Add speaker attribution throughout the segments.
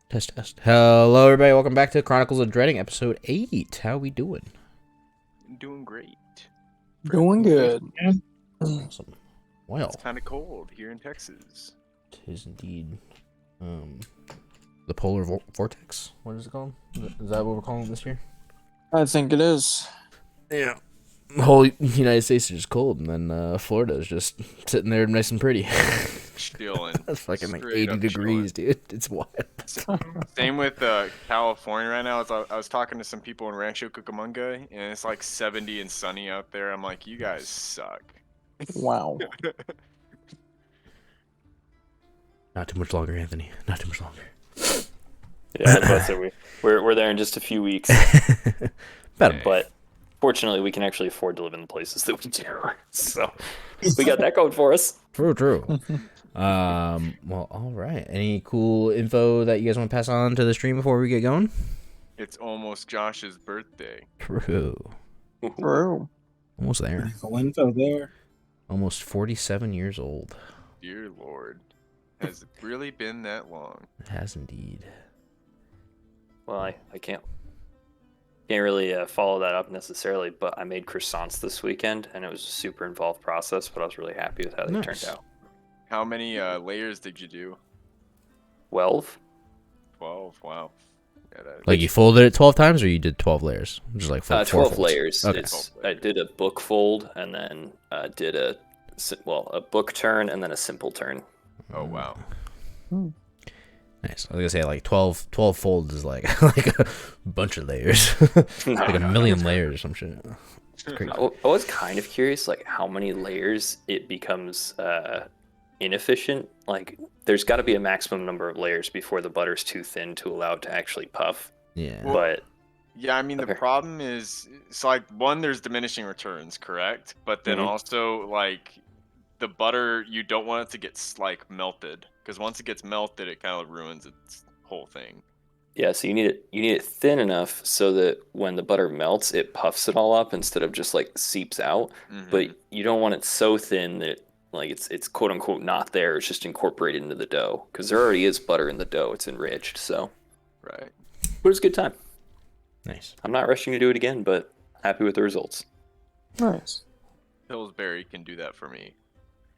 Speaker 1: Test, test. Hello, everybody. Welcome back to Chronicles of Dreding, episode 8. How we doing?
Speaker 2: Doing great.
Speaker 3: Going good.
Speaker 1: Awesome. Well,
Speaker 2: It's kind of cold here in Texas.
Speaker 1: tis indeed. The polar vortex. What is it called? Is that what we're calling it this year?
Speaker 3: I think it is.
Speaker 1: Yeah. The whole United States is just cold, and then Florida is just sitting there nice and pretty.
Speaker 2: Chilling.
Speaker 1: That's fucking like
Speaker 2: Straight
Speaker 1: 80
Speaker 2: up
Speaker 1: degrees, dude. It's wild.
Speaker 2: Same with California right now. I was talking to some people in Rancho Cucamonga, and it's like 70 and sunny out there. I'm like, you guys suck.
Speaker 3: Wow.
Speaker 1: Not too much longer, Anthony. Not too much longer.
Speaker 4: Yeah, I was about to say we're there in just a few weeks. But fortunately, we can actually afford to live in the places that we do. So we got that going for us.
Speaker 1: True. Well, all right. Any cool info that you guys want to pass on to the stream before we get going?
Speaker 2: It's almost Josh's birthday.
Speaker 1: True.
Speaker 3: True.
Speaker 1: Almost there.
Speaker 5: Cool info there.
Speaker 1: Almost 47 years old.
Speaker 2: Dear Lord. Has it really been that long?
Speaker 1: It has indeed.
Speaker 4: Well, I can't really follow that up necessarily, but I made croissants this weekend, and it was a super involved process, but I was really happy with how they turned out.
Speaker 2: How many layers did you do?
Speaker 4: 12?
Speaker 2: 12. Wow. Yeah,
Speaker 1: Like you folded it 12 times, or you did 12 layers? Just like
Speaker 4: 12
Speaker 1: folds?
Speaker 4: layers.
Speaker 1: Okay.
Speaker 4: I did a book fold, and then did a book turn, and then a simple turn.
Speaker 2: Oh, wow.
Speaker 1: Nice. I was gonna say like 12 folds is like like a bunch of layers, like a million layers or some shit. It's crazy.
Speaker 4: I was kind of curious, like how many layers it becomes inefficient. Like there's got to be a maximum number of layers before the butter's too thin to allow it to actually puff.
Speaker 1: Yeah.
Speaker 2: Well,
Speaker 4: But
Speaker 2: yeah, I mean, the
Speaker 4: Okay.
Speaker 2: problem is, it's like, one, there's diminishing returns, correct? But then
Speaker 4: Mhm.
Speaker 2: also, like, the butter, you don't want it to get, like, melted. Because once it gets melted, it kind of ruins its whole thing.
Speaker 4: yeah, so you need it thin enough so that when the butter melts, it puffs it all up instead of just like seeps out.
Speaker 2: Mhm.
Speaker 4: But you don't want it so thin that like it's quote unquote not there. It's just incorporated into the dough because there already is butter in the dough. It's enriched, so
Speaker 2: Right.
Speaker 4: but it was a good time.
Speaker 1: Nice.
Speaker 4: I'm not rushing to do it again, but happy with the results.
Speaker 3: Nice.
Speaker 2: Pillsbury can do that for me.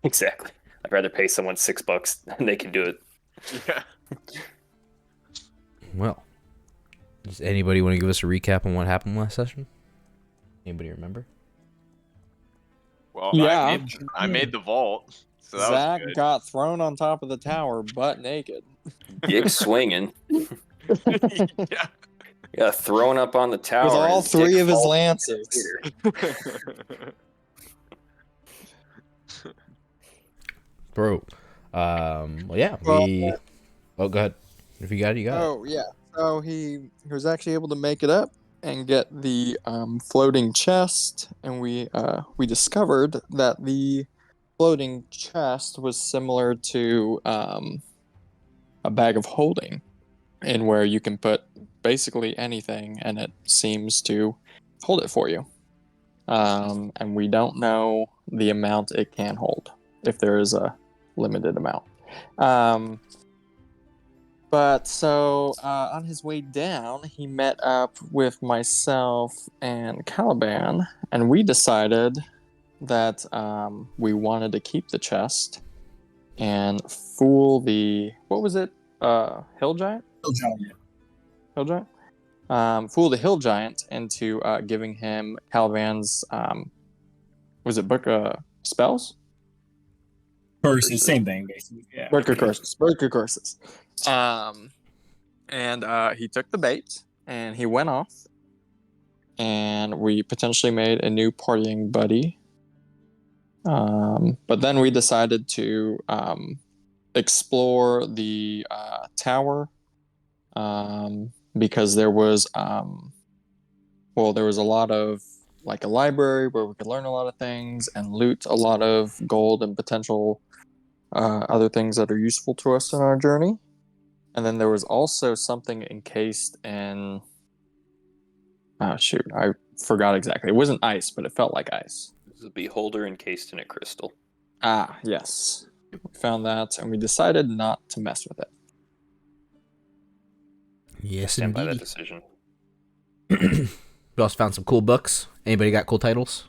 Speaker 4: Exactly. I'd rather pay someone $6 and they can do it.
Speaker 2: Yeah.
Speaker 1: Well, does anybody want to give us a recap on what happened last session? Anybody remember?
Speaker 2: Well,
Speaker 3: Yeah.
Speaker 2: I made the vault. So that
Speaker 3: Zach
Speaker 2: was good.
Speaker 3: got thrown on top of the tower, butt naked.
Speaker 4: Big swinging.
Speaker 2: Yeah.
Speaker 4: Yeah, thrown up on the tower.
Speaker 3: With
Speaker 4: and
Speaker 3: all
Speaker 4: his
Speaker 3: three
Speaker 4: dick
Speaker 3: of his
Speaker 4: falls
Speaker 3: lances.
Speaker 4: later.
Speaker 1: Bro. Well, yeah. We. Oh, go ahead. If you got it, you got it.
Speaker 3: Oh, yeah. So he was actually able to make it up and get the floating chest, and we discovered that the floating chest was similar to a bag of holding, in where you can put basically anything, and it seems to hold it for you. And we don't know the amount it can hold, if there is a limited amount. But so on his way down, he met up with myself and Caliban, and we decided that we wanted to keep the chest and fool the, what was it? Hill giant? Hill giant? Fool the hill giant into giving him Caliban's, was it book spells?
Speaker 5: Curses, same thing, basically. Yeah.
Speaker 3: Book of curses. Book of curses. And he took the bait and he went off, and we potentially made a new partying buddy. But then we decided to explore the tower, because there was there was a lot of, like, a library where we could learn a lot of things and loot a lot of gold and potential other things that are useful to us in our journey. And then there was also something encased in... Oh, shoot. I forgot exactly. It wasn't ice, but it felt like ice.
Speaker 4: This is a beholder encased in a crystal.
Speaker 3: Ah, yes. We found that, and we decided not to mess with it.
Speaker 1: Yes,
Speaker 4: Stand by that
Speaker 1: indeed.
Speaker 4: decision.
Speaker 1: We also found some cool books. Anybody got cool titles?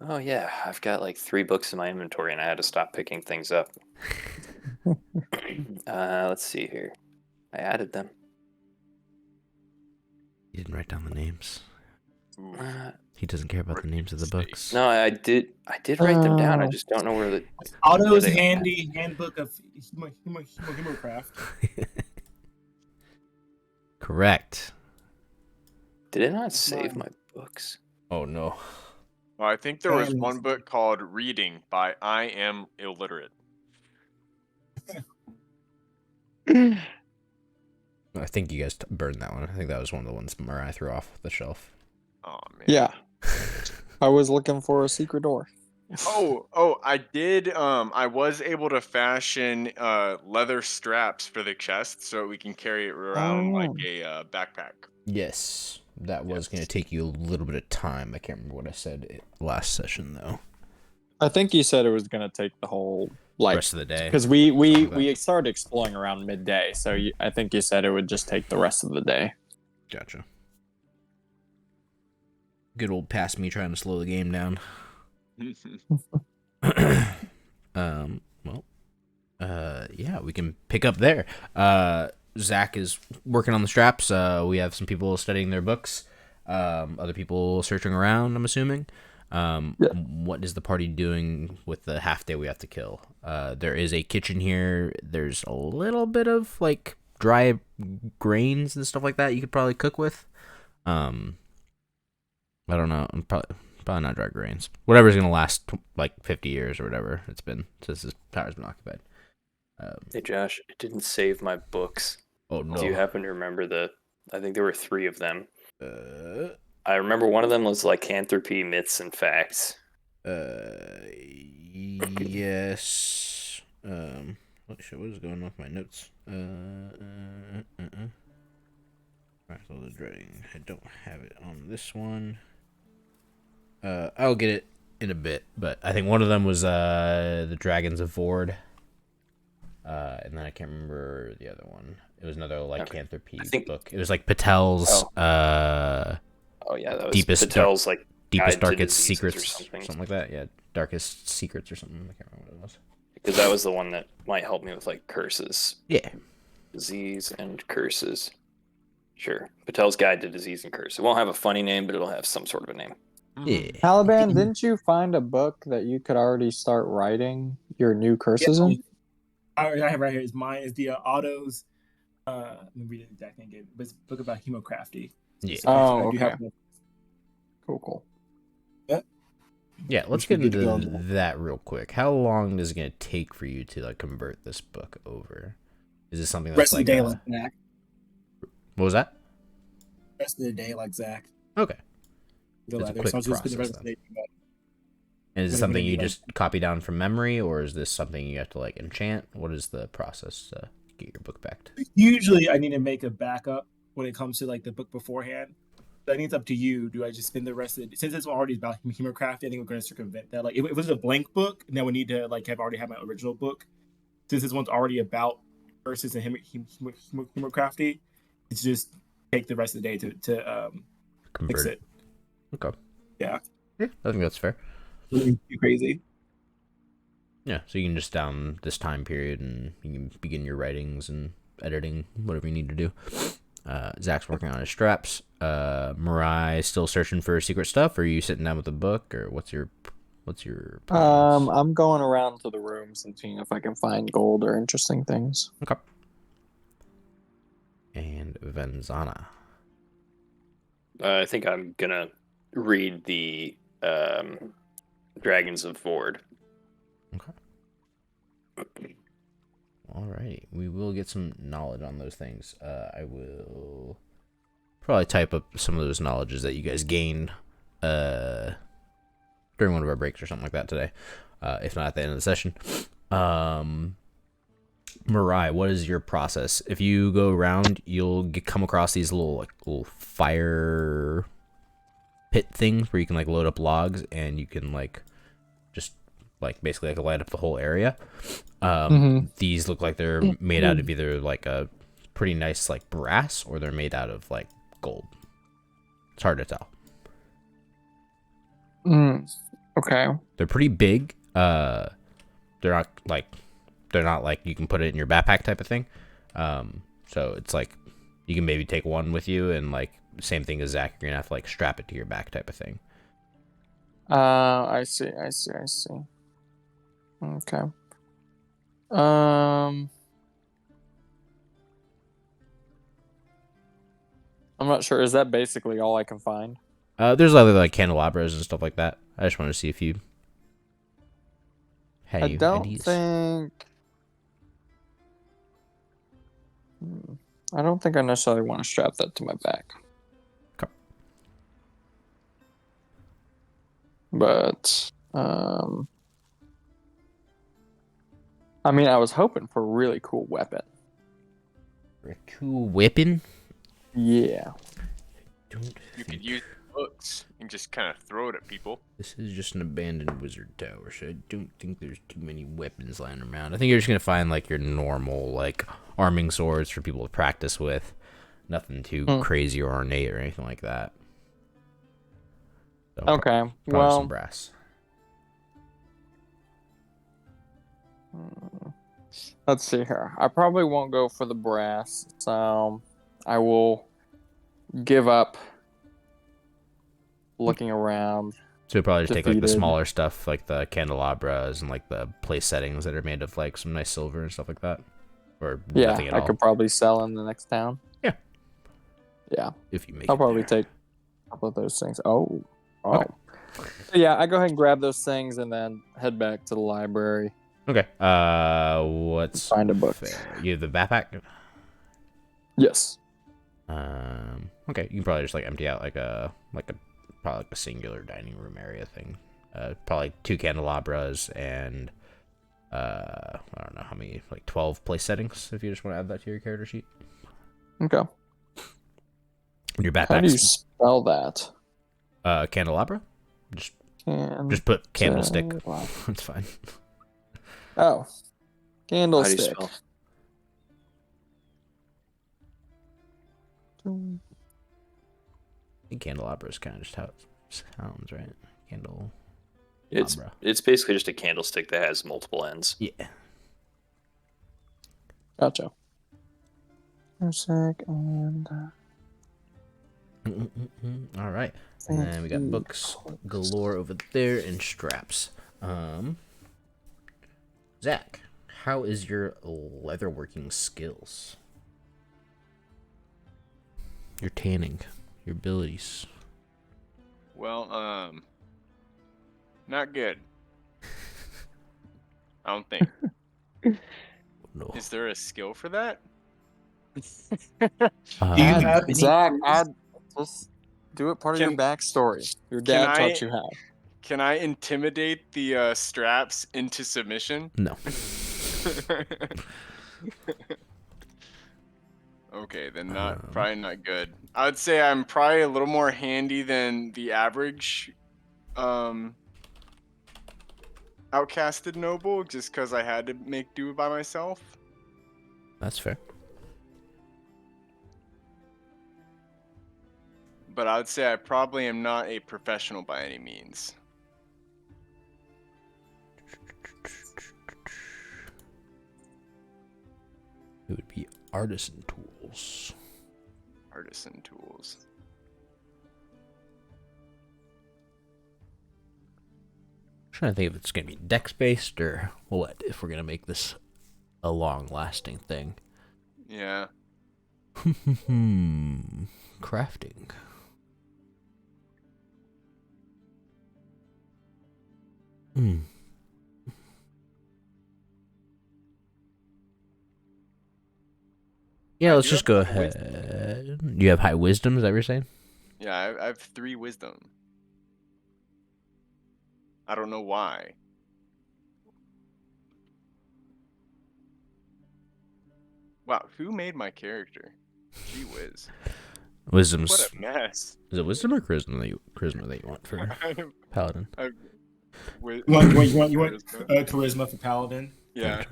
Speaker 4: Oh yeah, I've got like 3 books in my inventory, and I had to stop picking things up. Let's see here. I added them.
Speaker 1: You didn't write down the names.
Speaker 2: Ooh.
Speaker 1: He doesn't care about the names of the books.
Speaker 4: No, I did write them down. I just don't know where the
Speaker 5: Otto's
Speaker 4: Were they-
Speaker 5: handy handbook of humorcraft.
Speaker 1: Correct.
Speaker 4: Did it not save my books?
Speaker 1: Oh no.
Speaker 2: Well, I think there was
Speaker 5: And-
Speaker 2: one book called Reading by I Am Illiterate.
Speaker 1: I think you guys burned that one. I think that was one of the ones Mariah threw off the shelf.
Speaker 2: Oh man.
Speaker 3: Yeah. I was looking for a secret door.
Speaker 2: Oh, I did. I was able to fashion leather straps for the chest so we can carry it around like a backpack.
Speaker 1: Yes, that was going to take you a little bit of time. I can't remember what I said last session though.
Speaker 3: I think you said it was gonna take the whole
Speaker 1: Rest of the day.
Speaker 3: because we started exploring around midday, so I think you said it would just take the rest of the day.
Speaker 1: Gotcha. Good old past me trying to slow the game down. Yeah, we can pick up there. Zach is working on the straps. We have some people studying their books. Other people searching around, I'm assuming. What is the party doing with the half day we have to kill? There is a kitchen here. There's a little bit of like dry grains and stuff like that you could probably cook with. I don't know. Probably not dry grains. Whatever's gonna last like 50 years or whatever it's been since this tower's been occupied.
Speaker 4: Hey Josh, it didn't save my books.
Speaker 1: Oh no.
Speaker 4: Do you happen to remember I think there were 3 of them.
Speaker 1: Uh,
Speaker 4: I remember one of them was lycanthropy, myths, and facts.
Speaker 1: Yes. What is going on with my notes? Chronicles of Dreding. I don't have it on this one. I'll get it in a bit, but I think one of them was the Dragons of Vord. And then I can't remember the other one. It was another lycanthropy book. It was like Patel's
Speaker 4: Oh yeah, that was
Speaker 1: deepest
Speaker 4: Patel's like
Speaker 1: deepest,
Speaker 4: Guide to
Speaker 1: darkest
Speaker 4: Diseases or
Speaker 1: secrets,
Speaker 4: something
Speaker 1: like that. Yeah, darkest secrets or something. I can't remember what it was.
Speaker 4: Because that was the one that might help me with like curses.
Speaker 1: Yeah.
Speaker 4: Disease and curses. Sure. Patel's Guide to Disease and Curse. It won't have a funny name, but it'll have some sort of a name.
Speaker 1: Yeah.
Speaker 3: Caliban, didn't you find a book that you could already start writing your new curses in?
Speaker 5: I have right here. Mine is the Otto's. Let me read the exact name again. But it's a book about humorcrafty.
Speaker 1: Yeah.
Speaker 3: Oh,
Speaker 5: I do
Speaker 3: okay.
Speaker 5: have one.
Speaker 3: Cool.
Speaker 1: Yeah, let's
Speaker 5: Which
Speaker 1: get
Speaker 5: we need to
Speaker 1: into
Speaker 5: go on.
Speaker 1: that real quick. How long is it going to take for you to like convert this book over? Is this something that's
Speaker 5: Rest of
Speaker 1: like
Speaker 5: the day, like Zach.
Speaker 1: what was that?
Speaker 5: Rest of the day, like Zach.
Speaker 1: Okay.
Speaker 5: The
Speaker 1: It's a
Speaker 5: leather.
Speaker 1: quick
Speaker 5: So I'll just spend the
Speaker 1: process
Speaker 5: rest of the day doing that.
Speaker 1: And is it
Speaker 5: What are
Speaker 1: something
Speaker 5: you
Speaker 1: you
Speaker 5: gonna do,
Speaker 1: just copy down from memory, or is this something you have to like enchant? What is the process to get your book back to?
Speaker 5: Usually, I need to make a backup when it comes to like the book beforehand. But I think it's up to you. Do I just spend the rest of the since it's already about humorcraft? I think we're going to circumvent that. Like, if it was a blank book, then we need to like have already have my original book. Since this one's already about versus and humorcrafty, it's just take the rest of the day to
Speaker 1: Convert
Speaker 5: fix
Speaker 1: it.
Speaker 5: it.
Speaker 1: Okay.
Speaker 5: Yeah.
Speaker 1: Yeah, I think that's fair.
Speaker 5: Too crazy.
Speaker 1: Yeah, so you can just down this time period and you can begin your writings and editing, whatever you need to do. Zach's working on his straps. Mariah still searching for secret stuff, or are you sitting down with a book, or what's your plans?
Speaker 3: I'm going around to the rooms and seeing if I can find gold or interesting things.
Speaker 1: Okay. And Venzana.
Speaker 4: I think I'm gonna read the Dragons of Vord.
Speaker 1: Okay. Alrighty, we will get some knowledge on those things. I will probably type up some of those knowledges that you guys gained during one of our breaks or something like that today. If not at the end of the session. Mariah, what is your process? If you go around, you'll come across these little fire pit things where you can like load up logs and you can basically light up the whole area. These look like they're made out of either like a pretty nice like brass or they're made out of like gold. It's hard to tell.
Speaker 3: Okay.
Speaker 1: They're pretty big. They're not like you can put it in your backpack type of thing. So it's like you can maybe take one with you and like same thing as Zach. You're gonna have to like strap it to your back type of thing.
Speaker 3: I see. Okay. I'm not sure. Is that basically all I can find?
Speaker 1: There's other like candelabras and stuff like that. I just want to see if you had
Speaker 3: I
Speaker 1: any
Speaker 3: don't
Speaker 1: ideas.
Speaker 3: think. I don't think I necessarily want to strap that to my back.
Speaker 1: Okay.
Speaker 3: But I mean, I was hoping for a really cool weapon.
Speaker 1: A cool weapon?
Speaker 3: Yeah.
Speaker 2: You could use books and just kind of throw it at people.
Speaker 1: This is just an abandoned wizard tower, so I don't think there's too many weapons lying around. I think you're just gonna find like your normal like arming swords for people to practice with. Nothing too crazy or ornate or anything like that. So
Speaker 3: Okay.
Speaker 1: probably some
Speaker 3: Well,
Speaker 1: brass.
Speaker 3: let's see here. I probably won't go for the brass, so I will give up looking around.
Speaker 1: So you'll probably just take like the
Speaker 3: Defeated.
Speaker 1: smaller stuff, like the candelabras and like the place settings that are made of like some nice silver and stuff like that, or
Speaker 3: Yeah,
Speaker 1: nothing at
Speaker 3: I
Speaker 1: all.
Speaker 3: could probably sell in the next town.
Speaker 1: Yeah.
Speaker 3: Yeah.
Speaker 1: If you make
Speaker 3: I'll
Speaker 1: it
Speaker 3: probably
Speaker 1: there.
Speaker 3: take a couple of those things. Oh.
Speaker 1: Okay.
Speaker 3: Yeah, I go ahead and grab those things and then head back to the library.
Speaker 1: Okay. What's
Speaker 3: Find a book.
Speaker 1: fair? You have the backpack.
Speaker 3: Yes.
Speaker 1: Okay. You can probably just like empty out like a probably like a singular dining room area thing. Probably 2 candelabras and I don't know how many, like 12 place settings if you just want to add that to your character sheet.
Speaker 3: Okay.
Speaker 1: Your backpack.
Speaker 3: How do you spell that?
Speaker 1: Candelabra. Just put candlestick. That's fine.
Speaker 3: Oh.
Speaker 4: How do you
Speaker 3: Candlestick.
Speaker 4: spell?
Speaker 1: I think candelabra is kind of just how it sounds, right? Candle.
Speaker 4: It's basically just a candlestick that has multiple ends.
Speaker 1: Yeah.
Speaker 3: Gotcha. A sec and
Speaker 1: All right. And then we got books galore over there and straps. Zach, how is your leatherworking skills? Your tanning, your abilities.
Speaker 2: Well, not good. I don't think.
Speaker 1: No.
Speaker 2: Is there a skill for that?
Speaker 3: Zach, just do it part of your backstory. Your dad taught you how.
Speaker 2: Can I intimidate the straps into submission?
Speaker 1: No.
Speaker 2: Okay, then probably not good. I would say I'm probably a little more handy than the average outcasted noble, just because I had to make do by myself.
Speaker 1: That's fair.
Speaker 2: But I would say I probably am not a professional by any means.
Speaker 1: It would be artisan tools.
Speaker 2: Artisan tools.
Speaker 1: Trying to think if it's gonna be dex based or what. If we're gonna make this a long lasting thing.
Speaker 2: Yeah.
Speaker 1: Crafting. Yeah, let's just go ahead. You have high wisdom, is that what you're saying?
Speaker 2: Yeah, I have 3 wisdom. I don't know why. Wow, who made my character? Gee whiz.
Speaker 1: Wisdom's.
Speaker 2: What a mess.
Speaker 1: Is it wisdom or charisma that you want for paladin?
Speaker 5: You want charisma for paladin?
Speaker 2: Yeah.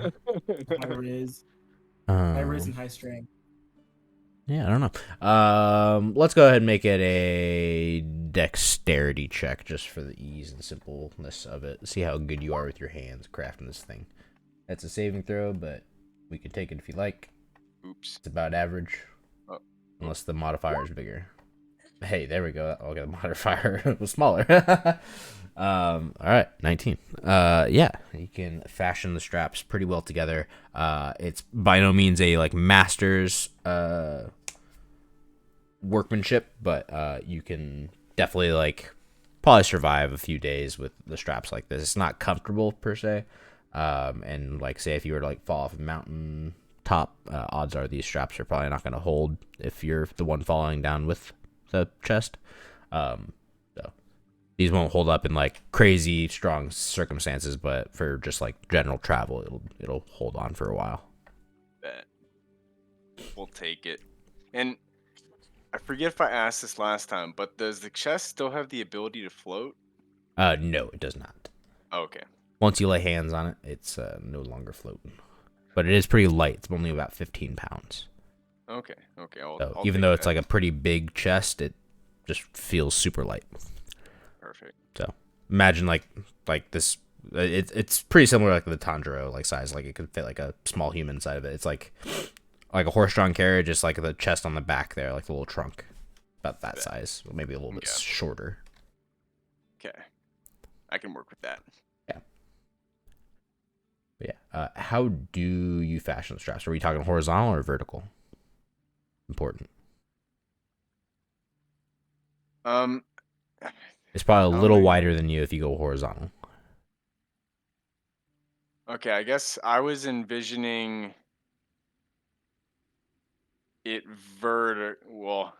Speaker 5: High riz and high strength.
Speaker 1: Yeah, I don't know. Let's go ahead and make it a dexterity check just for the ease and simpleness of it. See how good you are with your hands crafting this thing. That's a saving throw, but we could take it if you like.
Speaker 2: Oops.
Speaker 1: It's about average,
Speaker 2: Oh.
Speaker 1: unless the modifier is bigger. Hey, there we go. Okay, the modifier was smaller. All right, 19. Yeah, you can fashion the straps pretty well together. It's by no means a like master's workmanship, but you can definitely like probably survive a few days with the straps like this. It's not comfortable per se, and like say if you were to like fall off a mountain top, odds are these straps are probably not going to hold if you're the one falling down with the chest. So these won't hold up in like crazy strong circumstances, but for just like general travel, it'll hold on for a while.
Speaker 2: Bet. We'll take it. And I forget if I asked this last time, but does the chest still have the ability to float?
Speaker 1: No, it does not.
Speaker 2: Okay.
Speaker 1: Once you lay hands on it, it's no longer floating. But it is pretty light. It's only about 15 pounds.
Speaker 2: Okay. I'll
Speaker 1: Even
Speaker 2: take
Speaker 1: though it's
Speaker 2: that.
Speaker 1: like a pretty big chest, it just feels super light.
Speaker 2: Perfect.
Speaker 1: So imagine like this. It's pretty similar like the Tanjiro like size. Like it could fit like a small human inside of it. It's like a horse-drawn carriage, just like the chest on the back there, like the little trunk, about that size, or maybe a little bit shorter.
Speaker 2: Okay. I can work with that.
Speaker 1: Yeah. But yeah. How do you fashion the straps? Are we talking horizontal or vertical? Important. It's probably a little wider than you if you go horizontal.
Speaker 2: Okay, I guess I was envisioning it vertical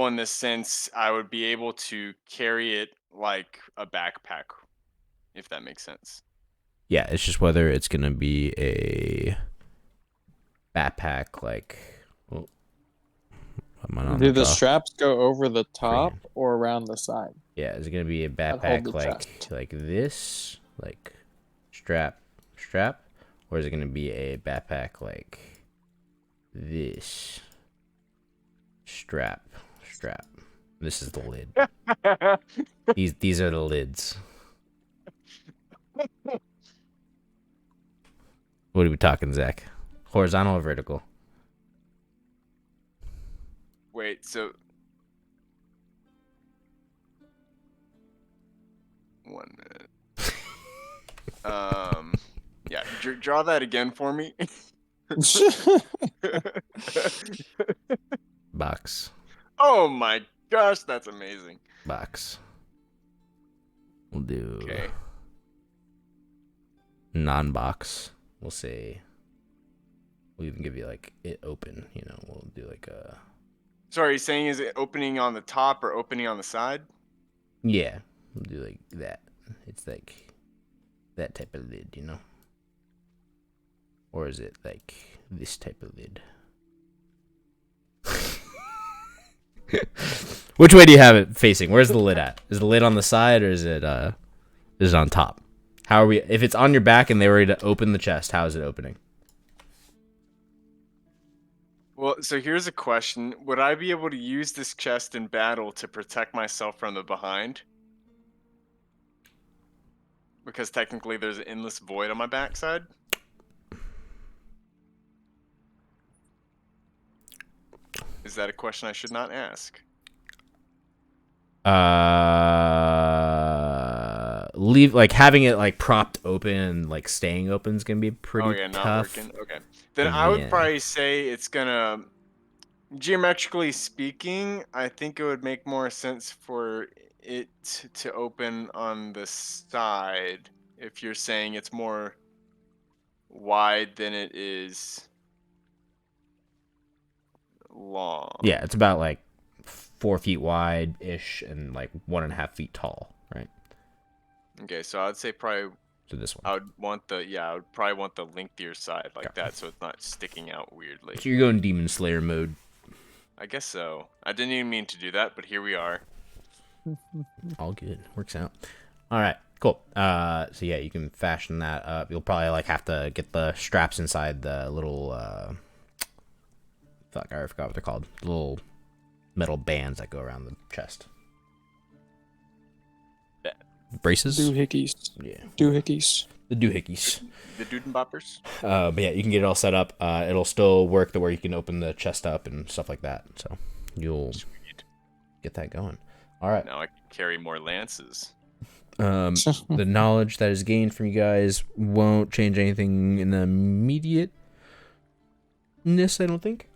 Speaker 2: in the sense I would be able to carry it like a backpack, if that makes sense.
Speaker 1: Yeah, it's just whether it's gonna be a backpack like. Well,
Speaker 3: Do the straps go over the top or around the side?
Speaker 1: Yeah, is it gonna be a backpack like this, like strap, or is it gonna be a backpack like this, strap? This is the lid. These are the lids. What are we talking, Zach? Horizontal or vertical?
Speaker 2: Wait, so 1 minute. Yeah, draw that again for me.
Speaker 1: Box.
Speaker 2: Oh my gosh, that's amazing.
Speaker 1: Box. We'll do
Speaker 2: Okay.
Speaker 1: non-box. We'll say. We'll even give you like it open. You know, we'll do like a.
Speaker 2: Sorry, saying is it opening on the top or opening on the side?
Speaker 1: Yeah, we'll do like that. It's like that type of lid, you know? Or is it like this type of lid? Which way do you have it facing? Where's the lid at? Is the lid on the side or is it on top? How are we? If it's on your back and they were to open the chest, how is it opening?
Speaker 2: Well, so here's a question. Would I be able to use this chest in battle to protect myself from the behind? Because technically there's an endless void on my backside? Is that a question I should not ask?
Speaker 1: Leave like having it like propped open and like staying open is gonna be pretty
Speaker 2: not
Speaker 1: tough.
Speaker 2: working. Okay. Then I would probably say it's gonna, geometrically speaking, I think it would make more sense for it to open on the side if you're saying it's more wide than it is long.
Speaker 1: Yeah, it's about like 4 feet wide ish and like 1.5 feet tall, right?
Speaker 2: Okay, so I'd say probably
Speaker 1: So this one.
Speaker 2: I would probably want the lengthier side like that, so it's not sticking out weirdly.
Speaker 1: So you're going Demon Slayer mode.
Speaker 2: I guess so. I didn't even mean to do that, but here we are.
Speaker 1: All good. Works out. All right. Cool. So yeah, you can fashion that up. You'll probably like have to get the straps inside the little Fuck, I forgot what they're called. The little metal bands that go around the chest. Braces?
Speaker 3: Doohickeys.
Speaker 1: Yeah.
Speaker 3: Doohickeys.
Speaker 1: The doohickeys.
Speaker 2: The Dudenboppers.
Speaker 1: But yeah, you can get it all set up. It'll still work to where you can open the chest up and stuff like that. So you'll get that going. All right.
Speaker 2: Now I can carry more lances.
Speaker 1: The knowledge that is gained from you guys won't change anything in the immediate I don't think.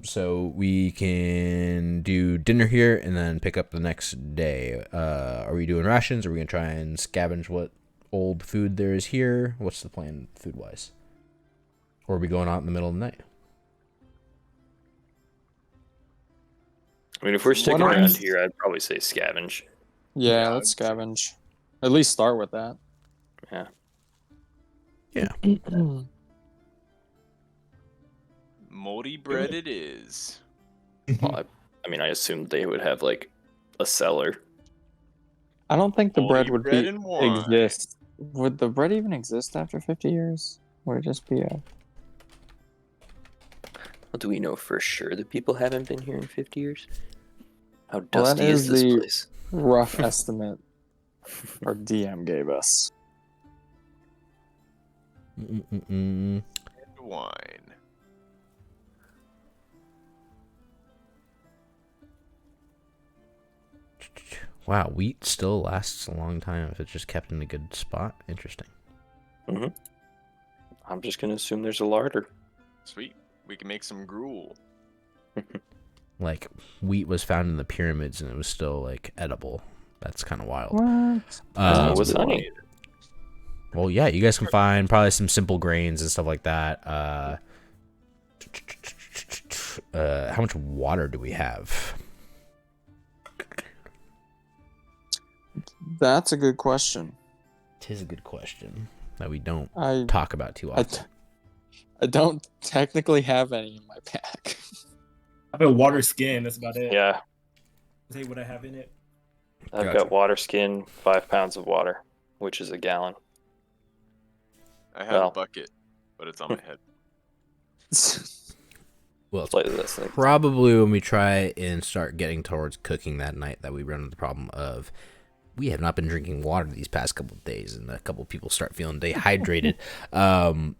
Speaker 1: So we can do dinner here and then pick up the next day. Are we doing rations? Are we gonna try and scavenge what old food there is here? What's the plan food wise? Or are we going out in the middle of the night?
Speaker 4: I mean, if we're sticking around here, I'd probably say scavenge.
Speaker 3: Yeah, let's scavenge. At least start with that.
Speaker 4: Yeah.
Speaker 1: Yeah.
Speaker 2: Moldy bread it is.
Speaker 4: Well, I mean, I assumed they would have like a cellar.
Speaker 3: I don't think the bread
Speaker 2: Moldy
Speaker 3: would
Speaker 2: bread and wine.
Speaker 3: exist. Would the bread even exist after 50 years? Would it just be a...
Speaker 4: Well, do we know for sure that people haven't been here in 50 years? How
Speaker 3: Well, that
Speaker 4: dusty is this
Speaker 3: the
Speaker 4: place?
Speaker 3: rough estimate our DM gave us?
Speaker 2: And wine.
Speaker 1: Wow, wheat still lasts a long time if it's just kept in a good spot. Interesting.
Speaker 4: Mm-hmm. I'm just gonna assume there's a larder.
Speaker 2: Sweet. We can make some gruel.
Speaker 1: Like, wheat was found in the pyramids and it was still, like, edible. That's kind of wild.
Speaker 3: What?
Speaker 4: What's honey?
Speaker 1: Well, yeah, you guys can find probably some simple grains and stuff like that. How much water do we have?
Speaker 3: That's a good question.
Speaker 1: Tis a good question that we don't
Speaker 3: I
Speaker 1: talk about too often.
Speaker 3: I don't technically have any in my pack.
Speaker 5: I have a water skin. That's about it.
Speaker 4: Yeah,
Speaker 5: Say what I have in it.
Speaker 4: I've
Speaker 1: Gotcha.
Speaker 4: got water skin, 5 pounds of water, which is a gallon.
Speaker 2: I have
Speaker 4: Well.
Speaker 2: a bucket, but it's on my head.
Speaker 1: Well, it's
Speaker 4: Slightly less than
Speaker 1: probably when we try and start getting towards cooking that night that we run into the problem of we have not been drinking water these past couple of days, and a couple of people start feeling dehydrated.
Speaker 2: No.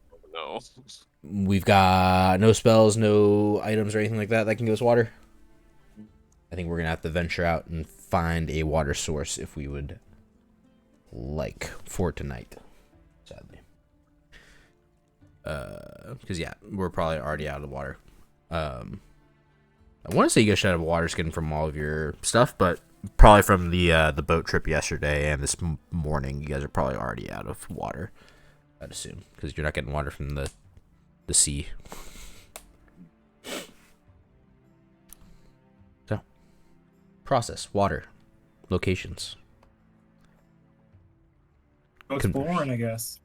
Speaker 1: We've got no spells, no items or anything like that can give us water. I think we're gonna have to venture out and find a water source if we would like for tonight. Sadly, because yeah, we're probably already out of water. I want to say you guys should have a water skin from all of your stuff, but probably from the boat trip yesterday and this morning, you guys are probably already out of water. I'd assume because you're not getting water from the sea. So, process water, locations.
Speaker 5: Go exploring, I guess.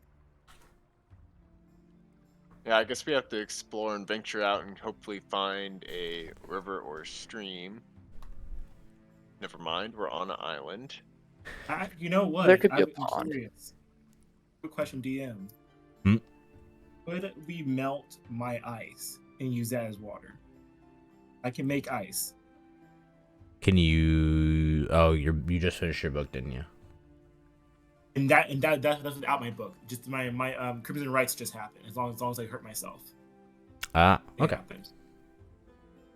Speaker 2: Yeah, I guess we have to explore and venture out and hopefully find a river or stream. Never mind, we're on an island.
Speaker 5: You know what?
Speaker 4: There could be a
Speaker 5: I'm
Speaker 4: pond.
Speaker 5: curious. Good question, DM.
Speaker 1: Hmm?
Speaker 5: Could we melt my ice and use that as water? I can make ice.
Speaker 1: Can you? Oh, you just finished your book, didn't you?
Speaker 5: And that's without my book. Just my Crimson Rights just happened. As long as I hurt myself.
Speaker 1: Ah,
Speaker 5: It
Speaker 1: okay.
Speaker 5: happened.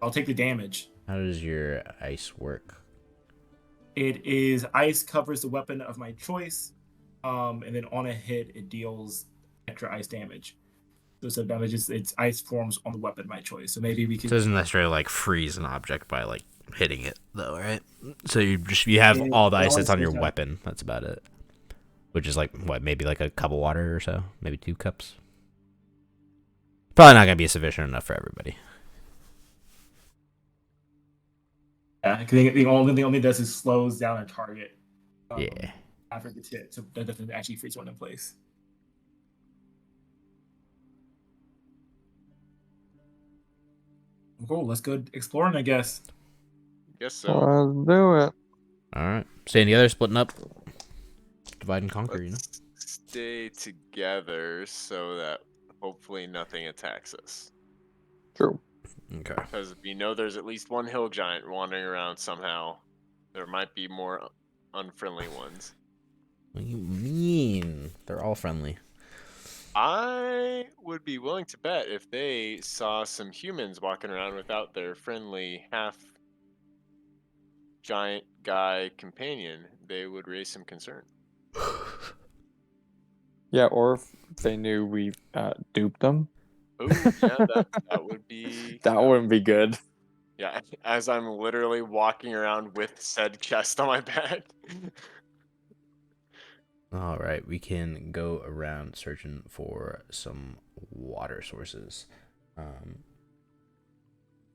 Speaker 5: I'll take the damage.
Speaker 1: How does your ice work?
Speaker 5: It is ice covers the weapon of my choice, and then on a hit it deals extra ice damage. So damage is it's ice forms on the weapon of my choice. So maybe we
Speaker 1: It
Speaker 5: could.
Speaker 1: doesn't necessarily like freeze an object by like hitting it though, right? So you have all the ice that's on your weapon. That's about it. Which is like what, maybe like a cup of water or so, maybe 2 cups. Probably not gonna be sufficient enough for everybody.
Speaker 5: Yeah, I think the only thing it does is slows down a target.
Speaker 1: Yeah.
Speaker 5: After it gets hit, so that doesn't actually freeze one in place. Cool. Let's go exploring, I guess.
Speaker 2: Guess so.
Speaker 3: Let's do it.
Speaker 1: All right. Staying together, splitting up, divide and conquer.
Speaker 2: Let's stay together so that hopefully nothing attacks us.
Speaker 3: True.
Speaker 1: Okay.
Speaker 2: Because we know there's at least one hill giant wandering around somehow. There might be more unfriendly ones.
Speaker 1: What do you mean? They're all friendly.
Speaker 2: I would be willing to bet if they saw some humans walking around without their friendly half giant guy companion, they would raise some concern.
Speaker 3: Yeah, or if they knew we duped them.
Speaker 2: Oh, yeah, that would be...
Speaker 3: That wouldn't be good.
Speaker 2: Yeah, as I'm literally walking around with said chest on my back.
Speaker 1: All right, we can go around searching for some water sources.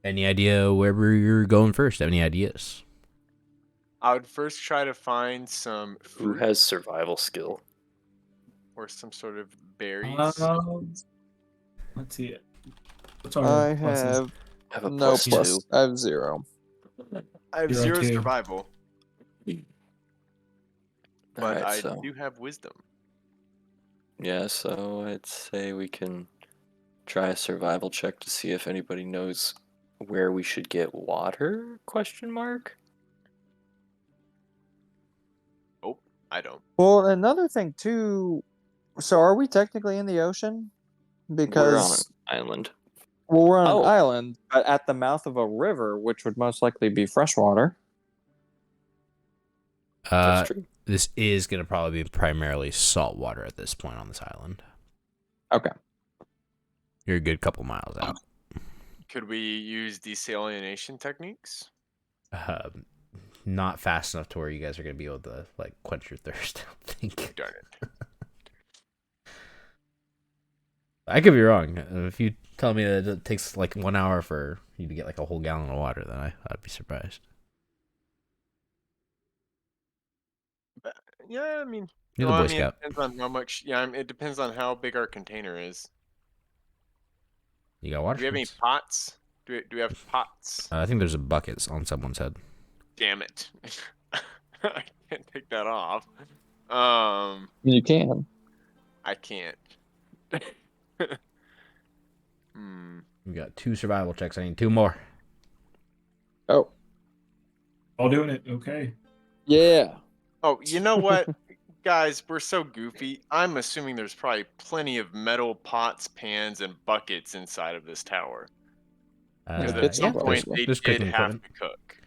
Speaker 1: Any idea where you're going first? Any ideas?
Speaker 2: I would first try to find some
Speaker 4: Who
Speaker 2: fruit
Speaker 4: has survival skill?
Speaker 2: or some sort of berries.
Speaker 5: Let's see. What's our
Speaker 3: I
Speaker 5: pluses?
Speaker 3: have
Speaker 4: I have a
Speaker 3: no
Speaker 4: +2.
Speaker 3: plus. I have 0.
Speaker 2: I have
Speaker 5: 0
Speaker 2: 0
Speaker 5: too.
Speaker 2: survival, but
Speaker 4: Alright,
Speaker 2: I
Speaker 4: so
Speaker 2: do have wisdom.
Speaker 4: yeah, so I'd say we can try a survival check to see if anybody knows where we should get water? Question mark.
Speaker 2: Oh, I don't.
Speaker 3: Well, another thing too. So, are we technically in the ocean?
Speaker 4: We're on an
Speaker 3: Because
Speaker 4: island.
Speaker 3: well, we're on an
Speaker 4: Oh.
Speaker 3: island, but at the mouth of a river, which would most likely be freshwater.
Speaker 4: That's true.
Speaker 1: This is going to probably be primarily salt water at this point on this island.
Speaker 3: Okay.
Speaker 1: You're a good couple miles out.
Speaker 2: Could we use desalination techniques?
Speaker 1: Not fast enough to where you guys are going to be able to like quench your thirst. I don't think.
Speaker 2: Darn it.
Speaker 1: I could be wrong. If you tell me that it takes like 1 hour for you to get like a whole gallon of water, then I'd be surprised.
Speaker 2: Yeah, I mean,
Speaker 1: You're the Boy Scout.
Speaker 2: it depends on how much. Yeah, it depends on how big our container is.
Speaker 1: You got water?
Speaker 2: Do we have any pots? Do we have pots?
Speaker 1: I think there's a bucket on someone's head.
Speaker 2: Damn it! I can't take that off.
Speaker 3: You can.
Speaker 2: I can't.
Speaker 1: We got 2 survival checks. I need 2 more.
Speaker 3: Oh.
Speaker 5: All doing it. Okay.
Speaker 3: Yeah.
Speaker 2: Oh, you know what? Guys, we're so goofy. I'm assuming there's probably plenty of metal pots, pans, and buckets inside of this tower. Because at some point they
Speaker 1: there's
Speaker 2: did
Speaker 1: cooking
Speaker 2: have
Speaker 1: equipment.
Speaker 2: to cook.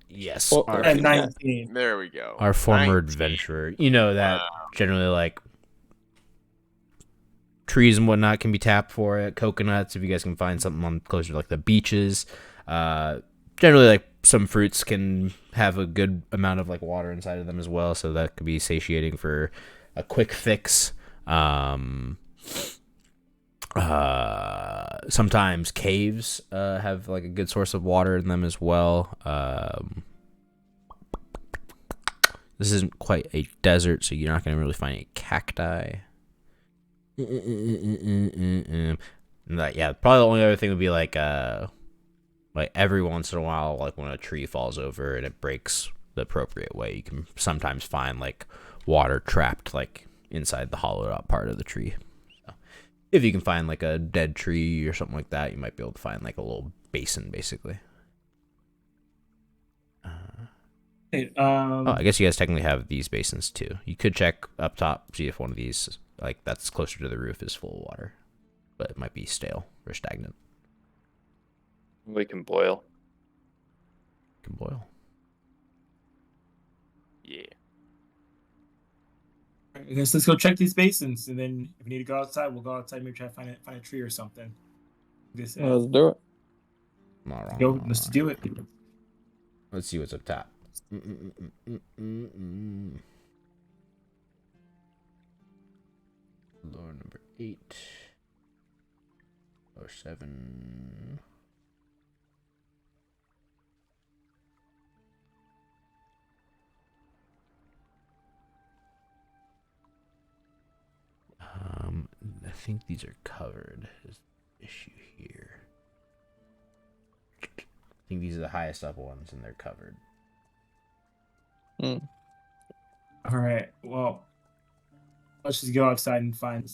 Speaker 1: Yes.
Speaker 3: Well,
Speaker 1: our,
Speaker 5: At 19.
Speaker 2: There we go.
Speaker 1: our former
Speaker 2: 19.
Speaker 1: adventurer. You know that generally like trees and whatnot can be tapped for it. Coconuts, if you guys can find something on closer to like the beaches. Generally like some fruits can have a good amount of like water inside of them as well, so that could be satiating for a quick fix. Sometimes caves have like a good source of water in them as well. This isn't quite a desert, so you're not going to really find any cacti. Yeah, probably the only other thing would be like every once in a while, like when a tree falls over and it breaks the appropriate way, you can sometimes find like water trapped like inside the hollowed out part of the tree. So if you can find like a dead tree or something like that, you might be able to find like a little basin basically. I guess you guys technically have these basins too. You could check up top, see if one of these like that's closer to the roof is full of water, but it might be stale or stagnant.
Speaker 4: We can boil.
Speaker 1: Can boil.
Speaker 2: Yeah.
Speaker 5: I guess let's go check these basins, and then if we need to go outside, we'll go outside. Maybe try to find a tree or something.
Speaker 3: Let's do it.
Speaker 5: Let's do it.
Speaker 1: Let's see what's up top. Floor number 8 or 7. I think these are covered. Is the issue here? I think these are the highest up ones, and they're covered.
Speaker 5: All right. Well, let's just go outside and find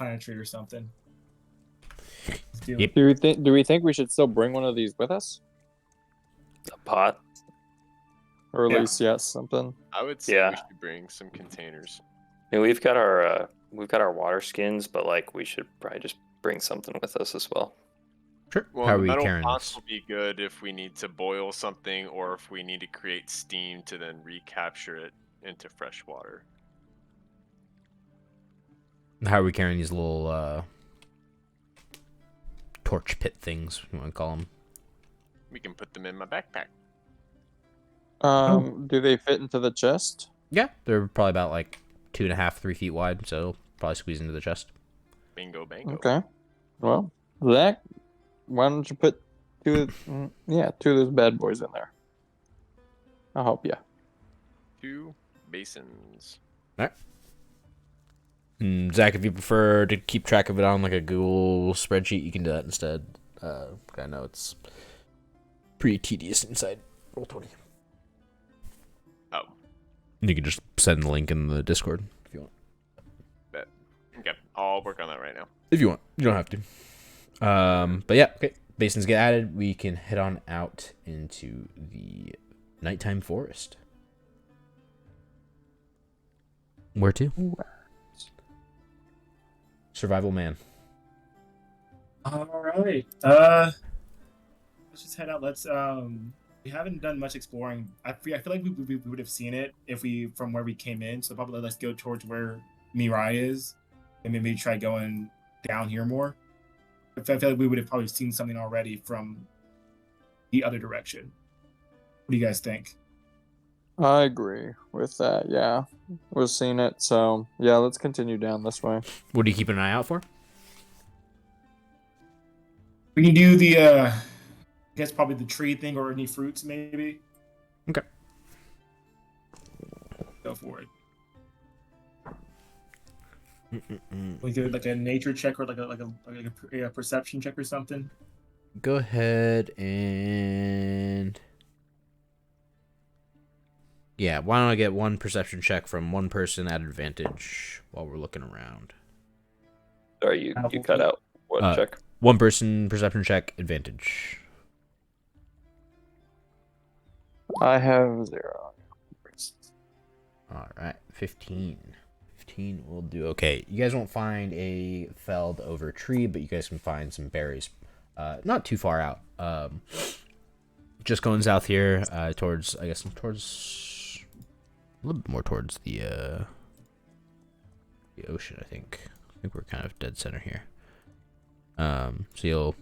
Speaker 5: a tree or something. too.
Speaker 1: Yep.
Speaker 3: Do we think we should still bring one of these with us,
Speaker 4: A pot.
Speaker 3: or at
Speaker 5: Yeah.
Speaker 3: least yes, something?
Speaker 2: I would say
Speaker 4: Yeah.
Speaker 2: we should bring some containers.
Speaker 4: And we've got our water skins, but like we should probably just bring something with us as well.
Speaker 1: Sure.
Speaker 2: Well,
Speaker 1: How are
Speaker 2: the
Speaker 1: we
Speaker 2: metal
Speaker 1: carrying
Speaker 2: pots
Speaker 1: this?
Speaker 2: will be good if we need to boil something or if we need to create steam to then recapture it into fresh water.
Speaker 1: How are we carrying these little torch pit things? You want to call them?
Speaker 2: We can put them in my backpack.
Speaker 3: Do they fit into the chest?
Speaker 1: Yeah, they're probably about like 2.5, 3 feet wide, so probably squeeze into the chest.
Speaker 2: Bingo, bango.
Speaker 3: Okay. Well, Zach, why don't you put two of those bad boys in there? I'll help you.
Speaker 2: 2 basins.
Speaker 1: Zach, if you prefer to keep track of it on like a Google spreadsheet, you can do that instead. I know it's pretty tedious inside Roll20.
Speaker 2: Oh,
Speaker 1: You can just send the link in the Discord if you want.
Speaker 2: bet. Okay, I'll work on that right now.
Speaker 1: If you want, you don't have to. But yeah, okay. Basins get added. We can head on out into the nighttime forest. Where to? Survival man.
Speaker 5: All right. Let's just head out. Let's we haven't done much exploring. I feel like we would have seen it if we from where we came in. So probably let's go towards where Mirai is, and maybe try going down here more. I feel like we would have probably seen something already from the other direction. What do you guys think?
Speaker 3: I agree with that. Yeah, we've seen it. So yeah, let's continue down this way.
Speaker 1: What are you keeping an eye out for?
Speaker 5: We can do the I guess probably the tree thing or any fruits maybe.
Speaker 1: Okay.
Speaker 5: Go for it. We do like a nature check or like a perception check or something.
Speaker 1: Go ahead and yeah, why don't I get one perception check from one person at advantage while we're looking around?
Speaker 4: Sorry, you cut out. What check?
Speaker 1: One person perception check advantage.
Speaker 3: I have 0.
Speaker 1: All right, 15. 15 will do. Okay, you guys won't find a felled over tree, but you guys can find some berries. Not too far out. Just going south here, towards a little bit more towards the ocean. I think we're kind of dead center here. So you'll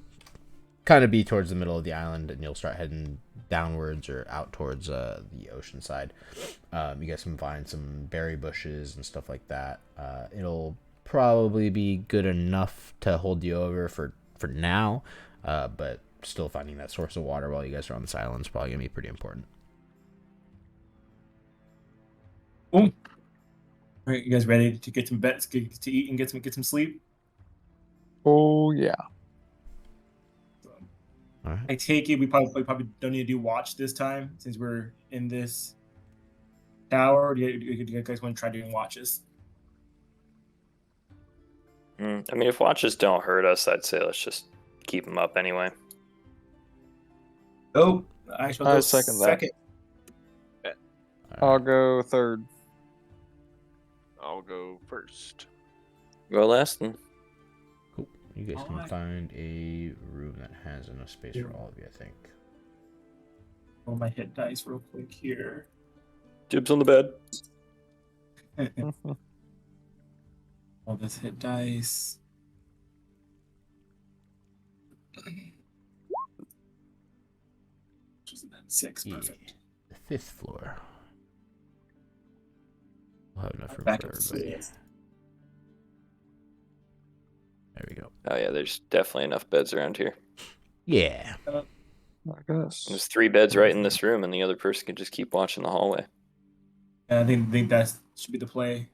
Speaker 1: kind of be towards the middle of the island, and you'll start heading downwards or out towards the ocean side. You guys can find some berry bushes and stuff like that. It'll probably be good enough to hold you over for now, but still finding that source of water while you guys are on this island is probably gonna be pretty important.
Speaker 5: Cool. All right, you guys ready to get some beds to eat and get some sleep?
Speaker 3: Oh yeah.
Speaker 1: All right.
Speaker 5: I take it we probably don't need to do watch this time since we're in this tower. Do you guys want to try doing watches?
Speaker 4: I mean, if watches don't hurt us, I'd say let's just keep them up anyway.
Speaker 5: Oh, I
Speaker 3: second that. I'll go third.
Speaker 2: I'll go first.
Speaker 4: Go last then.
Speaker 1: Cool. You guys can find a room that has enough space for all of you, I think.
Speaker 5: Roll my hit dice real quick here.
Speaker 4: Dibs on the bed.
Speaker 5: All this hit dice. Which is then 6, perfect.
Speaker 1: The 5th floor. We'll have enough room
Speaker 5: Back
Speaker 1: for
Speaker 5: up
Speaker 1: everybody.
Speaker 5: six.
Speaker 1: There we go.
Speaker 4: Oh yeah, there's definitely enough beds around here.
Speaker 1: Yeah.
Speaker 3: I guess.
Speaker 4: There's 3 beds right in this room, and the other person can just keep watching the hallway.
Speaker 5: I think that should be the play.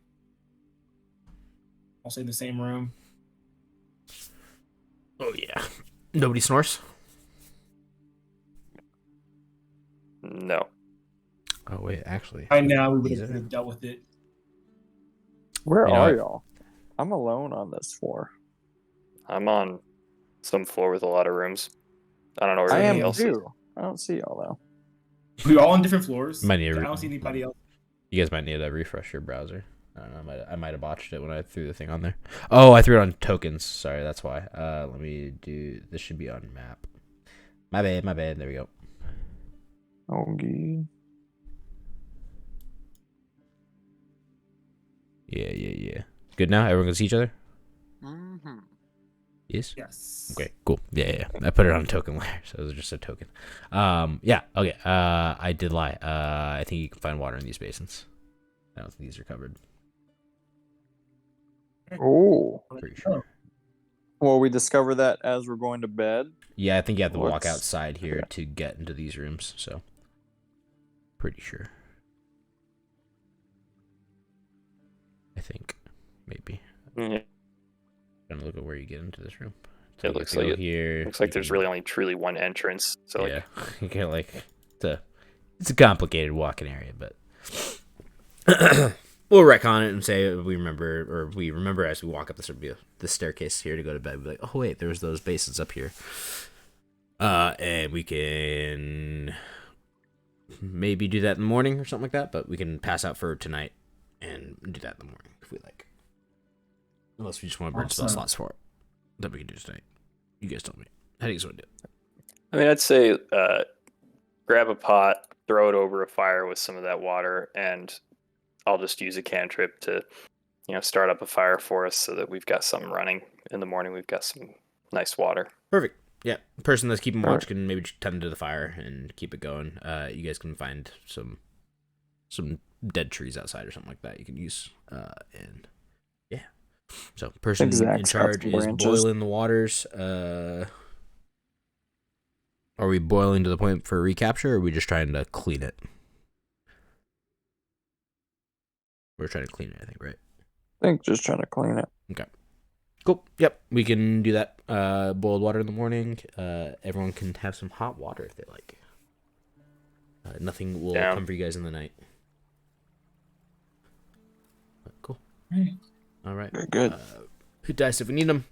Speaker 5: I'll say the same room.
Speaker 1: Oh yeah. Nobody snores?
Speaker 4: No.
Speaker 1: Oh wait, actually.
Speaker 5: By now we would
Speaker 1: These are-
Speaker 5: have dealt with it.
Speaker 3: Where
Speaker 1: You know
Speaker 3: are
Speaker 1: what?
Speaker 3: y'all? I'm alone on this floor.
Speaker 4: I'm on some floor with a lot of rooms. I don't know where
Speaker 3: I
Speaker 4: everybody
Speaker 3: am
Speaker 4: else is.
Speaker 3: too. I don't see y'all though.
Speaker 5: We're all on different floors.
Speaker 1: Might need
Speaker 5: I don't see anybody else.
Speaker 1: You guys might need to refresh your browser. I don't know. I might have botched it when I threw the thing on there. Oh, I threw it on tokens. Sorry, that's why. Let me do. This should be on map. My bad. My bad. There we go.
Speaker 3: Okay.
Speaker 1: Yeah. Good now. Everyone can see each other.
Speaker 3: Mm-hmm.
Speaker 1: Yes.
Speaker 5: Yes.
Speaker 1: Okay. Cool. Yeah. I put it on a token layer, so it was just a token. Yeah. Okay. I did lie. I think you can find water in these basins. I don't think these are covered.
Speaker 3: Oh.
Speaker 1: Pretty sure.
Speaker 3: Well, we discover that as we're going to bed.
Speaker 1: Yeah, I think you have to walk
Speaker 3: Let's-
Speaker 1: outside here to get into these rooms. So, pretty sure. I think, maybe.
Speaker 4: Yeah.
Speaker 1: Gonna look at where you get into this room.
Speaker 4: It
Speaker 1: you
Speaker 4: looks
Speaker 1: have to
Speaker 4: like
Speaker 1: go here.
Speaker 4: Looks like
Speaker 1: you
Speaker 4: there's
Speaker 1: can-
Speaker 4: really only truly one entrance. So
Speaker 1: yeah, you can it's a complicated walking area, but we'll retcon it and say we remember as we walk up the staircase here to go to bed. We'll be like, oh wait, there's those basins up here, and we can maybe do that in the morning or something like that. But we can pass out for tonight and do that in the morning if we like. Unless we just want to burn spell slots for it, that we can do tonight. You guys tell me. How do you guys want to do it?
Speaker 4: I mean, I'd say grab a pot, throw it over a fire with some of that water, and I'll just use a cantrip to, start up a fire for us so that we've got something running. In the morning, we've got some nice water.
Speaker 1: Perfect. Yeah, the person that's keeping watch can maybe tend to the fire and keep it going. You guys can find some dead trees outside or something like that you can use. And yeah, so person in charge is boiling the waters. Are we boiling to the point for recapture, or are we just trying to clean it? We're trying to clean it, I think, right?
Speaker 3: I think just trying to clean it.
Speaker 1: Okay. Cool. Yep, we can do that. Boiled water in the morning. Everyone can have some hot water if they like. Nothing will come for you guys in the night. Cool. All right.
Speaker 3: Very good.
Speaker 1: Hit dice if we need them.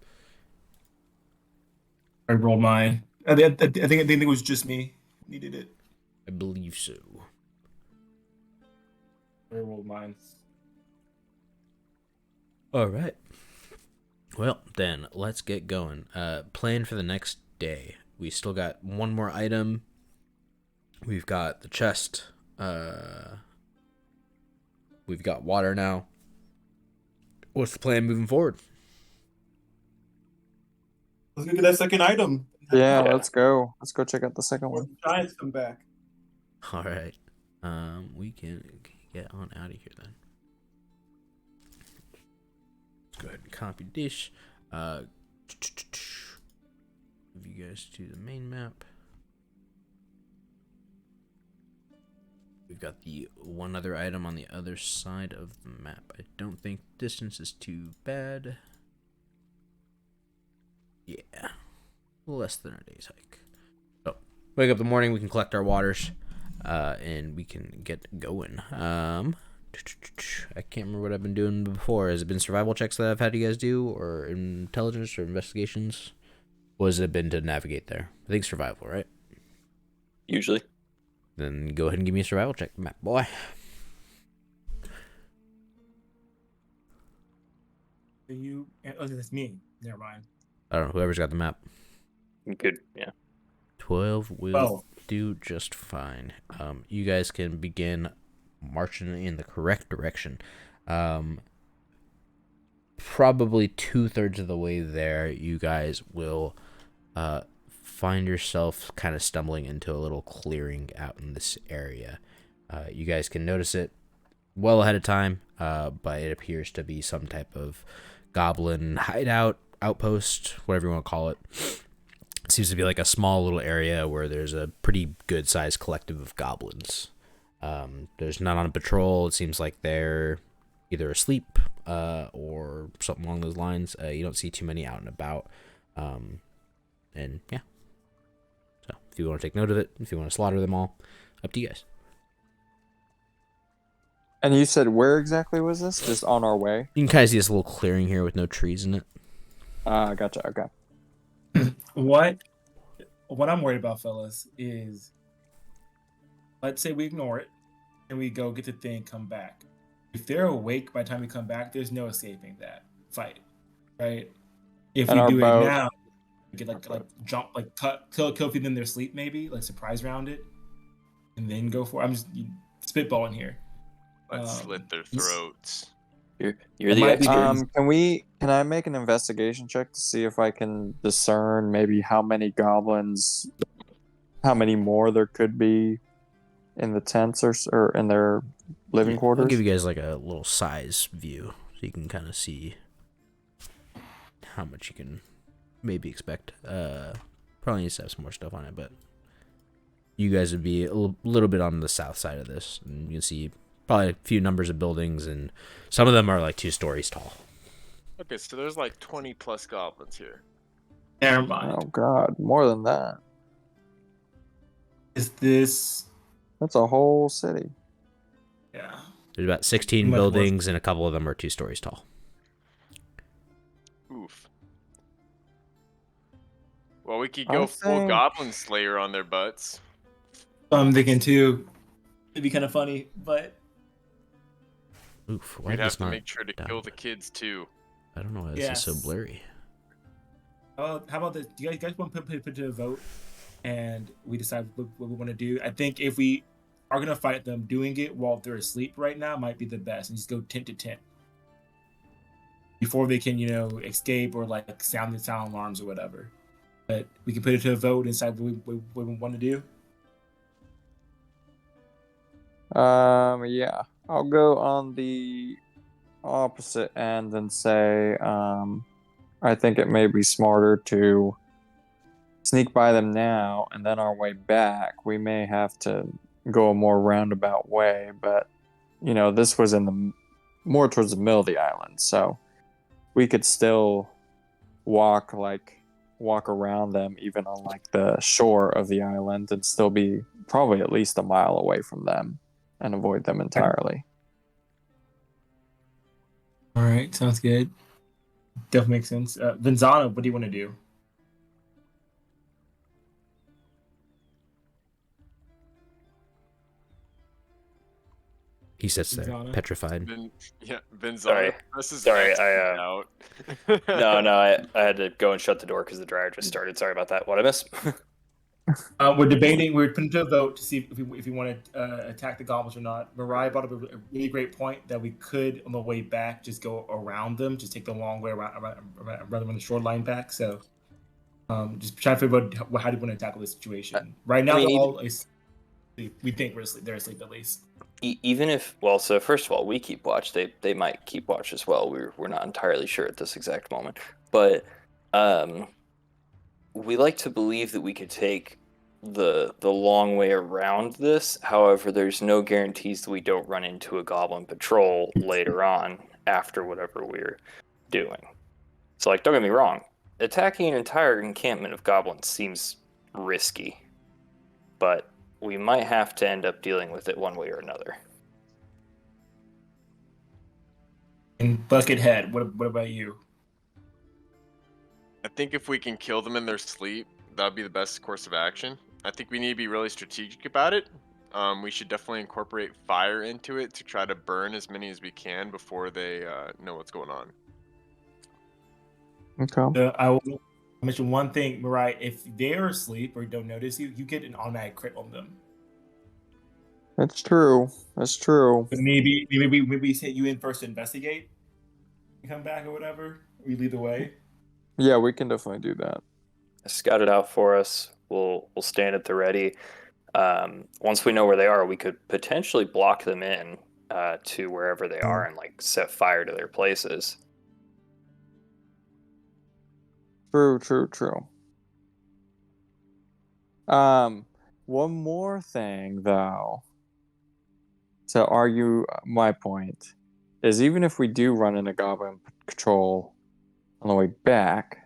Speaker 5: I rolled mine. I think it was just me needed it.
Speaker 1: I believe so.
Speaker 5: I rolled mine.
Speaker 1: All right. Well, then let's get going. Plan for the next day. We still got one more item. We've got the chest. We've got water now. What's the plan moving forward?
Speaker 5: Let's go get that second item.
Speaker 3: Yeah, let's go. Let's go check out the second one.
Speaker 5: Giants come back.
Speaker 1: All right. We can get on out of here then. Let's go ahead and copy dish. Move you guys to the main map. We've got the one other item on the other side of the map. I don't think distance is too bad. Yeah. Less than a day's hike. So, wake up in the morning, we can collect our waters, and we can get going. I can't remember what I've been doing before. Has it been survival checks that I've had you guys do, or intelligence or investigations? What has it been to navigate there? I think survival, right?
Speaker 4: Usually.
Speaker 1: Then go ahead and give me a survival check, map boy.
Speaker 5: Oh, that's me. Never mind.
Speaker 1: I don't know, whoever's got the map.
Speaker 4: Good, yeah.
Speaker 1: 12 will
Speaker 5: Oh.
Speaker 1: do just fine. You guys can begin marching in the correct direction. Probably 2/3 of the way there, you guys will find yourself kind of stumbling into a little clearing out in this area. You guys can notice it well ahead of time, but it appears to be some type of goblin hideout, outpost, whatever you want to call it. It seems to be like a small little area where there's a pretty good sized collective of goblins. There's none on patrol. It seems like they're either asleep or something along those lines. You don't see too many out and about. And yeah. So if you want to take note of it, if you want to slaughter them all, up to you guys.
Speaker 3: And you said where exactly was this? Just on our way?
Speaker 1: You can kind of see this little clearing here with no trees in it.
Speaker 3: Gotcha. Okay.
Speaker 5: What I'm worried about, fellas, is let's say we ignore it and we go get the thing, come back. If they're awake by the time we come back, there's no escaping that fight, right? If
Speaker 3: And
Speaker 5: we
Speaker 3: our
Speaker 5: do
Speaker 3: boat.
Speaker 5: it now, we could like jump, like kill feed them in their sleep, maybe like surprise round it, and then go for. I'm just spitballing here.
Speaker 2: Let's slit their throats.
Speaker 4: You're
Speaker 5: It
Speaker 4: the
Speaker 5: might be
Speaker 4: expert.
Speaker 3: Can I make an investigation check to see if I can discern maybe how many goblins, how many more there could be in the tents or in their living
Speaker 1: I'll
Speaker 3: quarters?
Speaker 1: give you guys like a little size view so you can kind of see how much you can maybe expect. Probably needs to have some more stuff on it, but you guys would be a little bit on the south side of this, and you can see probably a few numbers of buildings, and some of them are like 2 stories tall.
Speaker 2: Okay, so there's like 20 plus goblins here.
Speaker 5: Never mind.
Speaker 3: Oh god, more than that.
Speaker 5: Is this?
Speaker 3: That's a whole city.
Speaker 5: Yeah.
Speaker 1: There's about 16
Speaker 5: Much more.
Speaker 1: buildings, and a couple of them are 2 stories tall.
Speaker 2: Oof. Well, we could
Speaker 3: I
Speaker 2: go full
Speaker 3: think-
Speaker 2: goblin slayer on their butts.
Speaker 5: I'm thinking too. It'd be kind of funny, but
Speaker 1: Oof, why
Speaker 2: We'd
Speaker 1: did
Speaker 2: have
Speaker 1: this
Speaker 2: to
Speaker 1: not
Speaker 2: make sure to kill the kids too.
Speaker 1: I don't know why this is so
Speaker 5: Yes.
Speaker 1: blurry.
Speaker 5: how about this? Do you guys want to put it to a vote, and we decide what we want to do? I think if we are gonna fight them, doing it while they're asleep right now might be the best, and just go tent to tent before they can, escape or like sound alarms or whatever. But we can put it to a vote and decide what we want to do.
Speaker 3: Yeah. I'll go on the opposite end and say, I think it may be smarter to sneak by them now, and then our way back, we may have to go a more roundabout way, but, this was in the more towards the middle of the island, so we could still walk around them even on like the shore of the island and still be probably at least a mile away from them and avoid them entirely.
Speaker 5: All right, sounds good. Definitely makes sense. Vinzana, what do you want to do?
Speaker 1: He sits there,
Speaker 5: Zana?
Speaker 1: petrified.
Speaker 2: Vinzana.
Speaker 4: Sorry.
Speaker 2: Sorry,
Speaker 4: I,
Speaker 2: out.
Speaker 4: No, I had to go and shut the door because the dryer just started. Sorry about that. What I miss?
Speaker 5: We're debating. We're putting to a vote to see if we want to attack the goblins or not. Mariah brought up a really great point that we could, on the way back, just go around them, just take the long way around rather than the shoreline back. So, just trying to figure out how do you want to tackle this situation. Right now, we think they're asleep at least.
Speaker 4: Even if, so first of all, we keep watch. They might keep watch as well. We're not entirely sure at this exact moment, but we like to believe that we could take the long way around this. However, there's no guarantees that we don't run into a goblin patrol later on after whatever we're doing. So, don't get me wrong, attacking an entire encampment of goblins seems risky, but we might have to end up dealing with it one way or another.
Speaker 5: And Buckethead, what about you?
Speaker 2: I think if we can kill them in their sleep, that would be the best course of action. I think we need to be really strategic about it. We should definitely incorporate fire into it to try to burn as many as we can before they know what's going on.
Speaker 3: Okay.
Speaker 5: I will mention one thing, Mariah. If they're asleep or don't notice you, you get an automatic crit on them.
Speaker 3: That's true.
Speaker 5: But maybe we hit you in first to investigate, and come back or whatever. We lead the way.
Speaker 3: Yeah, we can definitely do that.
Speaker 4: Scout it out for us. We'll stand at the ready. Once we know where they are, we could potentially block them in to wherever they are and set fire to their places.
Speaker 3: True. One more thing though, to argue my point, is even if we do run into goblin patrol on the way back,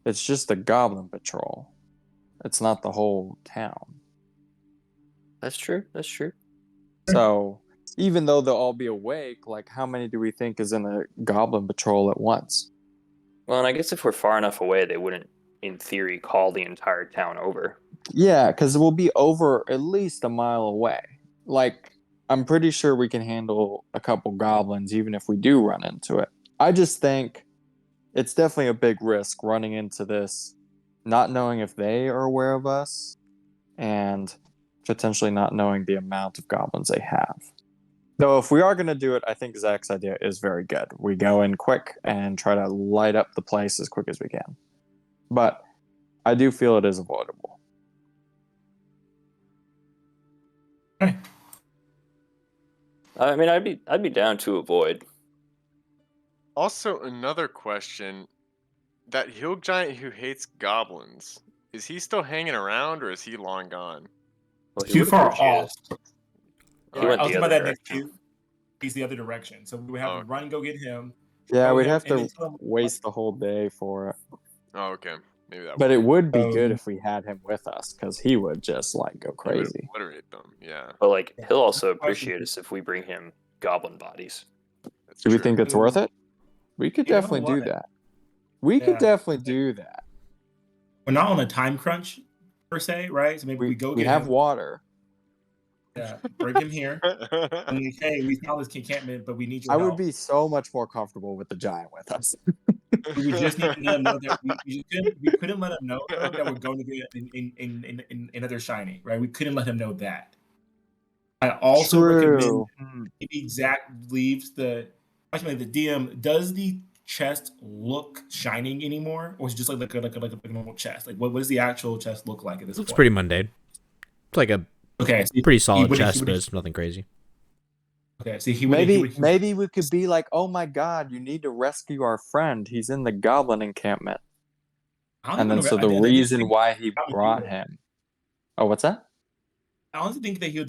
Speaker 3: it's just the goblin patrol. It's not the whole town.
Speaker 4: That's true.
Speaker 3: So even though they'll all be awake, how many do we think is in a goblin patrol at once?
Speaker 4: Well, and I guess if we're far enough away, they wouldn't in theory, call the entire town over.
Speaker 3: Yeah, because we'll be over at least a mile away. Like, I'm pretty sure we can handle a couple goblins even if we do run into it. I just think it's definitely a big risk running into this, not knowing if they are aware of us, and potentially not knowing the amount of goblins they have. Though if we are going to do it, I think Zach's idea is very good. We go in quick and try to light up the place as quick as we can. But I do feel it is avoidable.
Speaker 5: Okay.
Speaker 4: I mean, I'd be down to avoid.
Speaker 2: Also, another question: that hill giant who hates goblins, is he still hanging around, or is he long gone?
Speaker 4: Well, he
Speaker 5: Too
Speaker 4: would
Speaker 5: far
Speaker 4: appreciate
Speaker 5: off.
Speaker 4: it. He
Speaker 5: I
Speaker 4: went
Speaker 5: was
Speaker 4: the
Speaker 5: talking
Speaker 4: other
Speaker 5: about that next
Speaker 4: direction.
Speaker 5: too. He's the other direction, so we would have
Speaker 2: Oh,
Speaker 5: to run and go get him.
Speaker 3: Yeah,
Speaker 5: Show
Speaker 3: we'd
Speaker 5: him,
Speaker 3: have
Speaker 5: and then
Speaker 3: to
Speaker 5: tell him,
Speaker 3: waste the whole day for it.
Speaker 2: Oh, okay. Maybe that
Speaker 3: But it would be
Speaker 5: Oh.
Speaker 3: good if we had him with us, because he would just like go
Speaker 2: he would
Speaker 3: crazy.
Speaker 2: obliterate them. Yeah,
Speaker 4: But like, he'll also
Speaker 5: Question.
Speaker 4: appreciate us if we bring him goblin bodies.
Speaker 2: that's
Speaker 3: Do we
Speaker 2: true.
Speaker 3: think it's worth it? We could
Speaker 5: You know
Speaker 3: definitely do
Speaker 5: what?
Speaker 3: that. We could
Speaker 5: Yeah.
Speaker 3: definitely do that.
Speaker 5: We're not on a time crunch per se, right? So maybe we go
Speaker 3: We
Speaker 5: get
Speaker 3: have
Speaker 5: him.
Speaker 3: water.
Speaker 5: Yeah, bring him here. I'm like, hey, we found this encampment, but we need your
Speaker 3: I
Speaker 5: help.
Speaker 3: would be so much more comfortable with the giant with us.
Speaker 5: We just need to let him know that we couldn't let him know though, that we're going to get in another shiny, right? We couldn't let him know that. I also recommend maybe Zach leaves the. Actually, the DM, does the chest look shining anymore, or is it just like a normal chest? Like, what does the actual chest look like at this
Speaker 1: Looks
Speaker 5: point?
Speaker 1: pretty mundane. It's like a
Speaker 5: Okay, so
Speaker 1: pretty solid
Speaker 5: he
Speaker 1: chest,
Speaker 5: would-
Speaker 1: but it's nothing crazy.
Speaker 5: Okay, so
Speaker 3: Maybe we could be like, oh my god, you need to rescue our friend. He's in the goblin encampment. And then so the reason why he brought him. Oh, what's that?
Speaker 5: I honestly think that he'll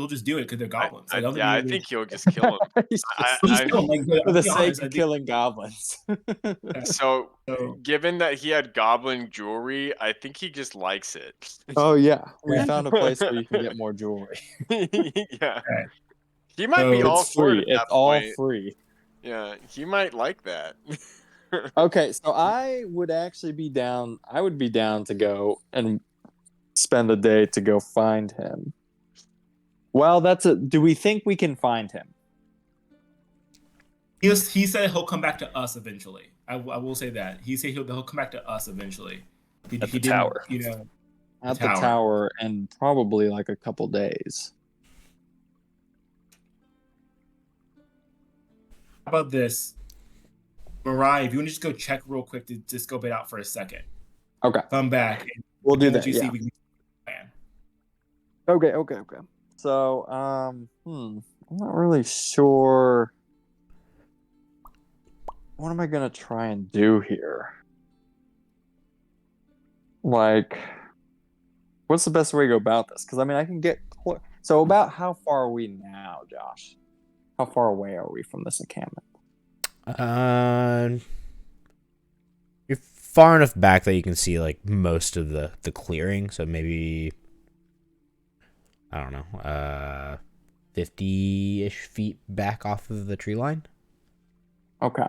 Speaker 5: just do it because they're goblins.
Speaker 2: I think he'll just kill him.
Speaker 3: For the sake of killing goblins.
Speaker 2: So, given that he had goblin jewelry, I think he just likes it.
Speaker 3: Oh yeah, we found a place where you can get more jewelry.
Speaker 2: Yeah,
Speaker 5: Okay.
Speaker 2: he might be all
Speaker 3: It's
Speaker 2: for
Speaker 3: free.
Speaker 2: it. At
Speaker 3: It's
Speaker 2: that
Speaker 3: all
Speaker 2: point.
Speaker 3: free.
Speaker 2: Yeah, he might like that.
Speaker 3: Okay, so I would actually be down. I would be down to go and spend a day to go find him. Well, do we think we can find him?
Speaker 5: He said he'll come back to us eventually. I will say that. He said he'll come back to us eventually. He
Speaker 4: At the
Speaker 5: didn't,
Speaker 4: tower.
Speaker 3: At the tower in probably like a couple days.
Speaker 5: How about this? Mariah, if you want to just go check real quick to just scope it out for a second.
Speaker 3: Okay.
Speaker 5: Come back.
Speaker 3: We'll do that.
Speaker 5: You
Speaker 3: Yeah.
Speaker 5: see we can plan.
Speaker 3: Okay. So, I'm not really sure. What am I gonna try and do here? Like, what's the best way to go about this? Because I mean, I can get so about how far are we now, Josh? How far away are we from this encampment?
Speaker 1: You're far enough back that you can see like most of the clearing. So maybe I don't know, 50-ish feet back off of the tree line.
Speaker 3: Okay.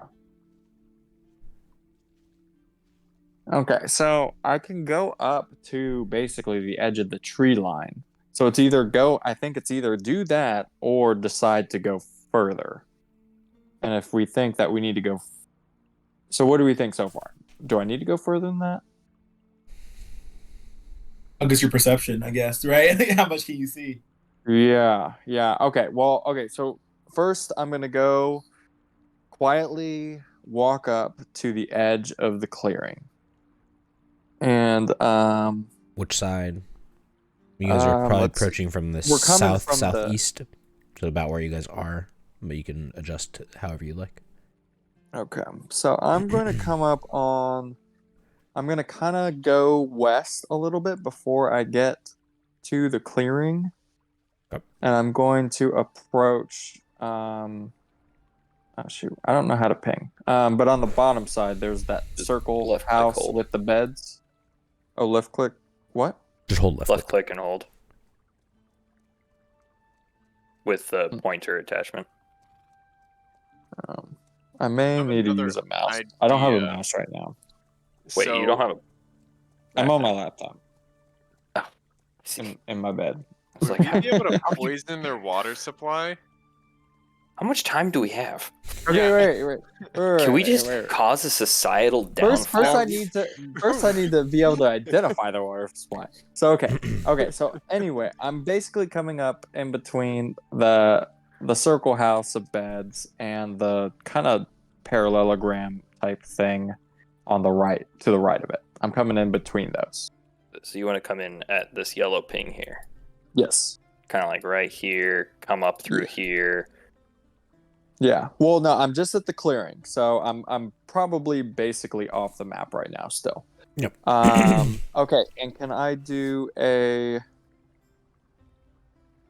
Speaker 3: Okay, so I can go up to basically the edge of the tree line. So it's either do that or decide to go further. And if we think that we need to go... So what do we think so far? Do I need to go further than that?
Speaker 5: I guess your perception, I guess, right? How much can you see?
Speaker 3: Yeah. Okay, so first I'm going to go quietly walk up to the edge of the clearing. And
Speaker 1: Which side? You guys are probably approaching from the southeast, so about where you guys are, but you can adjust however you like.
Speaker 3: Okay, so I'm going to come up on. I'm going to kind of go west a little bit before I get to the clearing, and I'm going to approach. Oh shoot, I don't know how to ping. But on the bottom side, there's that circle house with the beds. Oh, left click. What?
Speaker 1: Just hold left
Speaker 4: click and hold. With the pointer attachment.
Speaker 3: I may need to use a mouse. I don't have a mouse right now.
Speaker 4: Wait, you don't have a...
Speaker 3: I'm on my laptop
Speaker 4: Oh, see.
Speaker 3: in my bed.
Speaker 4: I was like,
Speaker 2: Would you be able to poison their water supply?
Speaker 4: how much time do we have?
Speaker 3: Okay,
Speaker 2: Yeah.
Speaker 3: wait.
Speaker 4: Can we just cause a societal downfall?
Speaker 3: First, I need to be able to identify the water supply. So okay. So anyway, I'm basically coming up in between the circle house of beds and the kind of parallelogram type thing on the right, to the right of it. I'm coming in between those.
Speaker 4: So you want to come in at this yellow ping here,
Speaker 3: Yes.
Speaker 4: kind of like right here, come up through here.
Speaker 3: Yeah. Well, no, I'm just at the clearing, so I'm probably basically off the map right now still.
Speaker 1: Yep.
Speaker 3: Okay, and can I do a...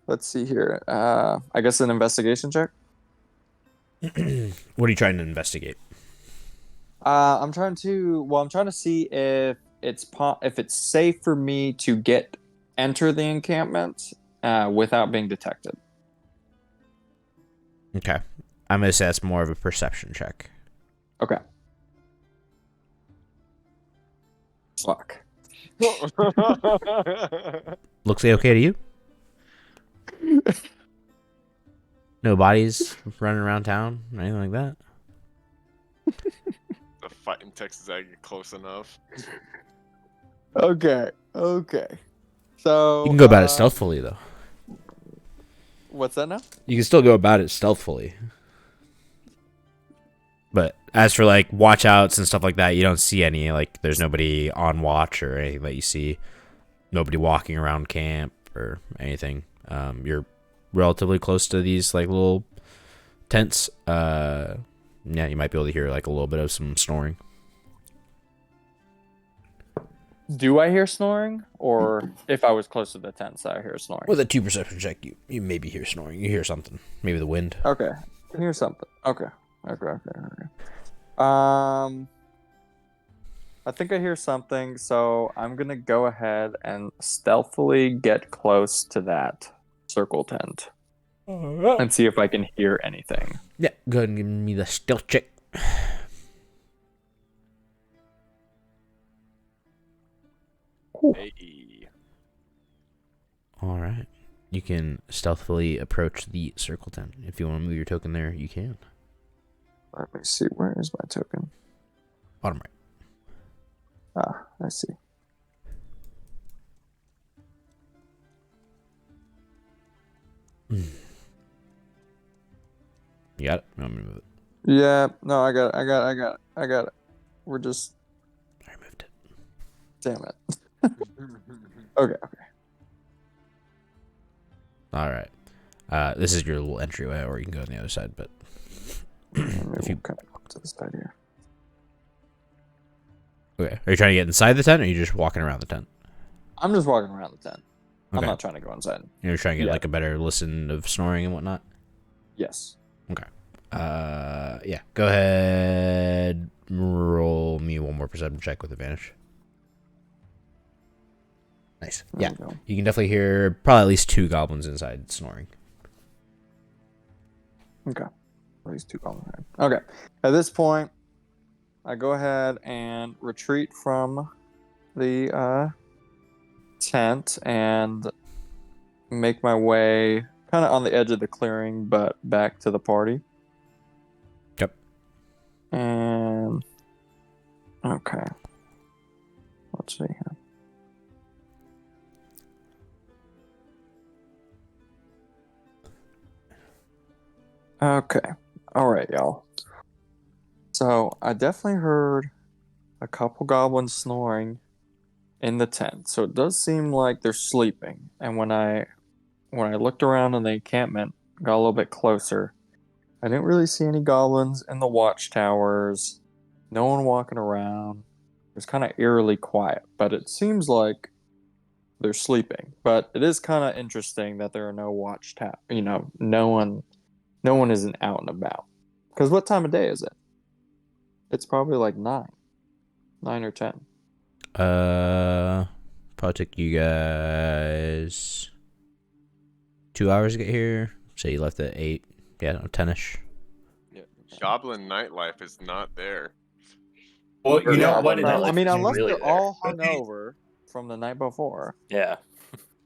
Speaker 3: Let's see here. I guess an investigation check.
Speaker 1: What are you trying to investigate?
Speaker 3: I'm trying to see if it's safe for me to enter the encampment without being detected.
Speaker 1: Okay. I'm going to say that's more of a perception check.
Speaker 3: Okay. Fuck.
Speaker 1: Looks okay to you? No bodies running around town or anything like that?
Speaker 2: The fight in Texas, I get close enough.
Speaker 3: Okay. So
Speaker 1: You can go about it stealthily, though.
Speaker 3: What's that now?
Speaker 1: You can still go about it stealthily. But as for, like, watch outs and stuff like that, you don't see any. Like, there's nobody on watch or anything that you see. Nobody walking around camp or anything. You're relatively close to these, like, little tents. Yeah, you might be able to hear, like, a little bit of some snoring.
Speaker 3: Do I hear snoring? Or if I was close to the tents, I hear snoring?
Speaker 1: With a 2 perception check, you maybe hear snoring. You hear something. Maybe the wind.
Speaker 3: Okay. I hear something. Okay. I think I hear something, so I'm gonna go ahead and stealthily get close to that circle tent and see if I can hear anything.
Speaker 1: Yeah, go ahead and give me the stealth check.
Speaker 2: Hey.
Speaker 1: All right. You can stealthily approach the circle tent. If you want to move your token there, you can.
Speaker 3: Let me see. Where is my token?
Speaker 1: Bottom right.
Speaker 3: Ah, I see.
Speaker 1: You got it? No, I'm gonna move it.
Speaker 3: Yeah, no, I got it. We're just...
Speaker 1: I removed it.
Speaker 3: Damn it. Okay.
Speaker 1: All right. This is your little entryway, or you can go on the other side, but...
Speaker 3: If you kind of go to the side here.
Speaker 1: Okay. Are you trying to get inside the tent, or are you just walking around the tent?
Speaker 3: I'm just walking around the tent.
Speaker 1: Okay.
Speaker 3: I'm not trying to go inside.
Speaker 1: You're trying to get,
Speaker 3: Yeah.
Speaker 1: like, a better listen of snoring and whatnot?
Speaker 3: Yes.
Speaker 1: Okay. Yeah. Go ahead. Roll me one more perception check with advantage. Nice.
Speaker 3: There
Speaker 1: Yeah.
Speaker 3: we go.
Speaker 1: You can definitely hear probably at least 2 goblins inside snoring.
Speaker 3: Okay. At least 2 goblins. Okay. At this point, I go ahead and retreat from the tent and make my way kind of on the edge of the clearing, but back to the party.
Speaker 1: Yep.
Speaker 3: And okay. Let's see here. Okay. All right, y'all. So I definitely heard a couple goblins snoring in the tent. So it does seem like they're sleeping. And when I looked around in the encampment, got a little bit closer, I didn't really see any goblins in the watchtowers. No one walking around. It was kind of eerily quiet, but it seems like they're sleeping. But it is kind of interesting that there are no watchtower. No one isn't out and about. Because what time of day is it? It's probably like 9 or 10.
Speaker 1: Probably took you guys 2 hours to get here. So you left at 8. Yeah, 10ish.
Speaker 2: Yeah. Goblin nightlife is not there.
Speaker 5: Well, you know what?
Speaker 4: Goblin,
Speaker 3: I mean, unless
Speaker 4: really
Speaker 3: they're
Speaker 4: there.
Speaker 3: all hungover from the night before.
Speaker 4: Yeah.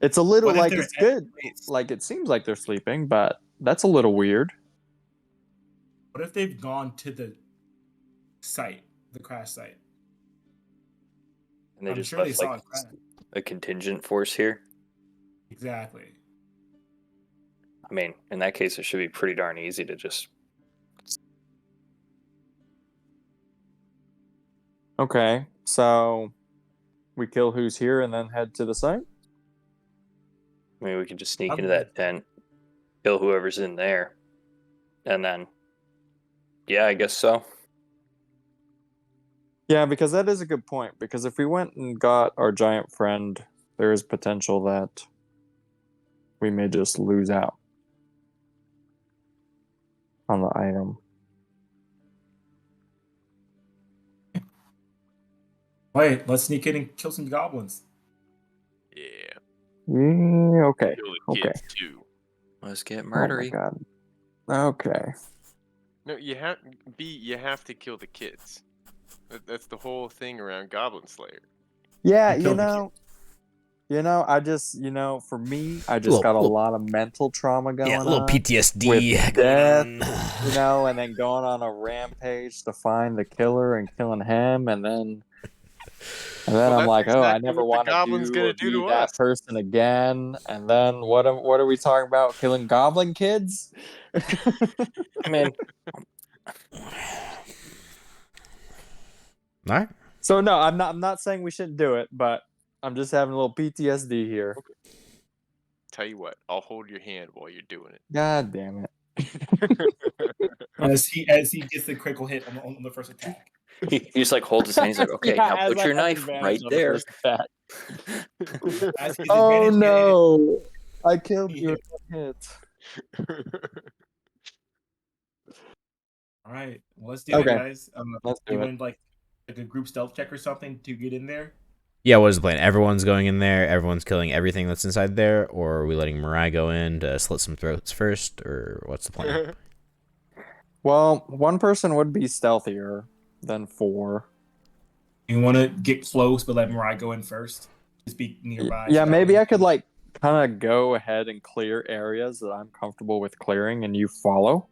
Speaker 3: It's a little
Speaker 5: What if
Speaker 3: like
Speaker 5: they're
Speaker 3: it's good.
Speaker 5: anyways?
Speaker 3: Like it seems like they're sleeping, but that's a little weird.
Speaker 5: What if they've gone to the site, the crash site?
Speaker 4: And they
Speaker 5: I'm
Speaker 4: just
Speaker 5: sure they
Speaker 4: left
Speaker 5: saw
Speaker 4: like
Speaker 5: it crash.
Speaker 4: a contingent force here.
Speaker 5: Exactly.
Speaker 4: I mean, in that case, it should be pretty darn easy to just.
Speaker 3: Okay, so we kill who's here and then head to the site.
Speaker 4: I mean, we can just sneak
Speaker 5: I'm
Speaker 4: into
Speaker 5: good.
Speaker 4: that tent, kill whoever's in there, and then. Yeah, I guess so.
Speaker 3: Yeah, because that is a good point. Because if we went and got our giant friend, there is potential that we may just lose out on the item.
Speaker 5: Wait, let's sneak in and kill some goblins.
Speaker 2: Yeah.
Speaker 3: Yeah, okay.
Speaker 2: Kill the
Speaker 3: Okay.
Speaker 2: kids too.
Speaker 4: Let's get
Speaker 3: Oh my
Speaker 4: murdery.
Speaker 3: god. Okay.
Speaker 2: No, you have to kill the kids. That's the whole thing around Goblin Slayer.
Speaker 3: Yeah,
Speaker 5: You killed the
Speaker 3: I just, for me, I just got a lot of mental trauma going
Speaker 1: Yeah, a little
Speaker 3: on.
Speaker 1: PTSD
Speaker 3: with
Speaker 1: going
Speaker 3: death,
Speaker 1: on.
Speaker 3: and then going on a rampage to find the killer and killing him, and then
Speaker 2: Well,
Speaker 3: I'm
Speaker 2: that's
Speaker 3: like, oh, I
Speaker 2: exactly
Speaker 3: never
Speaker 2: what the
Speaker 3: want to
Speaker 2: goblin's
Speaker 3: do or
Speaker 2: gonna do
Speaker 3: be
Speaker 2: to
Speaker 3: that
Speaker 2: us.
Speaker 3: person again. And then what are we talking about? Killing goblin kids?
Speaker 4: I mean,
Speaker 1: All right.
Speaker 3: So no, I'm not saying we shouldn't do it, but I'm just having a little PTSD here.
Speaker 2: Tell you what, I'll hold your hand while you're doing it.
Speaker 3: God damn it.
Speaker 5: As he gets the critical hit on the first attack.
Speaker 4: he just like holds his hand. He's like, okay,
Speaker 3: Yeah,
Speaker 4: now
Speaker 3: as
Speaker 4: put
Speaker 3: I
Speaker 4: your
Speaker 3: have
Speaker 4: knife
Speaker 3: advantage
Speaker 4: right
Speaker 3: on the
Speaker 4: there.
Speaker 3: first attack.
Speaker 5: As his
Speaker 3: Oh
Speaker 5: advantage
Speaker 3: no! I killed
Speaker 5: Yeah.
Speaker 3: you. Hit.
Speaker 5: All right, well, let's do
Speaker 3: Okay.
Speaker 5: it, guys.
Speaker 3: Let's do
Speaker 5: you
Speaker 3: it.
Speaker 5: want like a group stealth check or something to get in there?
Speaker 1: Yeah, what is the plan? Everyone's going in there. Everyone's killing everything that's inside there, or are we letting Mariah go in to slit some throats first, or what's the plan?
Speaker 3: Well, one person would be stealthier than 4.
Speaker 5: You want to get close, but let Mariah go in first. Just be nearby.
Speaker 3: Yeah,
Speaker 5: so that
Speaker 3: maybe
Speaker 5: way-
Speaker 3: I could kind of go ahead and clear areas that I'm comfortable with clearing, and you follow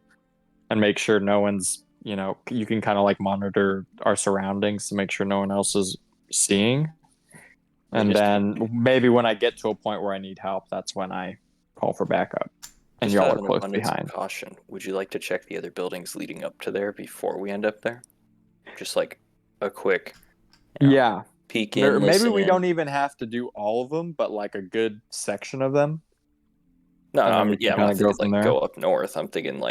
Speaker 3: and make sure no one's, you can kind of monitor our surroundings to make sure no one else is seeing. And then maybe when I get to a point where I need help, that's when I call for backup. And
Speaker 4: Just
Speaker 3: y'all
Speaker 4: out
Speaker 3: are
Speaker 4: of an
Speaker 3: close
Speaker 4: abundance of
Speaker 3: behind.
Speaker 4: caution, would you like to check the other buildings leading up to there before we end up there? Just like a quick
Speaker 3: Yeah.
Speaker 4: peek in,
Speaker 3: Maybe
Speaker 4: listen
Speaker 3: we
Speaker 4: in.
Speaker 3: don't even have to do all of them, but a good section of them.
Speaker 4: No,
Speaker 3: and then
Speaker 4: I'm
Speaker 3: we can
Speaker 4: not
Speaker 3: kinda go
Speaker 4: thinking
Speaker 3: from there.
Speaker 4: go up north. I'm thinking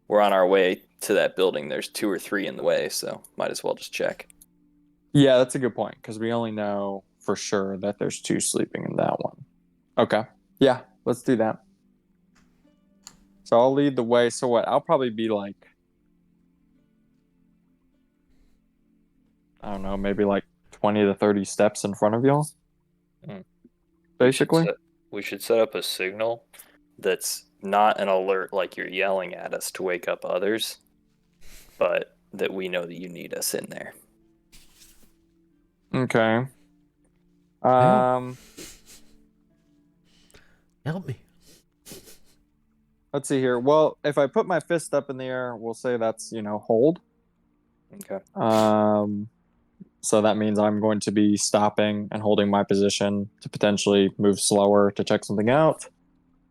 Speaker 4: we're on our way to that building. There's 2 or 3 in the way, so might as well just check.
Speaker 3: Yeah, that's a good point because we only know for sure that there's 2 sleeping in that one. Okay. Yeah, let's do that. So I'll lead the way. So what? I'll probably be I don't know, maybe 20 to 30 steps in front of y'all. Basically.
Speaker 4: We should set up a signal that's not an alert like you're yelling at us to wake up others, but that we know that you need us in there.
Speaker 3: Okay.
Speaker 1: Help me.
Speaker 3: Let's see here. Well, if I put my fist up in the air, we'll say that's, hold.
Speaker 4: Okay.
Speaker 3: So that means I'm going to be stopping and holding my position to potentially move slower to check something out.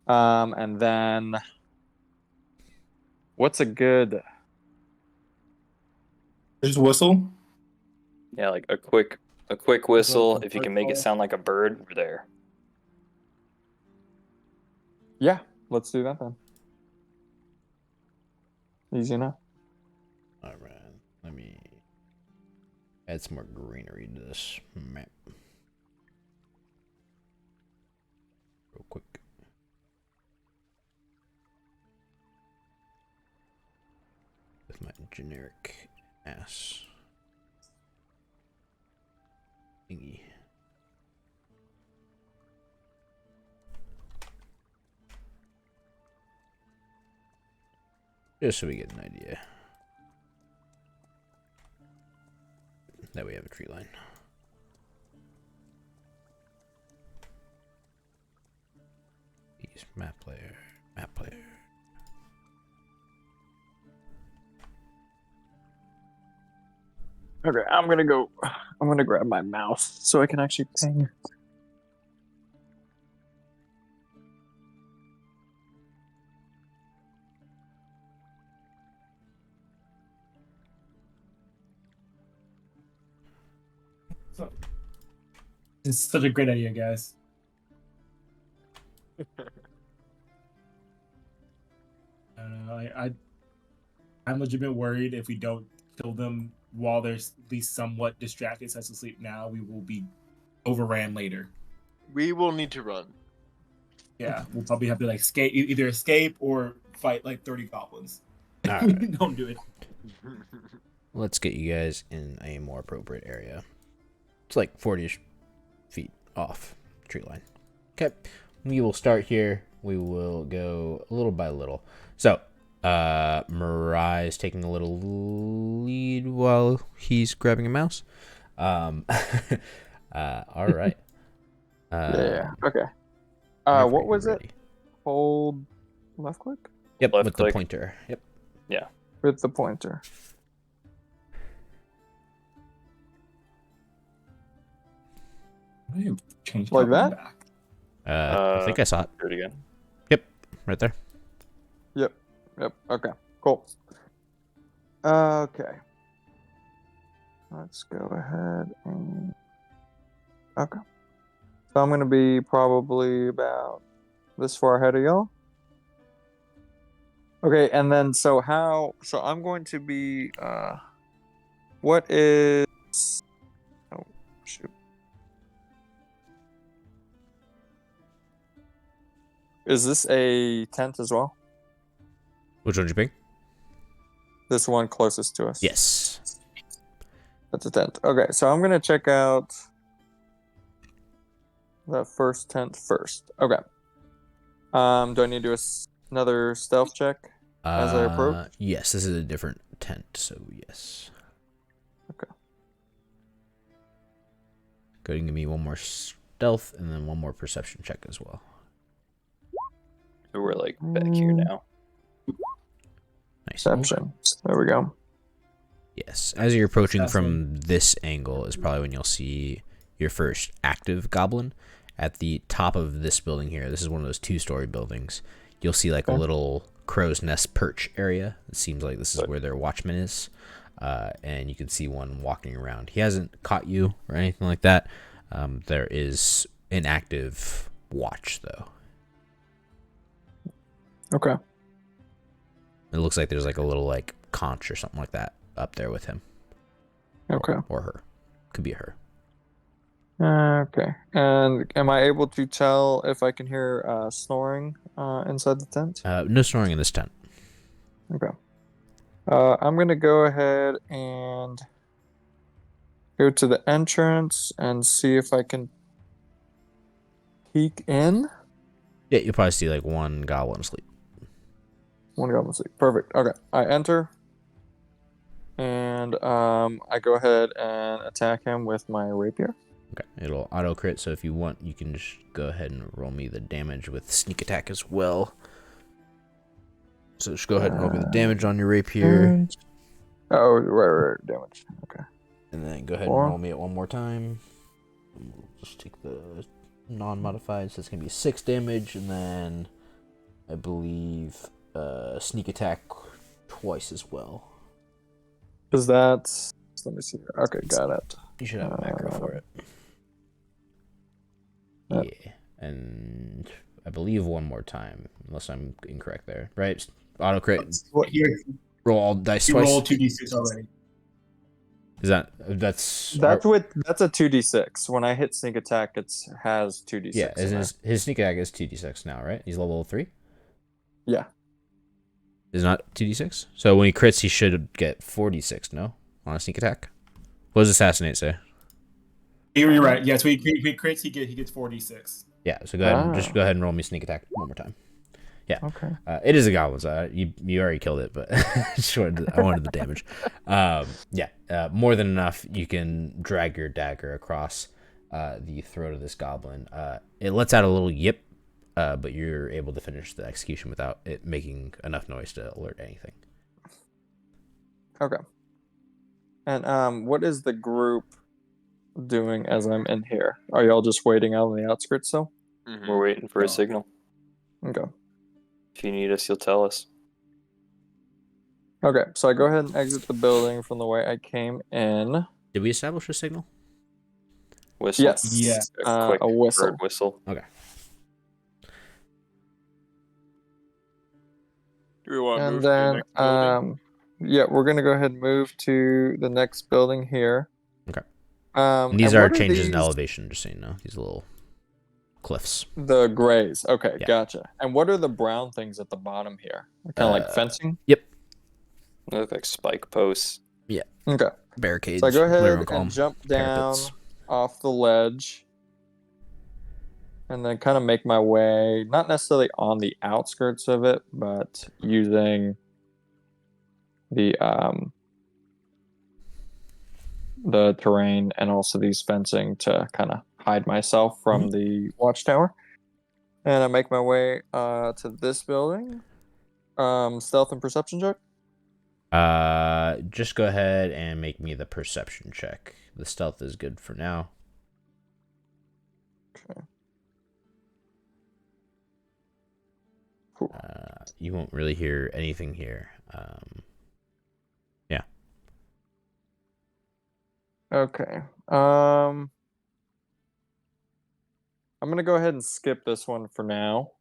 Speaker 3: And then what's a good
Speaker 5: Just whistle.
Speaker 4: Yeah, like a quick whistle. If you can make it sound like a bird, we're there.
Speaker 3: Yeah, let's do that then. Easy enough.
Speaker 1: All right. Let me add some more greenery to this map. Real quick. With my generic ass thingy. Just so we get an idea. that we have a tree line. Use map player. Map player.
Speaker 3: Okay, I'm gonna grab my mouse so I can actually ping.
Speaker 5: So, it's such a great idea, guys. I don't know. I'm legitimately worried if we don't kill them while they're at least somewhat distracted, such as sleep now, we will be overran later.
Speaker 2: We will need to run.
Speaker 5: Yeah, we'll probably have to like either escape or fight like 30 goblins.
Speaker 1: All right.
Speaker 5: Don't do it.
Speaker 1: Let's get you guys in a more appropriate area. It's like 40-ish feet off tree line. Okay, we will start here. We will go little by little. So, Mirai is taking a little lead while he's grabbing a mouse. All right.
Speaker 3: Yeah. Okay.
Speaker 1: Whenever
Speaker 3: What
Speaker 1: you're
Speaker 3: was
Speaker 1: ready.
Speaker 3: it? Hold left click
Speaker 1: Yep,
Speaker 4: Left
Speaker 1: with
Speaker 4: click.
Speaker 1: the pointer. Yep.
Speaker 4: Yeah.
Speaker 3: with the pointer.
Speaker 5: Change
Speaker 3: Like
Speaker 5: goblin
Speaker 3: that?
Speaker 5: back.
Speaker 1: I think I saw it.
Speaker 4: Do it again.
Speaker 1: Yep, right there.
Speaker 3: Yep. Okay. Cool. Okay. Let's go ahead and. Okay. So I'm gonna be probably about this far ahead of y'all. Okay, and then so I'm going to be what is oh shoot. Is this a tent as well?
Speaker 1: Which one did you pick?
Speaker 3: This one closest to us.
Speaker 1: Yes.
Speaker 3: That's a tent. Okay, so I'm gonna check out the first tent first. Okay. Do I need to do another stealth check as I approach?
Speaker 1: Yes, this is a different tent, so yes.
Speaker 3: Okay.
Speaker 1: Go ahead and give me one more stealth and then one more perception check as well.
Speaker 4: So we're like back here now.
Speaker 1: Nice.
Speaker 3: Perception. There we go.
Speaker 1: Yes. As you're approaching
Speaker 5: That's
Speaker 1: from this angle is probably when you'll see your first active goblin. At the top of this building here, this is one of those 2-story buildings, you'll see like a little crow's nest perch area. It seems like this is where their watchman is. And you can see one walking around. He hasn't caught you or anything like that. There is an active watch, though.
Speaker 3: Okay.
Speaker 1: It looks like there's like a little like conch or something like that up there with him.
Speaker 3: Okay.
Speaker 1: Or her. Could be her.
Speaker 3: Okay. And am I able to tell if I can hear snoring inside the tent?
Speaker 1: No snoring in this tent.
Speaker 3: Okay. I'm gonna go ahead and go to the entrance and see if I can peek in.
Speaker 1: Yeah, you'll probably see like one goblin asleep.
Speaker 3: One goblin sleep. Perfect. Okay. I enter. And I go ahead and attack him with my rapier.
Speaker 1: Okay, it'll auto crit, so if you want, you can just go ahead and roll me the damage with sneak attack as well. So just go ahead and roll me the damage on your rapier.
Speaker 3: Oh, right. Damage. Okay.
Speaker 1: And then go ahead
Speaker 3: 4.
Speaker 1: and roll me it one more time. And we'll just take the non-modified, so it's going to be 6 damage, and then I believe sneak attack twice as well.
Speaker 3: Is that... Let me see here. Okay, got it.
Speaker 1: You should have a macro for it.
Speaker 3: Yep.
Speaker 1: Yeah, and I believe one more time, unless I'm incorrect there. Right? Auto crit.
Speaker 5: What here?
Speaker 1: Roll all dice
Speaker 5: You
Speaker 1: twice.
Speaker 5: rolled 2d6 already.
Speaker 1: Is that's
Speaker 3: That's a 2d6. When I hit sneak attack, it has 2d6.
Speaker 1: yeah?
Speaker 3: in there.
Speaker 1: His sneak attack is 2d6 now, right? He's level 3.
Speaker 3: Yeah.
Speaker 1: Is not 2d6. So when he crits, he should get 4d6. No, on a sneak attack. What does assassinate say?
Speaker 5: You're right. Yeah, so he crits, he gets 4d6.
Speaker 1: Yeah. So go ahead and just go ahead and roll me sneak attack one more time. Yeah.
Speaker 3: Okay.
Speaker 1: It is a goblin, so you already killed it, but I wanted the damage. More than enough. You can drag your dagger across the throat of this goblin. It lets out a little yip, but you're able to finish the execution without it making enough noise to alert anything.
Speaker 3: Okay. And what is the group doing as I'm in here? Are y'all just waiting out on the outskirts still?
Speaker 2: Mhm.
Speaker 4: We're waiting for a
Speaker 5: Oh.
Speaker 4: signal.
Speaker 3: Okay.
Speaker 4: If you need us, you'll tell us.
Speaker 3: Okay, so I go ahead and exit the building from the way I came in.
Speaker 1: Did we establish a signal?
Speaker 4: Whistle.
Speaker 3: Yes.
Speaker 5: Yeah.
Speaker 4: A quick
Speaker 3: A whistle.
Speaker 4: bird whistle.
Speaker 1: Okay.
Speaker 2: Do we want to move
Speaker 3: And
Speaker 2: to the
Speaker 3: then,
Speaker 2: next building?
Speaker 3: yeah, we're gonna go ahead and move to the next building here.
Speaker 1: Okay.
Speaker 3: And
Speaker 1: These
Speaker 3: what
Speaker 1: are changes in
Speaker 3: these?
Speaker 1: elevation, just so you know. These little cliffs.
Speaker 3: The grays. Okay,
Speaker 1: Yeah.
Speaker 3: gotcha. And what are the brown things at the bottom here? Kind of like fencing.
Speaker 1: Yep.
Speaker 4: They look like spike posts.
Speaker 3: Okay.
Speaker 1: Barricades.
Speaker 3: So I go
Speaker 1: whatever you
Speaker 3: ahead
Speaker 1: wanna call
Speaker 3: and
Speaker 1: 'em.
Speaker 3: jump down
Speaker 1: Parapets.
Speaker 3: off the ledge, and then kind of make my way, not necessarily on the outskirts of it, but using the terrain and also these fencing to kind of hide myself from the watchtower. And I make my way to this building. Stealth and perception check.
Speaker 1: Just go ahead and make me the perception check. The stealth is good for now.
Speaker 3: Okay. Cool.
Speaker 1: You won't really hear anything here. Yeah.
Speaker 3: Okay. I'm gonna go ahead and skip this one for now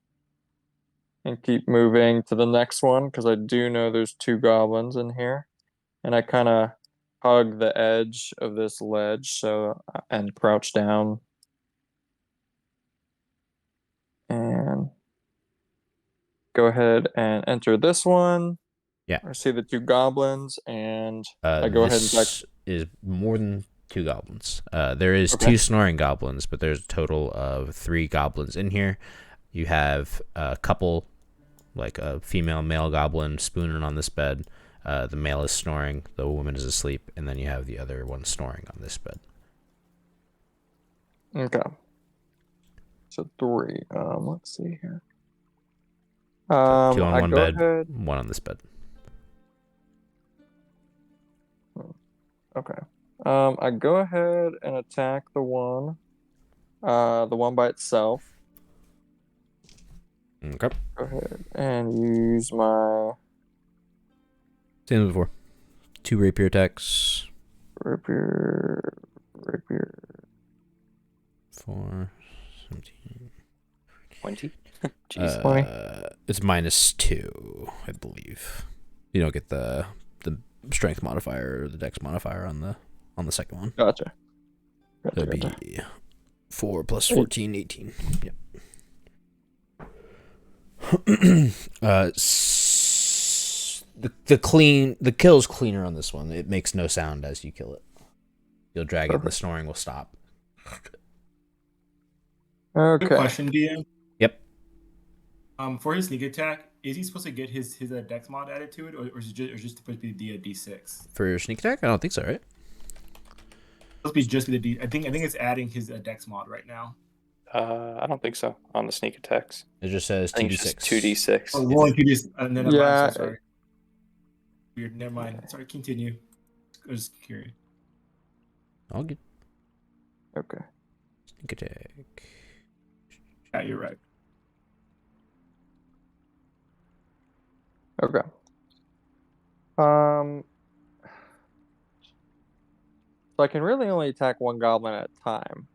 Speaker 3: and keep moving to the next one because I do know there's two goblins in here, and I kind of hug the edge of this ledge and crouch down and go ahead and enter this one.
Speaker 1: Yeah.
Speaker 3: I see the two goblins, and I go ahead and
Speaker 1: This is more than 2 goblins. There is
Speaker 3: Okay.
Speaker 1: 2 snoring goblins, but there's a total of 3 goblins in here. You have a couple, like a female male goblin spooning on this bed. The male is snoring, the woman is asleep, and then you have the other one snoring on this bed.
Speaker 3: Okay. So 3. Let's see here.
Speaker 1: So 2 on
Speaker 3: I
Speaker 1: one
Speaker 3: go
Speaker 1: bed,
Speaker 3: ahead.
Speaker 1: 1 on this bed.
Speaker 3: Okay. I go ahead and attack the one by itself.
Speaker 1: Okay.
Speaker 3: Go ahead and use my
Speaker 1: Same as before. 2 rapier attacks.
Speaker 3: rapier.
Speaker 1: 4, 17.
Speaker 4: 20? Jeez.
Speaker 3: 20.
Speaker 1: It's -2, I believe. You don't get the strength modifier or the dex modifier on the second one.
Speaker 3: Gotcha.
Speaker 1: So it'd be 4 plus 14, 18. Yep. The kill's cleaner on this one. It makes no sound as you kill it. You'll drag it, and the snoring will stop.
Speaker 5: Good
Speaker 3: Okay.
Speaker 5: question, DM.
Speaker 1: Yep.
Speaker 5: For his sneak attack, is he supposed to get his dex mod added to it, or is it just supposed to be the d6?
Speaker 1: For your sneak attack, I don't think so, right?
Speaker 5: Supposed to be just the d. I think it's adding his dex mod right now.
Speaker 4: I don't think so. On the sneak attacks.
Speaker 1: It just says
Speaker 4: I think
Speaker 1: 2d6.
Speaker 4: just 2d6.
Speaker 5: Oh, rolling 2d6, and then
Speaker 3: Yeah.
Speaker 5: I'm so sorry. Weird. Never mind. Sorry. Continue. I was just curious.
Speaker 1: All good.
Speaker 3: Okay.
Speaker 1: Sneak attack.
Speaker 5: Yeah, you're right.
Speaker 3: Okay. So I can really only attack one goblin at a time.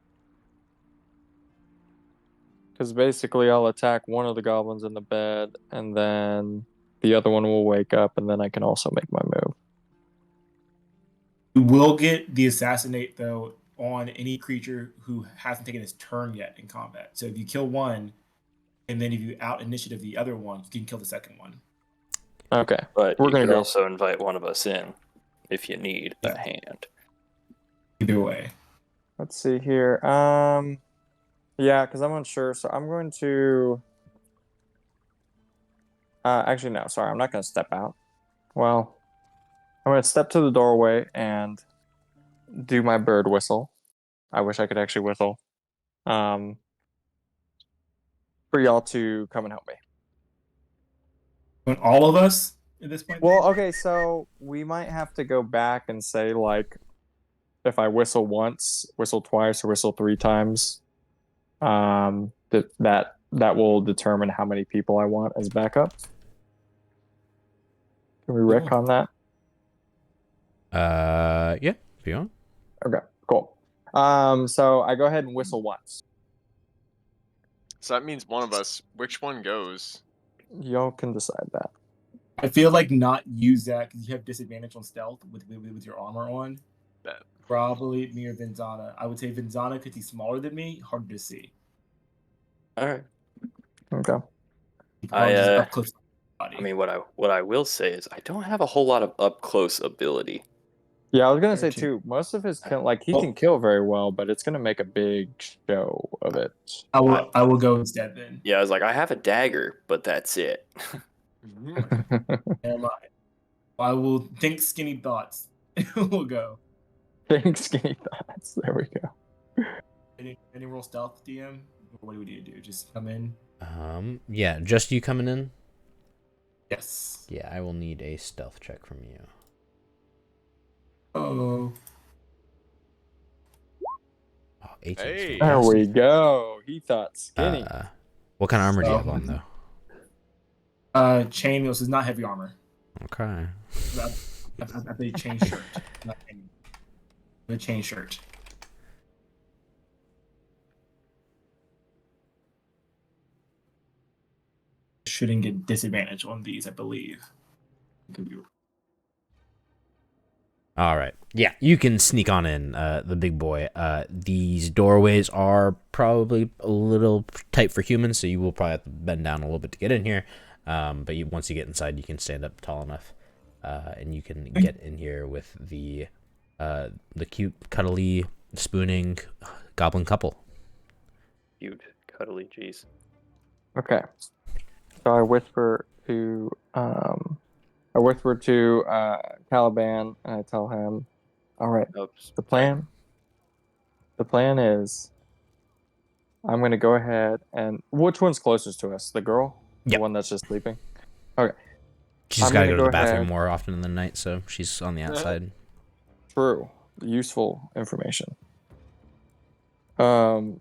Speaker 3: Because basically I'll attack one of the goblins in the bed, and then the other one will wake up, and then I can also make my move.
Speaker 5: You will get the assassinate though on any creature who hasn't taken his turn yet in combat. So if you kill one, and then if you out initiative the other one, you can kill the second one.
Speaker 3: Okay.
Speaker 4: But
Speaker 3: We're
Speaker 4: you
Speaker 3: gonna
Speaker 4: could
Speaker 3: go.
Speaker 4: also invite one of us in if you need a hand.
Speaker 5: Either way.
Speaker 3: Let's see here. Yeah, because I'm unsure, so I'm going to Actually, no. Sorry, I'm not gonna step out. Well, I'm gonna step to the doorway and do my bird whistle. I wish I could actually whistle. For y'all to come and help me.
Speaker 5: Want all of us at this point?
Speaker 3: Well, okay, so we might have to go back and say like, if I whistle once, whistle twice, or whistle 3 times, that will determine how many people I want as backup. Can we retcon that?
Speaker 1: Yeah, if you want.
Speaker 3: Okay, cool. So I go ahead and whistle once.
Speaker 2: So that means one of us. Which one goes?
Speaker 3: Y'all can decide that.
Speaker 5: I feel like not use that because you have disadvantage on stealth with your armor on.
Speaker 2: That.
Speaker 5: Probably me or Vinzana. I would say Vinzana because he's smaller than me, harder to see.
Speaker 4: All right.
Speaker 3: Okay.
Speaker 5: Up close to the body.
Speaker 4: I mean, what I will say is I don't have a whole lot of up close ability.
Speaker 3: Yeah, I was gonna say too. Most of his he can kill very well, but it's gonna make a big show of it.
Speaker 5: I will go instead then.
Speaker 4: Yeah, I was like, I have a dagger, but that's it.
Speaker 5: Never mind. I will think skinny thoughts. We'll go.
Speaker 3: Think skinny thoughts. There we go.
Speaker 5: Any roll stealth, DM? What do we need to do? Just come in?
Speaker 1: Yeah, just you coming in?
Speaker 5: Yes.
Speaker 1: Yeah, I will need a stealth check from you.
Speaker 5: Oh.
Speaker 1: 18.
Speaker 2: Hey.
Speaker 3: There we go. He thought skinny.
Speaker 1: What kind of armor do you have on, though?
Speaker 5: Chain wheels is not heavy armor.
Speaker 1: Okay.
Speaker 5: I think chain shirt. Not chain. The chain shirt. Shouldn't get disadvantage on these, I believe.
Speaker 1: All right. Yeah, you can sneak on in, the big boy. These doorways are probably a little tight for humans, so you will probably have to bend down a little bit to get in here. But once you get inside, you can stand up tall enough, and you can get in here with the cute, cuddly, spooning goblin couple.
Speaker 4: Cute, cuddly, jeez.
Speaker 3: Okay. So I whisper to Caliban and I tell him, all right,
Speaker 4: Oops.
Speaker 3: the plan is I'm going to go ahead and which one's closest to us? The girl?
Speaker 1: Yep.
Speaker 3: The one that's just sleeping? Okay.
Speaker 1: She's got to go to the bathroom more often than the night, so she's on the outside.
Speaker 3: True. Useful information. So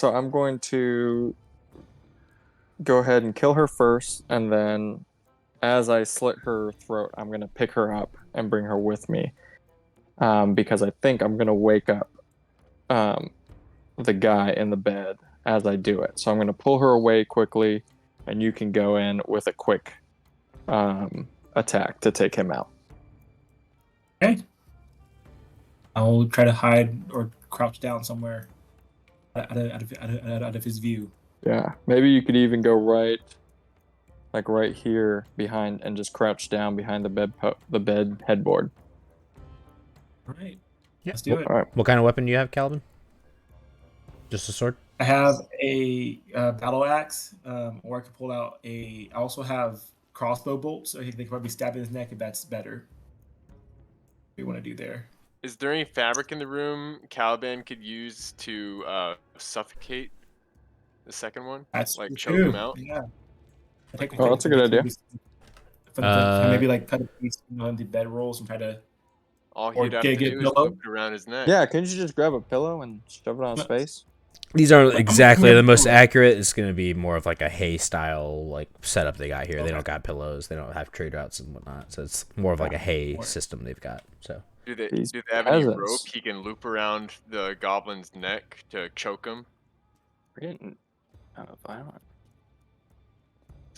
Speaker 3: I'm going to go ahead and kill her first, and then as I slit her throat, I'm going to pick her up and bring her with me, because I think I'm going to wake up the guy in the bed as I do it. So I'm going to pull her away quickly, and you can go in with a quick attack to take him out.
Speaker 5: Okay. I'll try to hide or crouch down somewhere out of his view.
Speaker 3: Yeah, maybe you could even go right here behind and just crouch down behind the bed headboard.
Speaker 5: All right.
Speaker 1: Yeah.
Speaker 5: Let's do it.
Speaker 3: All right.
Speaker 1: What kind of weapon do you have, Calvin? Just a sword?
Speaker 5: I have a battle axe, or I could pull out I also have crossbow bolts. So I think they could probably stab in his neck if that's better. What do you want to do there?
Speaker 2: Is there any fabric in the room Caliban could use to suffocate the second one?
Speaker 5: That's
Speaker 2: like
Speaker 5: true.
Speaker 2: choke him out?
Speaker 5: Yeah.
Speaker 3: Oh, that's a good idea.
Speaker 5: Maybe like cut a piece on the bed rolls and try to.
Speaker 2: All he'd have to do is loop it around his neck.
Speaker 3: Yeah, couldn't you just grab a pillow and shove it on his face?
Speaker 1: These aren't exactly the most accurate. It's going to be more of like a hay style like setup they got here. Okay. They don't got pillows. They don't have trade routes and whatnot. So it's more of like a hay system they've got. So
Speaker 2: do they have any rope he can loop around the goblin's neck to choke him?
Speaker 4: We're getting violent.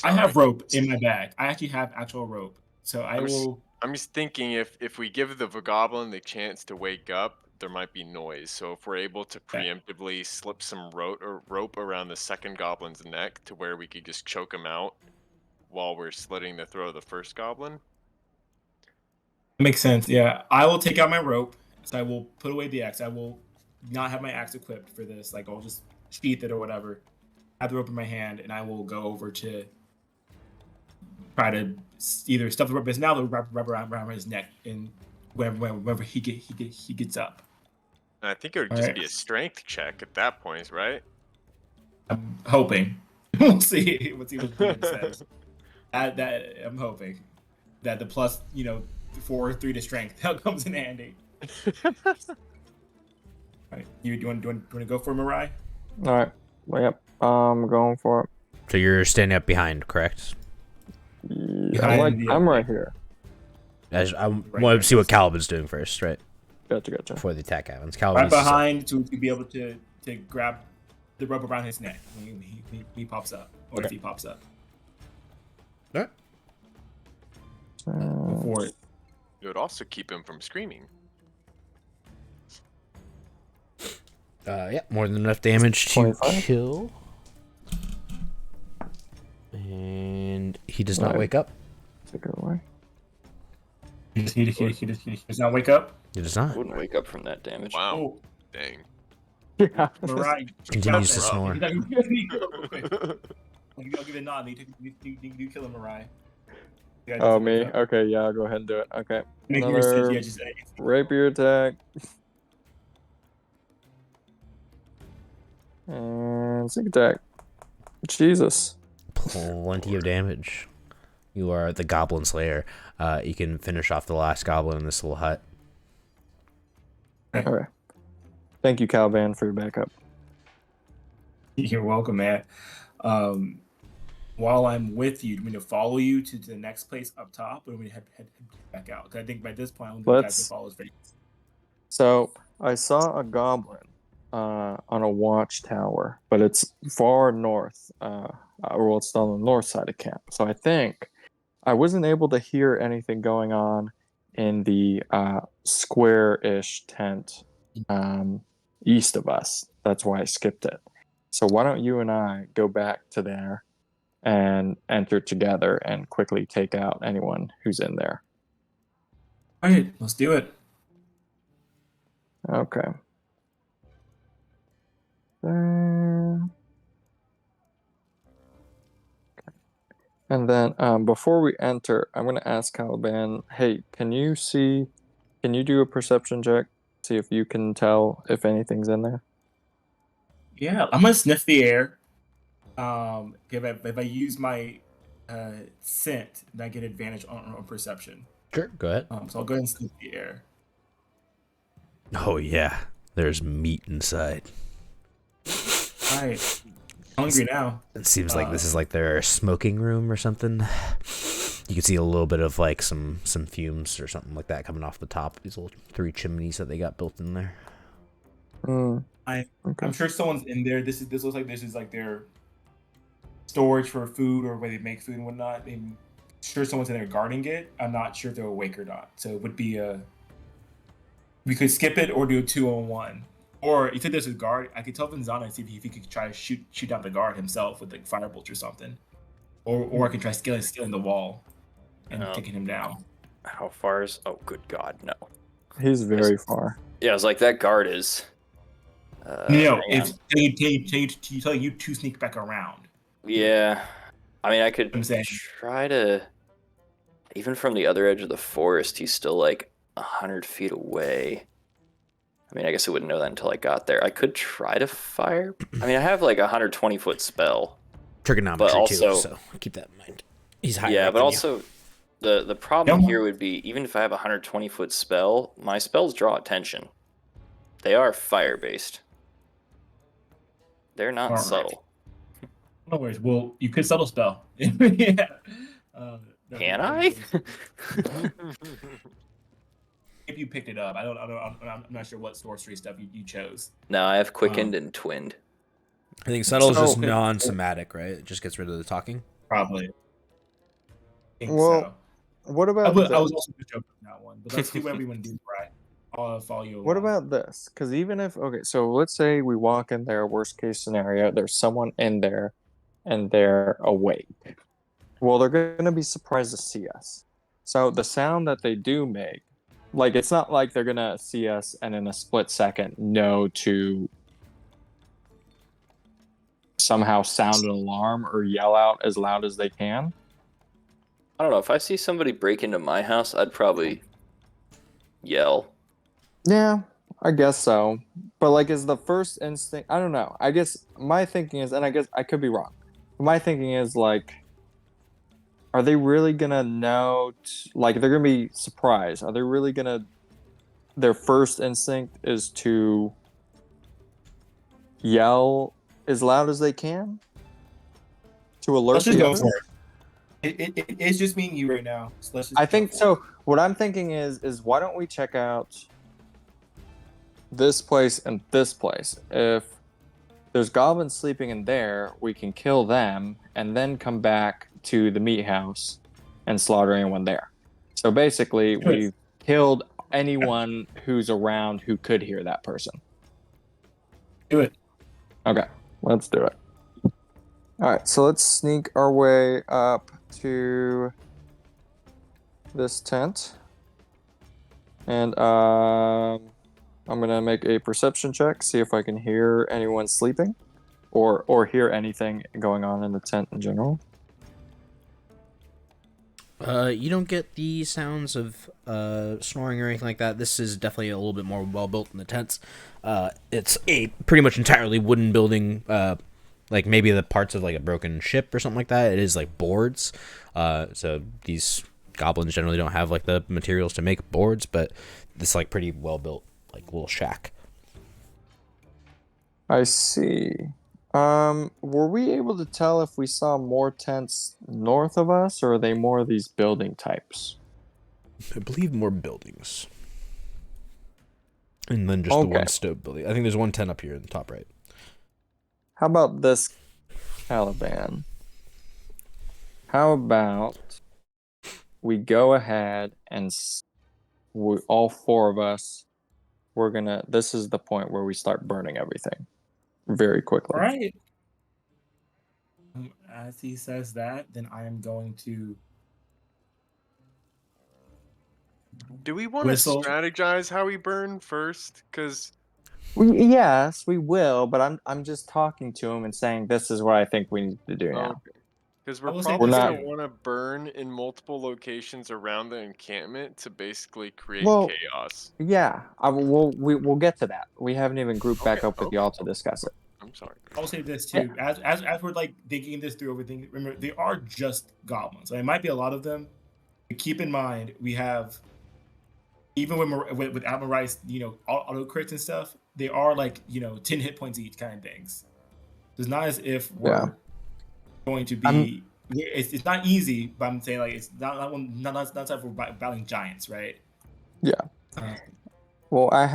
Speaker 5: I have rope in my bag. I actually have actual rope. So
Speaker 2: I'm just thinking if we give the goblin the chance to wake up, there might be noise. So if we're able to preemptively slip some rope around the second goblin's neck to where we could just choke him out while we're slitting the throat of the first goblin.
Speaker 5: Makes sense. Yeah, I will take out my rope. So I will put away the axe. I will not have my axe equipped for this. Like I'll just sheath it or whatever. Have the rope in my hand, and I will go over to try to either stuff the rubber his mouth or rubber around his neck, and wherever he gets up.
Speaker 2: I think it would
Speaker 5: All
Speaker 2: just
Speaker 5: right.
Speaker 2: be a strength check at that point, right?
Speaker 5: I'm hoping. We'll see. We'll see what the DM says. That I'm hoping that the plus 4 or 3 to strength that comes in handy. All right, you want to go for Mirai?
Speaker 3: All right. Well, yep. I'm going for it.
Speaker 1: So you're standing up behind, correct?
Speaker 3: Yeah,
Speaker 5: Behind
Speaker 3: I'm right here.
Speaker 1: I want to see what Caliban's doing first, right?
Speaker 3: Gotcha.
Speaker 1: Before the attack happens. Caliban
Speaker 5: Right behind to be able to grab the rubber around his neck when he pops up, or if he pops up.
Speaker 1: All right.
Speaker 5: Before it.
Speaker 2: It would also keep him from screaming.
Speaker 1: Yeah, more than enough damage to
Speaker 3: 25.
Speaker 1: kill. And he does not wake up.
Speaker 3: Take it away.
Speaker 5: He does not wake up.
Speaker 1: He does not.
Speaker 4: Wouldn't wake up from that damage.
Speaker 2: Wow.
Speaker 5: Oh,
Speaker 2: Dang.
Speaker 3: Yeah.
Speaker 5: Mirai
Speaker 1: Continues to snore.
Speaker 5: I'll give it a nod. You kill him, Mirai.
Speaker 3: Oh, me? Okay, yeah, I'll go ahead and do it. Okay.
Speaker 5: Make your
Speaker 3: Another
Speaker 5: decision. Yeah, just
Speaker 3: rapier attack. And sneak attack. Jesus.
Speaker 1: Plenty of damage. You are the Goblin Slayer. You can finish off the last goblin in this little hut.
Speaker 3: Okay. Thank you, Caliban, for your backup.
Speaker 5: You're welcome, man. While I'm with you, do we need to follow you to the next place up top, or do we head back out? Because I think by this point, I don't think guys can follow us very.
Speaker 3: So I saw a goblin on a watchtower, but it's far north. Well, it's on the north side of camp. So I think I wasn't able to hear anything going on in the square-ish tent east of us. That's why I skipped it. So why don't you and I go back to there and enter together and quickly take out anyone who's in there?
Speaker 5: All right, let's do it.
Speaker 3: Okay. And then before we enter, I'm going to ask Caliban, hey, can you do a perception check? See if you can tell if anything's in there?
Speaker 5: Yeah, I'm gonna sniff the air. If I use my scent, then I get advantage on perception.
Speaker 1: Sure, go ahead.
Speaker 5: So I'll go ahead and sniff the air.
Speaker 1: Oh, yeah. There's meat inside.
Speaker 5: All right, hungry now.
Speaker 1: It seems like this is like their smoking room or something. You can see a little bit of like some fumes or something like that coming off the top. These little 3 chimneys that they got built in there.
Speaker 5: I'm sure someone's in there. This looks like this is like their storage for food or where they make food and whatnot. I'm sure someone's in there guarding it. I'm not sure if they're awake or not. So it would be we could skip it or do a 2-on-1. Or you said there's a guard. I could tell Vinzana and see if he could try to shoot down the guard himself with like firebolts or something. Or I can try scaling the wall and taking him down.
Speaker 4: How far is? Oh, good God, no.
Speaker 3: He's very far.
Speaker 4: Yeah, I was like, that guard is.
Speaker 5: It's telling you to sneak back around.
Speaker 4: Yeah, I mean, I could
Speaker 5: I'm saying.
Speaker 4: try to. Even from the other edge of the forest, he's still like 100 feet away. I mean, I guess I wouldn't know that until I got there. I could try to fire. I mean, I have like a 120-foot spell.
Speaker 1: Trigonometry
Speaker 4: But also-
Speaker 1: too, so keep that in mind. He's higher
Speaker 4: Yeah,
Speaker 1: up
Speaker 4: but
Speaker 1: than
Speaker 4: also the problem here would be even if I have a 120-foot spell, my spells draw attention. They are fire-based. They're not
Speaker 5: All right.
Speaker 4: subtle.
Speaker 5: No worries. Well, you could subtle spell. Yeah.
Speaker 4: Can I?
Speaker 5: If you picked it up, I'm not sure what sorcery stuff you chose.
Speaker 4: No, I have quickened and twinned.
Speaker 1: I think subtle is just
Speaker 3: Okay.
Speaker 1: non-somatic, right? It just gets rid of the talking.
Speaker 5: Probably. I think
Speaker 3: Well, what
Speaker 5: so.
Speaker 3: about
Speaker 5: I was
Speaker 3: this?
Speaker 5: also just joking on that one, but let's do whatever you want to do, right? I'll follow you.
Speaker 3: What
Speaker 5: along.
Speaker 3: about this? Because even if, okay, so let's say we walk in there, worst case scenario, there's someone in there and they're awake. Well, they're going to be surprised to see us. So the sound that they do make, like, it's not like they're going to see us and in a split second know to somehow sound an alarm or yell out as loud as they can.
Speaker 4: I don't know. If I see somebody break into my house, I'd probably yell.
Speaker 3: Yeah, I guess so. But like, is the first instinct? I don't know. I guess my thinking is, and I guess I could be wrong. My thinking is like, are they really gonna know? Like, they're gonna be surprised. Are they really gonna? Their first instinct is to yell as loud as they can to alert
Speaker 5: Let's just
Speaker 3: the
Speaker 5: go
Speaker 3: others.
Speaker 5: for it's just me and you right now. So let's just
Speaker 3: I
Speaker 5: go
Speaker 3: think
Speaker 5: for
Speaker 3: so. What I'm thinking is why don't we check out this place and this place? If there's goblins sleeping in there, we can kill them and then come back to the meat house and slaughter anyone there. So basically,
Speaker 5: Do it.
Speaker 3: we've killed anyone who's around who could hear that person.
Speaker 5: Do it.
Speaker 3: Okay, let's do it. All right, so let's sneak our way up to this tent. And I'm gonna make a perception check, see if I can hear anyone sleeping, or hear anything going on in the tent in general.
Speaker 1: You don't get the sounds of snoring or anything like that. This is definitely a little bit more well built than the tents. It's a pretty much entirely wooden building. Like maybe the parts of like a broken ship or something like that. It is like boards. So these goblins generally don't have like the materials to make boards, but this like pretty well built like little shack.
Speaker 3: I see. Were we able to tell if we saw more tents north of us, or are they more of these building types?
Speaker 1: I believe more buildings. And then just the
Speaker 3: Okay.
Speaker 1: one stove building. I think there's one tent up here in the top right.
Speaker 3: How about this, Caliban? How about we go ahead and all four of us, this is the point where we start burning everything very quickly.
Speaker 5: All right. As he says that, then I am going to
Speaker 2: Do we want to
Speaker 5: whistle.
Speaker 2: strategize how we burn first? Because
Speaker 3: Yes, we will, but I'm just talking to him and saying this is what I think we need to do now.
Speaker 2: because
Speaker 5: I
Speaker 2: we're
Speaker 5: will say
Speaker 2: probably
Speaker 3: this
Speaker 2: gonna
Speaker 3: too.
Speaker 2: want to burn in multiple locations around the encampment to basically create
Speaker 3: Well,
Speaker 2: chaos.
Speaker 3: yeah, we'll get to that. We haven't even grouped back up with y'all to discuss it.
Speaker 2: I'm sorry.
Speaker 5: I'll say this too. As we're like thinking this through, everything. Remember, they are just goblins. It might be a lot of them. But keep in mind, we have even with Admiral's, auto crits and stuff. They are like 10 hit points each kind of things. It's not as if we're going to be. It's not easy, but I'm saying like it's not like we're battling giants, right?
Speaker 3: Yeah. Well, I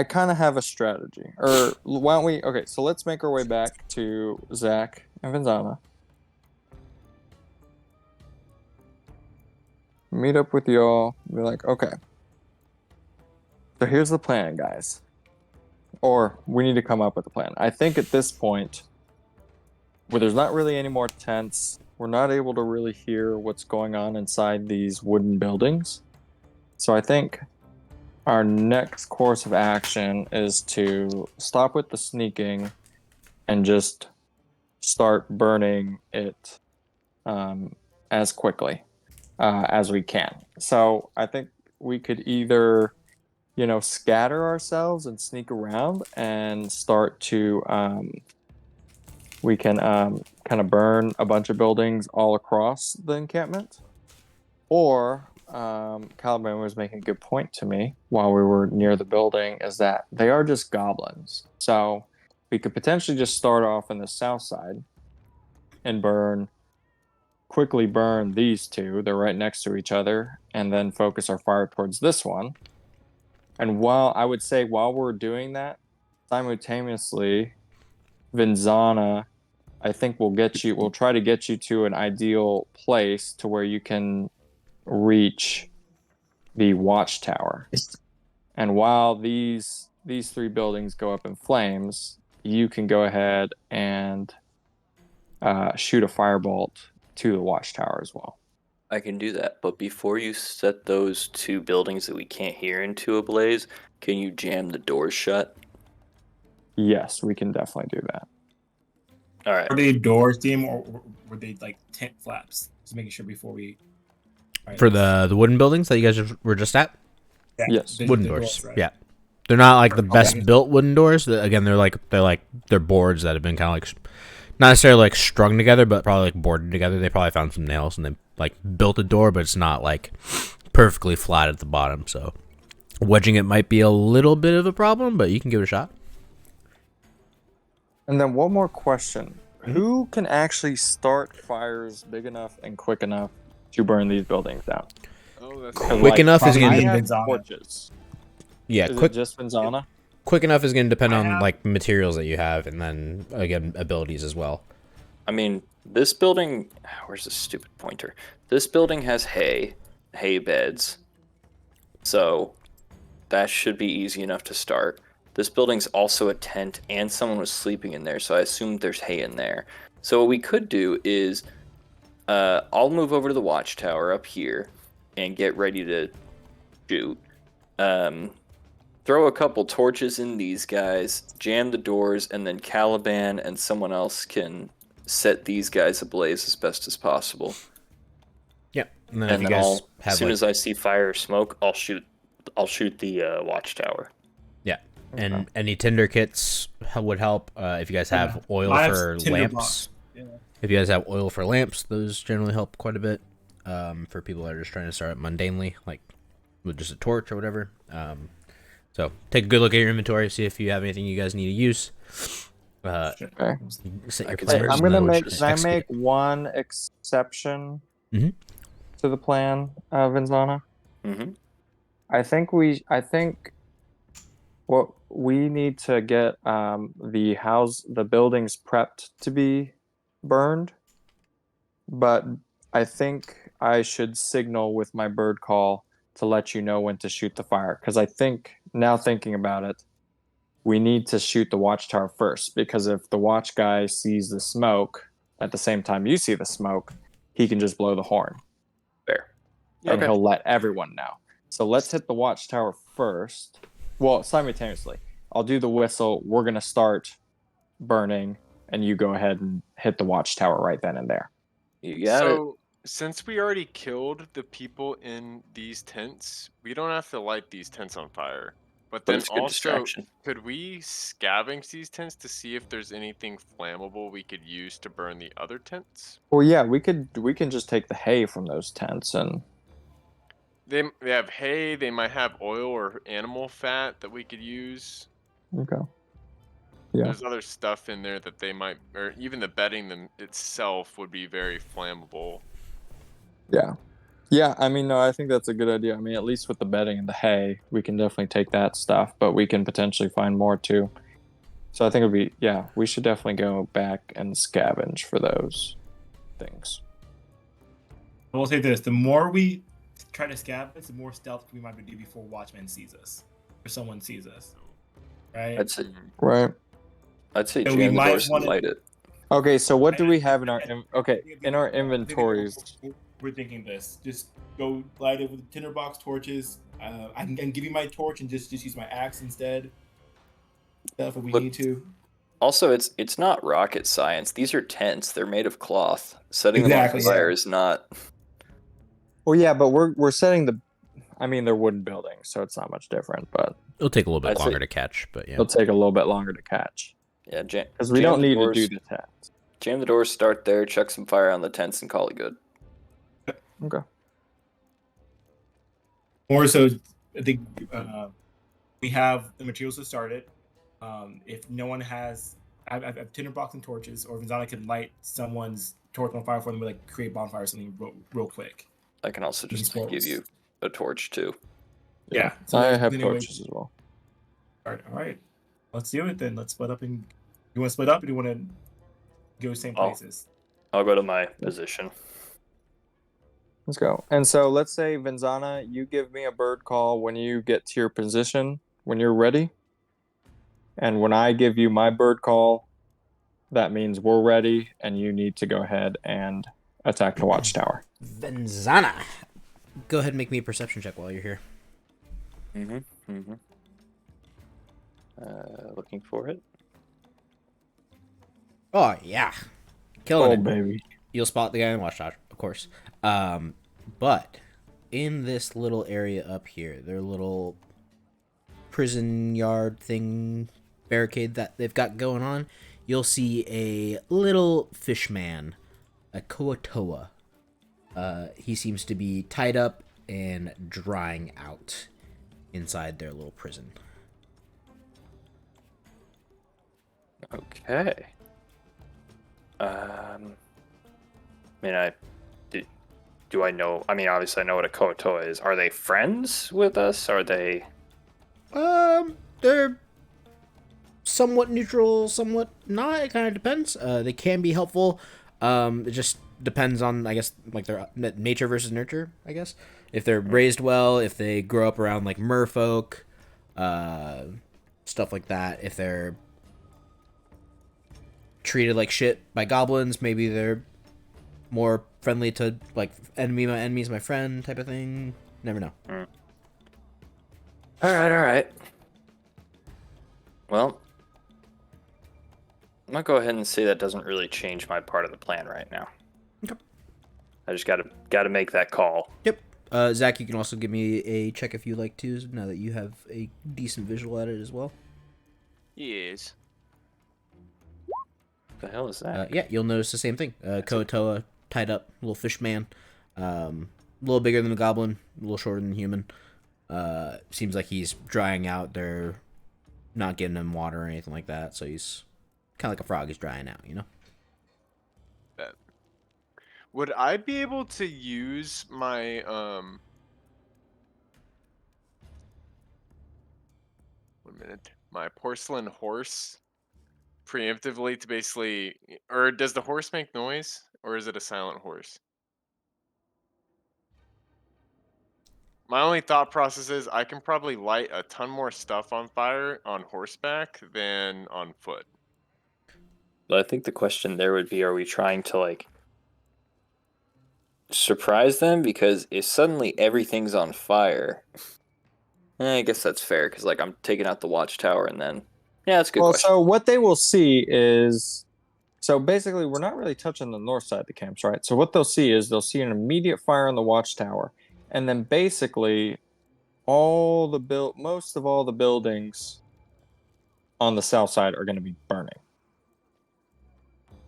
Speaker 3: kind of have a strategy. Or why don't we? Okay, so let's make our way back to Zach and Vanzana. Meet up with y'all. Be like, okay. So here's the plan, guys. Or we need to come up with a plan. I think at this point, where there's not really any more tents, we're not able to really hear what's going on inside these wooden buildings. So I think our next course of action is to stop with the sneaking and just start burning it as quickly as we can. So I think we could either, scatter ourselves and sneak around and start to, we can kind of burn a bunch of buildings all across the encampment. Or Caliban was making a good point to me while we were near the building, is that they are just goblins. So we could potentially just start off in the south side and quickly burn these two. They're right next to each other, and then focus our fire towards this one. And while we're doing that, simultaneously, Vinzana, I think we'll try to get you to an ideal place to where you can reach the watchtower. And while these three buildings go up in flames, you can go ahead and shoot a firebolt to the watchtower as well.
Speaker 4: I can do that, but before you set those two buildings that we can't hear into a blaze, can you jam the doors shut?
Speaker 3: Yes, we can definitely do that.
Speaker 4: All right.
Speaker 5: Were they doors, team, or were they like tent flaps? Just making sure before we.
Speaker 1: For the wooden buildings that you guys were just at?
Speaker 5: Yeah,
Speaker 3: Yes.
Speaker 1: Wooden doors. Right? Yeah. They're not like the best built wooden doors. Again, they're boards that have been kind of like not necessarily like strung together, but probably like boarded together. They probably found some nails and they like built a door, but it's not like perfectly flat at the bottom. So wedging it might be a little bit of a problem, but you can give it a shot.
Speaker 3: And then one more question: Who can actually start fires big enough and quick enough to burn these buildings down?
Speaker 2: Oh, that's
Speaker 1: Quick enough is
Speaker 5: probably
Speaker 1: gonna
Speaker 3: I
Speaker 1: be
Speaker 3: have
Speaker 5: Vinzana.
Speaker 3: torches.
Speaker 1: yeah.
Speaker 3: Is
Speaker 1: Quick
Speaker 3: it just Vinzana?
Speaker 1: quick enough is gonna depend
Speaker 5: I
Speaker 1: on
Speaker 5: have-
Speaker 1: like materials that you have, and then again abilities as well.
Speaker 4: I mean, this building. Where's the stupid pointer? This building has hay beds, so that should be easy enough to start. This building's also a tent, and someone was sleeping in there, so I assume there's hay in there. So what we could do is, I'll move over to the watchtower up here and get ready to shoot. Throw a couple torches in these guys, jam the doors, and then Caliban and someone else can set these guys ablaze as best as possible.
Speaker 1: Yeah, and then
Speaker 4: And
Speaker 1: if
Speaker 4: then
Speaker 1: you guys
Speaker 4: I'll, as
Speaker 1: have
Speaker 4: soon
Speaker 1: like
Speaker 4: as I see fire or smoke, I'll shoot the watchtower.
Speaker 1: yeah, and any tinder kits would help. If you guys have oil
Speaker 5: I have
Speaker 1: for
Speaker 5: tinder
Speaker 1: lamps,
Speaker 5: box. Yeah.
Speaker 1: if you guys have oil for lamps, those generally help quite a bit. For people that are just trying to start mundanely, like with just a torch or whatever. So take a good look at your inventory, see if you have anything you guys need to use.
Speaker 3: Okay.
Speaker 1: Set
Speaker 4: I
Speaker 1: your
Speaker 4: could
Speaker 1: plans
Speaker 3: Hey,
Speaker 4: start
Speaker 3: I'm
Speaker 1: and
Speaker 3: gonna
Speaker 1: then
Speaker 3: make.
Speaker 1: just
Speaker 3: Can I
Speaker 1: execute
Speaker 3: make one exception
Speaker 1: Mhm.
Speaker 3: to the plan, Vinzana?
Speaker 4: Mm-hmm.
Speaker 3: I think what we need to get the buildings prepped to be burned, but I think I should signal with my bird call to let you know when to shoot the fire. Because I think now thinking about it, we need to shoot the watchtower first. Because if the watch guy sees the smoke at the same time you see the smoke, he can just blow the horn
Speaker 4: Fair.
Speaker 3: and
Speaker 4: Okay.
Speaker 3: he'll let everyone know. So let's hit the watchtower first. Well, simultaneously. I'll do the whistle. We're gonna start burning, and you go ahead and hit the watchtower right then and there.
Speaker 4: You got it.
Speaker 2: So, since we already killed the people in these tents, we don't have to light these tents on fire. But
Speaker 4: But
Speaker 2: then
Speaker 4: it's a good
Speaker 2: also,
Speaker 4: distraction.
Speaker 2: could we scavenge these tents to see if there's anything flammable we could use to burn the other tents?
Speaker 3: Well, yeah, we can just take the hay from those tents and
Speaker 2: They have hay. They might have oil or animal fat that we could use.
Speaker 3: okay. Yeah.
Speaker 2: There's other stuff in there that they might, or even the bedding them itself would be very flammable.
Speaker 3: Yeah. Yeah, I mean, no, I think that's a good idea. I mean, at least with the bedding and the hay, we can definitely take that stuff, but we can potentially find more too. So I think it'd be, yeah, we should definitely go back and scavenge for those things.
Speaker 5: I will say this: the more we try to scavenge, the more stealth we might do before Watchman sees us or someone sees us. Right?
Speaker 4: I'd say
Speaker 3: Right.
Speaker 4: jam
Speaker 5: So we
Speaker 4: the
Speaker 5: might
Speaker 4: doors and
Speaker 5: wanna-
Speaker 4: light it.
Speaker 3: Okay, so what do
Speaker 5: I-
Speaker 3: we have in our
Speaker 5: I-
Speaker 3: okay, in our
Speaker 5: I think
Speaker 3: inventories?
Speaker 5: we're thinking this. Just go light it with tinderbox torches. I can give you my torch and just use my axe instead. Stuff if we
Speaker 4: Look,
Speaker 5: need to.
Speaker 4: Also, it's not rocket science. These are tents. They're made of cloth. Setting
Speaker 5: Exactly,
Speaker 4: them on fire
Speaker 5: yeah.
Speaker 4: is not.
Speaker 3: Well, yeah, but we're setting the I mean, they're wooden buildings, so it's not much different, but
Speaker 1: It'll take a little bit
Speaker 4: I'd say-
Speaker 1: longer to catch, but yeah.
Speaker 3: it'll take a little bit longer to catch
Speaker 4: Yeah,
Speaker 3: because we don't need to do the tents.
Speaker 4: Jam the doors, start there, chuck some fire on the tents, and call it good.
Speaker 3: Okay.
Speaker 5: More so, I think we have the materials to start it. If no one has, I have tinderbox and torches, or Vinzana can light someone's torch on fire for them, like create bonfire or something real quick.
Speaker 4: I can also just
Speaker 5: These
Speaker 4: give you a torch too.
Speaker 5: Yeah.
Speaker 3: I
Speaker 5: then-
Speaker 3: have
Speaker 5: then anyway-
Speaker 3: torches as well.
Speaker 5: All right. Let's do it then. Let's split up and you want to split up, or do you want to go same
Speaker 4: Oh.
Speaker 5: places?
Speaker 4: I'll go to my position.
Speaker 3: Let's go. And so let's say, Vinzana, you give me a bird call when you get to your position, when you're ready. And when I give you my bird call, that means we're ready and you need to go ahead and attack the watchtower.
Speaker 1: Venzana. Go ahead and make me a perception check while you're here.
Speaker 4: Looking for it.
Speaker 1: Oh yeah, killing it.
Speaker 3: baby.
Speaker 1: You'll spot the guy in the watchtower, of course. But in this little area up here, their little prison yard thing, barricade that they've got going on, you'll see a little fish man, a Koatoa. He seems to be tied up and drying out inside their little prison.
Speaker 4: Okay. I mean, do I know? I mean, obviously, I know what a Kotoa is. Are they friends with us? Are they?
Speaker 1: They're somewhat neutral, somewhat not. It kind of depends. They can be helpful. It just depends on, I guess, like their nature versus nurture. I guess if they're raised well, if they grow up around like merfolk, stuff like that. If they're treated like shit by goblins, maybe they're more friendly to like my enemy's my friend type of thing. Never know.
Speaker 4: All right. Well, I'm gonna go ahead and say that doesn't really change my part of the plan right now.
Speaker 1: Okay.
Speaker 4: I just gotta make that call.
Speaker 1: Yep. Zach, you can also give me a check if you like to, now that you have a decent visual at it as well.
Speaker 2: Yes.
Speaker 4: What the hell is that?
Speaker 1: Yeah, you'll notice the same thing. Koatoa, tied up, little fish man. A little bigger than a goblin, a little shorter than a human. Seems like he's drying out. They're not giving him water or anything like that, so he's kind of like a frog. He's drying out, you know?
Speaker 2: Bet. Would I be able to use my my porcelain horse preemptively to basically, or does the horse make noise, or is it a silent horse? My only thought process is I can probably light a ton more stuff on fire on horseback than on foot.
Speaker 4: But I think the question there would be: are we trying to like surprise them? Because if suddenly everything's on fire, I guess that's fair. Because like I'm taking out the watchtower, and then that's a good question.
Speaker 3: So what they will see is, so basically we're not really touching the north side of the camps, right? So what they'll see is they'll see an immediate fire on the watchtower, and then basically most of all the buildings on the south side are going to be burning.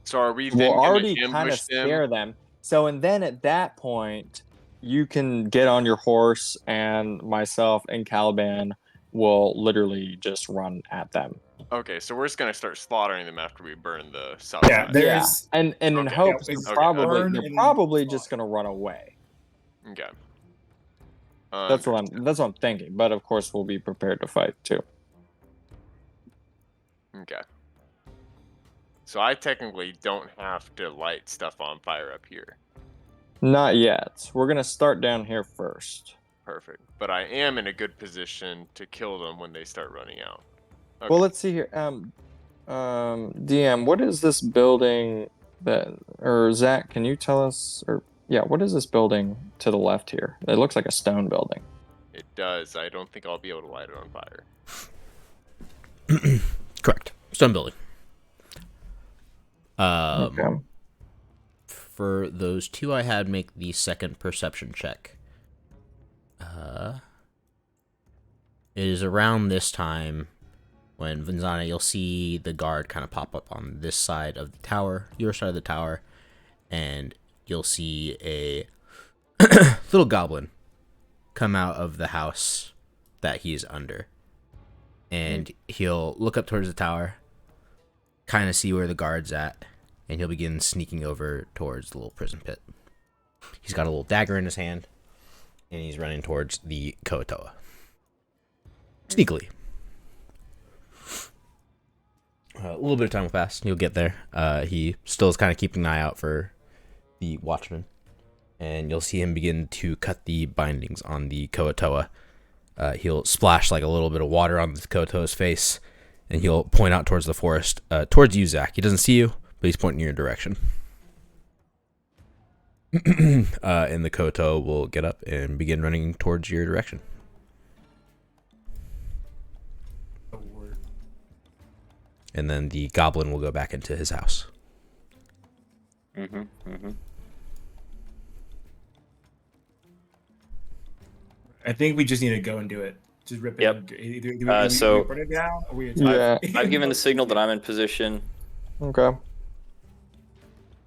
Speaker 2: So are we
Speaker 3: We'll
Speaker 2: then going
Speaker 3: already
Speaker 2: to
Speaker 3: kind of
Speaker 2: ambush
Speaker 3: scare
Speaker 2: them?
Speaker 3: them. So and then at that point, you can get on your horse, and myself and Caliban will literally just run at them.
Speaker 2: Okay, so we're just going to start slaughtering them after we burn the south
Speaker 5: Yeah,
Speaker 2: side.
Speaker 5: there's
Speaker 3: And in
Speaker 2: Okay,
Speaker 3: hopes
Speaker 5: yeah,
Speaker 3: they're
Speaker 2: okay.
Speaker 5: Burn
Speaker 3: they're
Speaker 5: and
Speaker 3: probably
Speaker 5: slaughter.
Speaker 3: just gonna run away.
Speaker 2: Okay.
Speaker 3: That's what I'm thinking. But of course we'll be prepared to fight too.
Speaker 2: Okay. So I technically don't have to light stuff on fire up here.
Speaker 3: Not yet. We're gonna start down here first.
Speaker 2: Perfect. But I am in a good position to kill them when they start running out. Okay.
Speaker 3: Well, let's see here. DM, what is this building or Zach, can you tell us, what is this building to the left here? It looks like a stone building.
Speaker 2: It does. I don't think I'll be able to light it on fire.
Speaker 1: Correct. Stone building.
Speaker 3: Okay.
Speaker 1: For those two, I had make the second perception check. It is around this time when Vanzana, you'll see the guard kind of pop up on this side of the tower, your side of the tower, and you'll see a little goblin come out of the house that he's under. And he'll look up towards the tower, kind of see where the guard's at, and he'll begin sneaking over towards the little prison pit. He's got a little dagger in his hand, and he's running towards the Koatoa. Sneakily. A little bit of time will pass, and he'll get there. He still is kind of keeping an eye out for the watchman, and you'll see him begin to cut the bindings on the Koatoa. He'll splash like a little bit of water on the Koatoa's face, and he'll point out towards the forest, towards you, Zach. He doesn't see you, but he's pointing in your direction. And the Koatoa will get up and begin running towards your direction. And then the goblin will go back into his house.
Speaker 5: I think we just need to go and do it. Just rip it.
Speaker 4: Yep.
Speaker 5: Either
Speaker 4: So-
Speaker 5: we burn it down, or we
Speaker 3: Yeah.
Speaker 4: I've given the signal that I'm in position.
Speaker 3: Okay.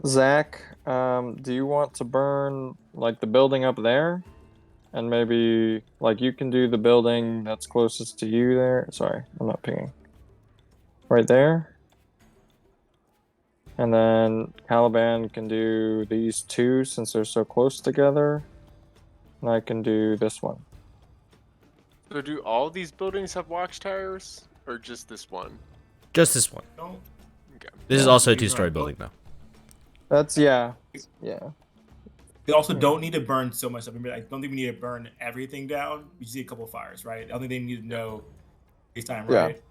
Speaker 3: Zach, do you want to burn like the building up there? And maybe like you can do the building that's closest to you there. Sorry, I'm not pinging. Right there. And then Caliban can do these two since they're so close together. And I can do this one.
Speaker 2: So do all these buildings have watchtowers, or just this one?
Speaker 1: Just this one.
Speaker 5: Don't.
Speaker 2: Okay.
Speaker 1: This is also a 2-story building, though.
Speaker 3: That's yeah.
Speaker 5: We also don't need to burn so much stuff. I don't think we need to burn everything down. We just need a couple of fires, right? I don't think they need to know this time,
Speaker 3: Yeah.
Speaker 5: right?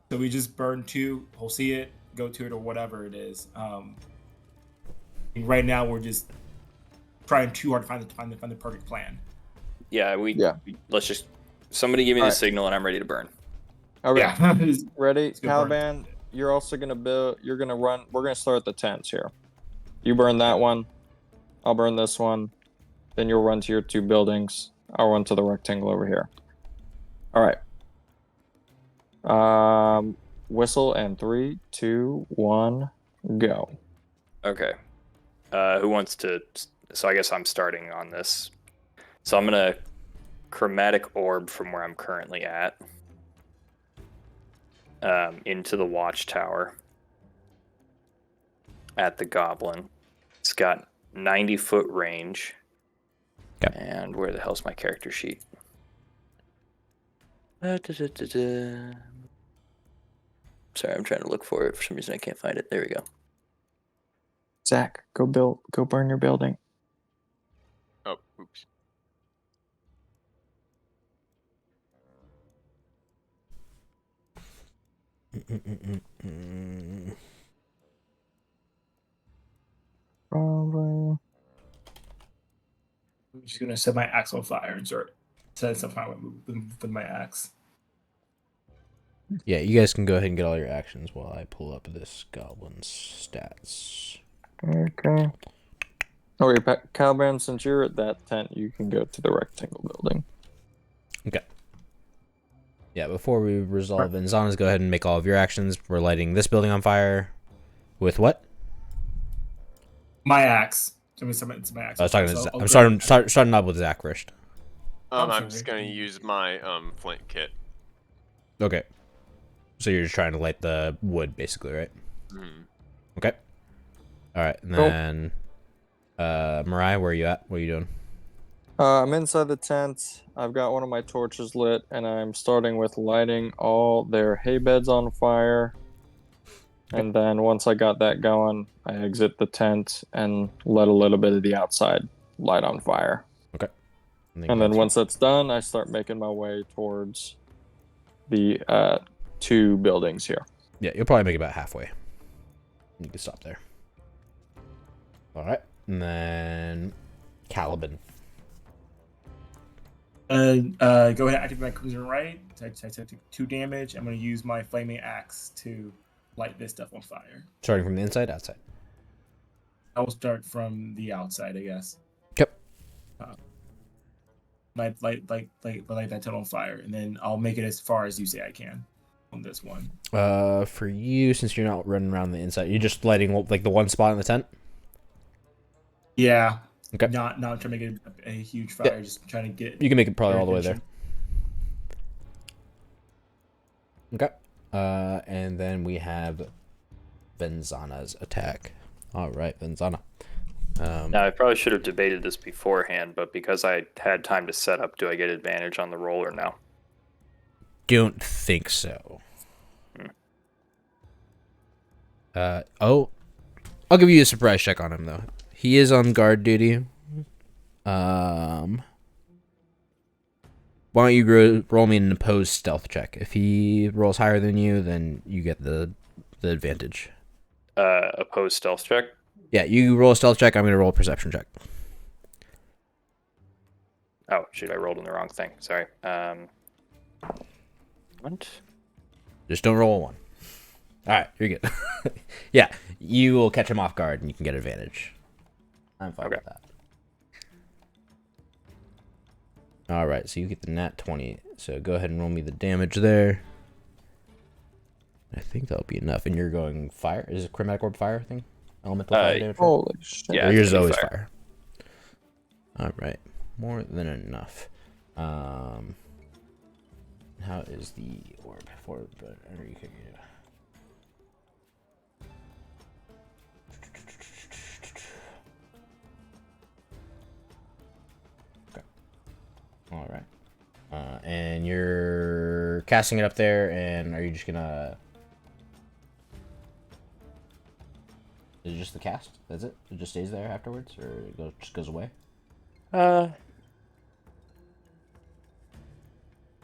Speaker 5: So we just burn 2, we'll see it, go to it, or whatever it is. Right now we're just trying too hard to find the perfect plan.
Speaker 4: Yeah, let's just somebody give me
Speaker 3: All
Speaker 4: the
Speaker 3: right.
Speaker 4: signal and I'm ready to burn.
Speaker 3: Okay.
Speaker 5: Yeah.
Speaker 3: Ready?
Speaker 5: go burn.
Speaker 3: Caliban, you're also gonna build you're gonna run we're gonna start the tents here. You burn that one, I'll burn this one, then you'll run to your 2 buildings. I'll run to the rectangle over here. Alright. Whistle and 3, 2, 1, go.
Speaker 4: Okay. Who wants to? So I guess I'm starting on this. So I'm gonna chromatic orb from where I'm currently at into the watchtower at the goblin. It's got 90-foot range.
Speaker 1: Okay.
Speaker 4: And where the hell's my character sheet? Sorry, I'm trying to look for it. For some reason, I can't find it. There we go.
Speaker 3: Zach, go burn your building.
Speaker 2: Oh, oops.
Speaker 3: Probably.
Speaker 5: I'm just gonna set my axe on fire and start setting stuff fire with my axe.
Speaker 1: Yeah, you guys can go ahead and get all your actions while I pull up this goblin's stats.
Speaker 3: Okay. Oh, wait, Caliban, since you're at that tent, you can go to the rectangle building.
Speaker 1: Okay. Yeah, before we resolve Inzana's, go ahead and make all of your actions. We're lighting this building on fire. With what?
Speaker 5: My axe. It's my axe.
Speaker 1: I was talking to
Speaker 5: So
Speaker 1: Zach.
Speaker 5: I'll
Speaker 1: I'm
Speaker 5: grab-
Speaker 1: starting up with Zach first.
Speaker 5: I'm
Speaker 2: I'm just
Speaker 5: sorry.
Speaker 2: gonna use my flint kit.
Speaker 1: Okay. So you're just trying to light the wood, basically, right?
Speaker 2: Hmm.
Speaker 1: Okay. All right, and
Speaker 3: Cool.
Speaker 1: then, Mariah, where are you at? What are you doing?
Speaker 3: I'm inside the tent. I've got one of my torches lit, and I'm starting with lighting all their hay beds on fire. And then once I got that going, I exit the tent and let a little bit of the outside light on fire.
Speaker 1: Okay.
Speaker 3: And then once that's done, I start making my way towards the 2 buildings here.
Speaker 1: Yeah, you'll probably make it about halfway. You can stop there. All right, and then Caliban.
Speaker 5: Go ahead and activate my cruiser right. I took 2 damage. I'm going to use my flaming axe to light this stuff on fire.
Speaker 1: Starting from the inside, outside.
Speaker 5: I will start from the outside, I guess.
Speaker 1: Yep.
Speaker 5: Light that tent on fire, and then I'll make it as far as you say I can on this one.
Speaker 1: For you, since you're not running around the inside, you're just lighting like the one spot in the tent.
Speaker 5: Yeah.
Speaker 1: Okay.
Speaker 5: Not trying to make it a huge fire. Just trying to get.
Speaker 1: You can make it probably all the way there.
Speaker 5: attention.
Speaker 1: Okay. And then we have Venzana's attack. All right, Venzana.
Speaker 4: Now, I probably should have debated this beforehand, but because I had time to set up, do I get advantage on the roll or no?
Speaker 1: Don't think so. I'll give you a surprise check on him though. He is on guard duty. Why don't you roll me an opposed stealth check? If he rolls higher than you, then you get the advantage.
Speaker 4: Opposed stealth check?
Speaker 1: Yeah, you roll a stealth check. I'm gonna roll a perception check.
Speaker 4: Oh, shoot, I rolled in the wrong thing. Sorry. What?
Speaker 1: Just don't roll a 1. All right, you're good. Yeah, You will catch him off guard, and you can get advantage. I'm fine with that. All right, so you get the nat 20. So go ahead and roll me the damage there. I think that'll be enough. And you're going fire? Is it chromatic orb fire thing? Elemental fire damage?
Speaker 3: Holy shit.
Speaker 4: Yeah,
Speaker 1: Or yours is always fire. All right, more than enough. How is the orb for? But you can Okay. All right. And you're casting it up there, and are you just gonna? Is it just the cast? That's it? It just stays there afterwards, or it just goes away? Oh,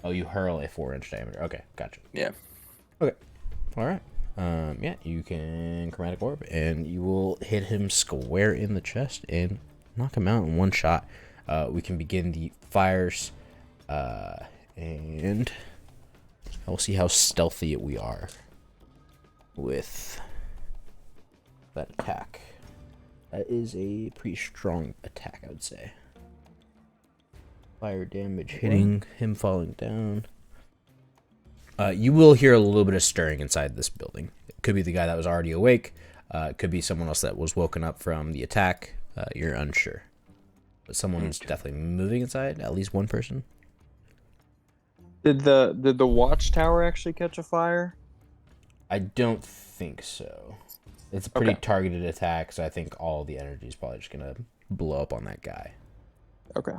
Speaker 1: you hurl a 4-inch diameter. Okay, gotcha.
Speaker 4: Yeah.
Speaker 1: Okay. All right. Yeah, you can chromatic orb, and you will hit him square in the chest and knock him out in one shot. We can begin the fires, and we'll see how stealthy we are with that attack. That is a pretty strong attack, I would say. Fire damage hitting him, falling down. You will hear a little bit of stirring inside this building. It could be the guy that was already awake. It could be someone else that was woken up from the attack. You're unsure. But someone's definitely moving inside. At least one person.
Speaker 3: Did the watchtower actually catch a fire?
Speaker 1: I don't think so. It's a pretty targeted attack, so I think all the energy is probably just gonna blow up on that guy.
Speaker 3: Okay.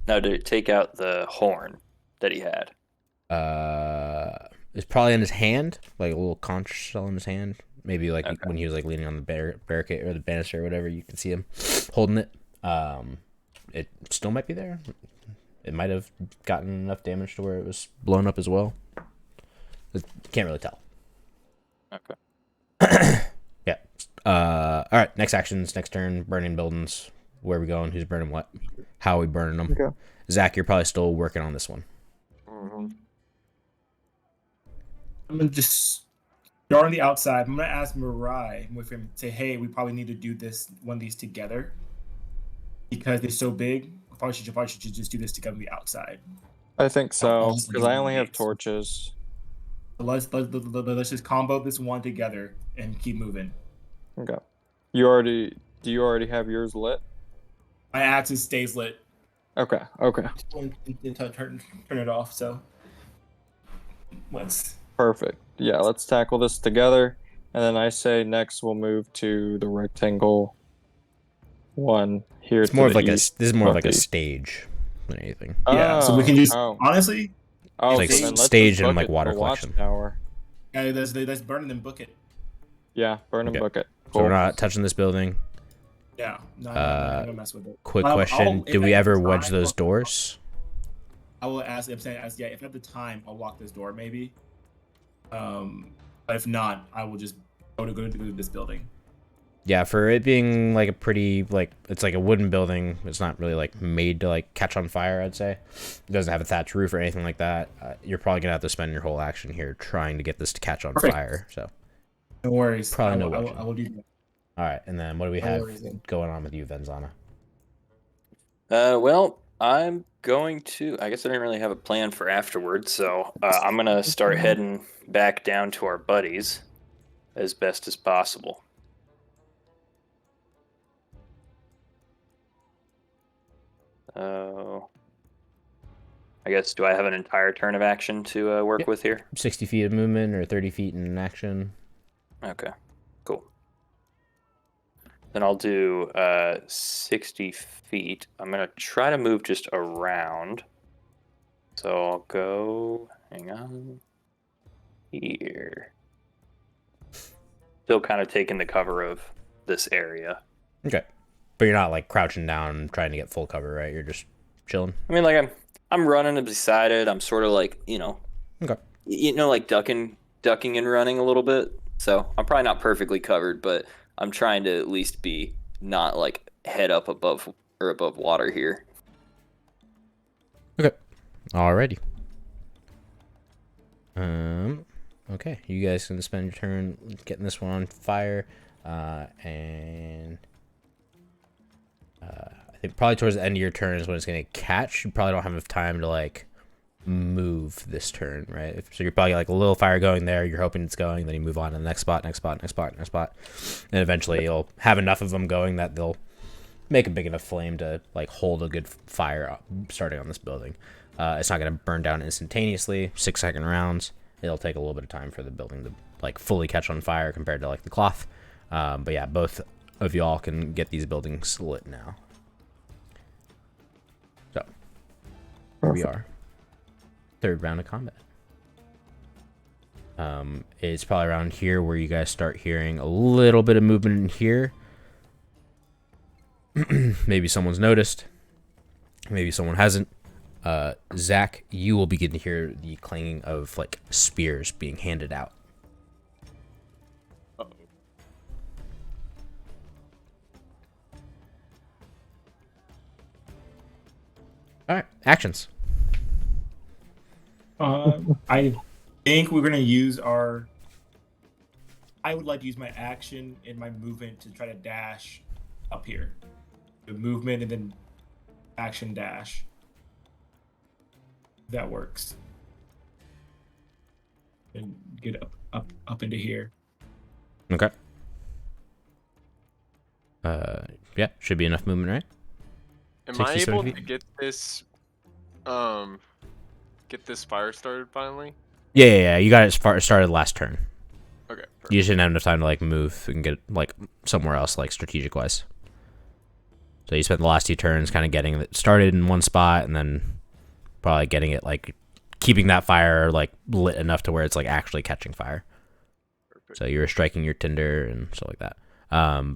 Speaker 4: Now, did it take out the horn that he had?
Speaker 1: It's probably in his hand, like a little conch shell in his hand. Maybe like when he was like leaning on the barricade or the banister or whatever, you can see him holding it. It still might be there. It might have gotten enough damage to where it was blown up as well. Can't really tell.
Speaker 4: Okay.
Speaker 1: Yeah. All right. Next actions. Next turn. Burning buildings. Where are we going? Who's burning what? How are we burning them?
Speaker 3: Okay.
Speaker 1: Zach, you're probably still working on this one.
Speaker 2: Mm-hmm.
Speaker 5: I'm gonna just start on the outside. I'm gonna ask Mirai with him, say, hey, we probably need to do one of these together because they're so big. Probably should just do this together on the outside.
Speaker 3: I think so, because I only have torches.
Speaker 5: So let's just combo this one together and keep moving.
Speaker 3: Okay. Do you already have yours lit?
Speaker 5: My axe stays lit.
Speaker 3: Okay.
Speaker 5: Until I turn it off. So let's.
Speaker 3: Perfect. Yeah, let's tackle this together. And then I say next we'll move to the rectangle one here.
Speaker 1: It's more of like
Speaker 3: east,
Speaker 1: this is more of like a stage than anything.
Speaker 5: Yeah, so we can just honestly.
Speaker 1: Like
Speaker 3: so then let's
Speaker 1: stage
Speaker 3: just
Speaker 1: and like
Speaker 3: bucket
Speaker 1: water
Speaker 3: the
Speaker 1: collection.
Speaker 3: Watchtower.
Speaker 5: Yeah, let's burn and then book it.
Speaker 3: Yeah, burn and bucket.
Speaker 1: So
Speaker 3: Cool.
Speaker 1: we're not touching this building.
Speaker 5: Yeah, no, I'm gonna mess with it.
Speaker 1: Quick
Speaker 5: I'll-
Speaker 1: question:
Speaker 5: if
Speaker 1: did we
Speaker 5: at
Speaker 1: ever
Speaker 5: the
Speaker 1: wedge
Speaker 5: time-
Speaker 1: those doors?
Speaker 5: I will ask. If at the time I'll lock this door, maybe. But if not, I will just go to this building.
Speaker 1: Yeah, for it being like a pretty it's like a wooden building. It's not really like made to like catch on fire. I'd say it doesn't have a thatched roof or anything like that. You're probably gonna have to spend your whole action here trying to get this to catch on fire. So
Speaker 5: No worries.
Speaker 1: Probably
Speaker 5: I will do that.
Speaker 1: all right, and then what do we
Speaker 5: No
Speaker 1: have
Speaker 5: worries, then.
Speaker 1: going on with you, Venzana?
Speaker 4: Well, I'm going to. I guess I didn't really have a plan for afterwards, so I'm gonna start heading back down to our buddies as best as possible. I guess, do I have an entire turn of action to work with here?
Speaker 1: 60 feet of movement or 30 feet in action.
Speaker 4: Okay, cool. Then I'll do 60 feet. I'm going to try to move just around. So I'll go, hang on, here. Still kind of taking the cover of this area.
Speaker 1: Okay, but you're not like crouching down trying to get full cover, right? You're just chilling.
Speaker 4: I mean, like I'm running beside it. I'm sort of like,
Speaker 1: Okay.
Speaker 4: Like ducking and running a little bit. So I'm probably not perfectly covered, but I'm trying to at least be not like head up above water here.
Speaker 1: Okay. Alrighty. Okay, you guys can spend your turn getting this one on fire, and I think probably towards the end of your turn is when it's gonna catch. You probably don't have enough time to like move this turn, right? So you're probably like a little fire going there. You're hoping it's going, then you move on to the next spot, and eventually you'll have enough of them going that they'll make a big enough flame to like hold a good fire starting on this building. It's not gonna burn down instantaneously. 6-second rounds. It'll take a little bit of time for the building to like fully catch on fire compared to like the cloth. But yeah, both of y'all can get these buildings lit now. So here we are. Third round of combat. It's probably around here where you guys start hearing a little bit of movement in here. Maybe someone's noticed. Maybe someone hasn't. Zach, you will begin to hear the clanging of like spears being handed out.
Speaker 2: Uh-oh.
Speaker 1: All right, actions.
Speaker 5: I think we're gonna use our. I would like to use my action and my movement to try to dash up here. The movement and then action dash. That works. And get up into here.
Speaker 1: Okay. Yeah, should be enough movement, right?
Speaker 2: Am I
Speaker 1: 67
Speaker 2: able
Speaker 1: feet?
Speaker 2: to get this fire started finally?
Speaker 1: Yeah. You got it started last turn.
Speaker 2: Okay.
Speaker 1: You just didn't have enough time to like move and get like somewhere else, like strategic wise. So you spent the last 2 turns kind of getting it started in one spot, and then probably getting it like keeping that fire like lit enough to where it's like actually catching fire.
Speaker 2: Perfect.
Speaker 1: So you were striking your tinder and stuff like that.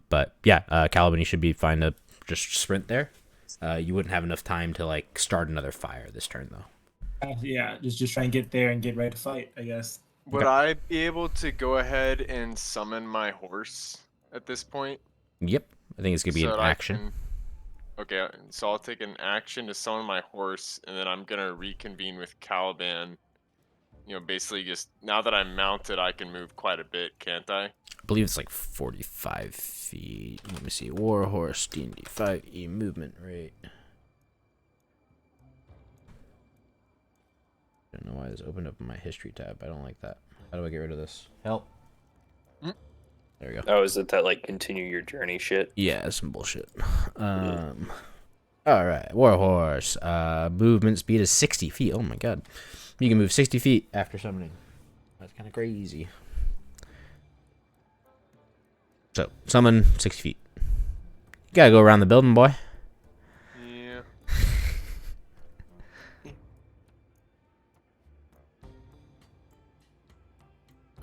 Speaker 1: But yeah, Caliban, you should be fine to just sprint there. You wouldn't have enough time to like start another fire this turn though.
Speaker 5: Yeah, just try and get there and get ready to fight, I guess.
Speaker 2: Would I be able to go ahead and summon my horse at this point?
Speaker 1: Yep, I think it's gonna be
Speaker 2: so
Speaker 1: an
Speaker 2: that I
Speaker 1: action.
Speaker 2: can- Okay, so I'll take an action to summon my horse, and then I'm gonna reconvene with Caliban. You know, basically just now that I'm mounted, I can move quite a bit, can't I?
Speaker 1: I believe it's like 45 feet. Let me see. Warhorse, D&D 5e movement rate. I don't know why this opened up in my history tab. I don't like that. How do I get rid of this? Help. There we go.
Speaker 4: Oh, is it that like continue your journey shit?
Speaker 1: Yeah, some bullshit. All right, Warhorse. Movement speed is 60 feet. Oh my god, you can move 60 feet after summoning. That's kind of crazy. So summon 60 feet. You gotta go around the building, boy.
Speaker 2: Yeah.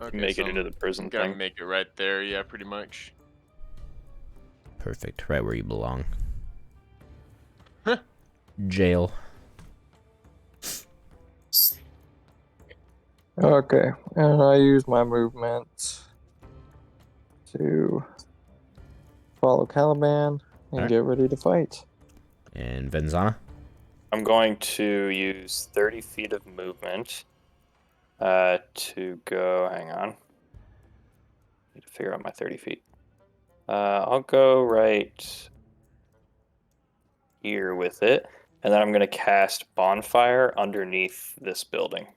Speaker 2: Okay,
Speaker 4: Make
Speaker 2: so
Speaker 4: it into the prison
Speaker 2: gotta
Speaker 4: thing.
Speaker 2: make it right there, yeah, pretty much.
Speaker 1: Perfect, right where you belong.
Speaker 2: Huh.
Speaker 1: Jail.
Speaker 3: Okay, and I use my movement to follow Caliban and
Speaker 1: Alright.
Speaker 3: get ready to fight.
Speaker 1: And Venzana.
Speaker 4: I'm going to use 30 feet of movement to go. Hang on. Need to figure out my 30 feet. I'll go right here with it, and then I'm going to cast Bonfire underneath this building.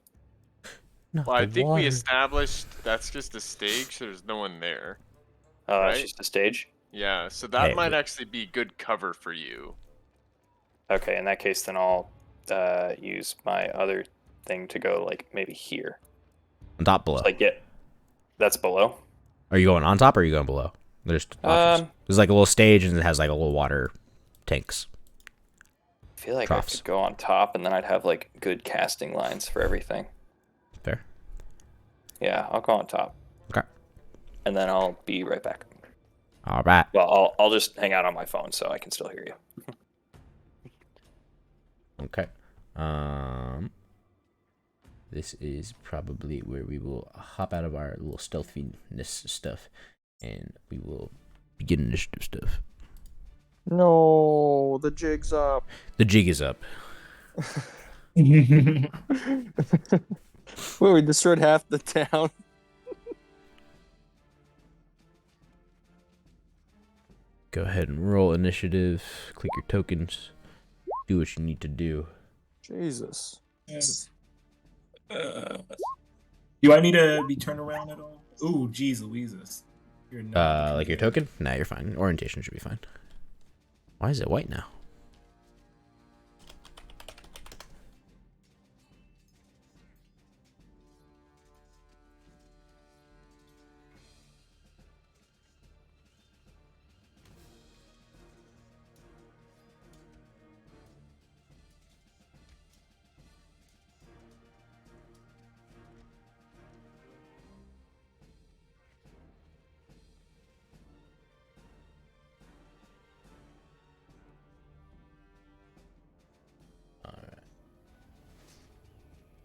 Speaker 1: Not
Speaker 2: Well, I
Speaker 1: the
Speaker 2: think we
Speaker 1: water.
Speaker 2: established that's just a stage, so there's no one there.
Speaker 4: Oh,
Speaker 2: Right.
Speaker 4: that's just a stage?
Speaker 2: Yeah, so that
Speaker 1: Hey,
Speaker 2: might
Speaker 1: but-
Speaker 2: actually be good cover for you.
Speaker 4: Okay, in that case, then I'll use my other thing to go, like, maybe here.
Speaker 1: On top, below.
Speaker 4: Like, that's below?
Speaker 1: Are you going on top or are you going below? There's options. There's like a little stage and it has like a little water tanks.
Speaker 4: I feel like
Speaker 1: Troughs.
Speaker 4: I could go on top, and then I'd have, like, good casting lines for everything.
Speaker 1: Fair.
Speaker 4: Yeah, I'll go on top.
Speaker 1: Okay.
Speaker 4: And then I'll be right back.
Speaker 1: All right.
Speaker 4: Well, I'll just hang out on my phone so I can still hear you.
Speaker 1: Okay. This is probably where we will hop out of our little stealthiness stuff, and we will begin initiative stuff.
Speaker 3: No, the jig's up.
Speaker 1: The jig is up.
Speaker 3: Well, we destroyed half the town.
Speaker 1: go ahead and roll initiative. Click your tokens. Do what you need to do.
Speaker 3: Jesus.
Speaker 5: Do I need to be turned around at all? Ooh, jeez Louises. You're not
Speaker 1: Like your token? Nah, you're fine. Orientation should be fine. Why is it white now?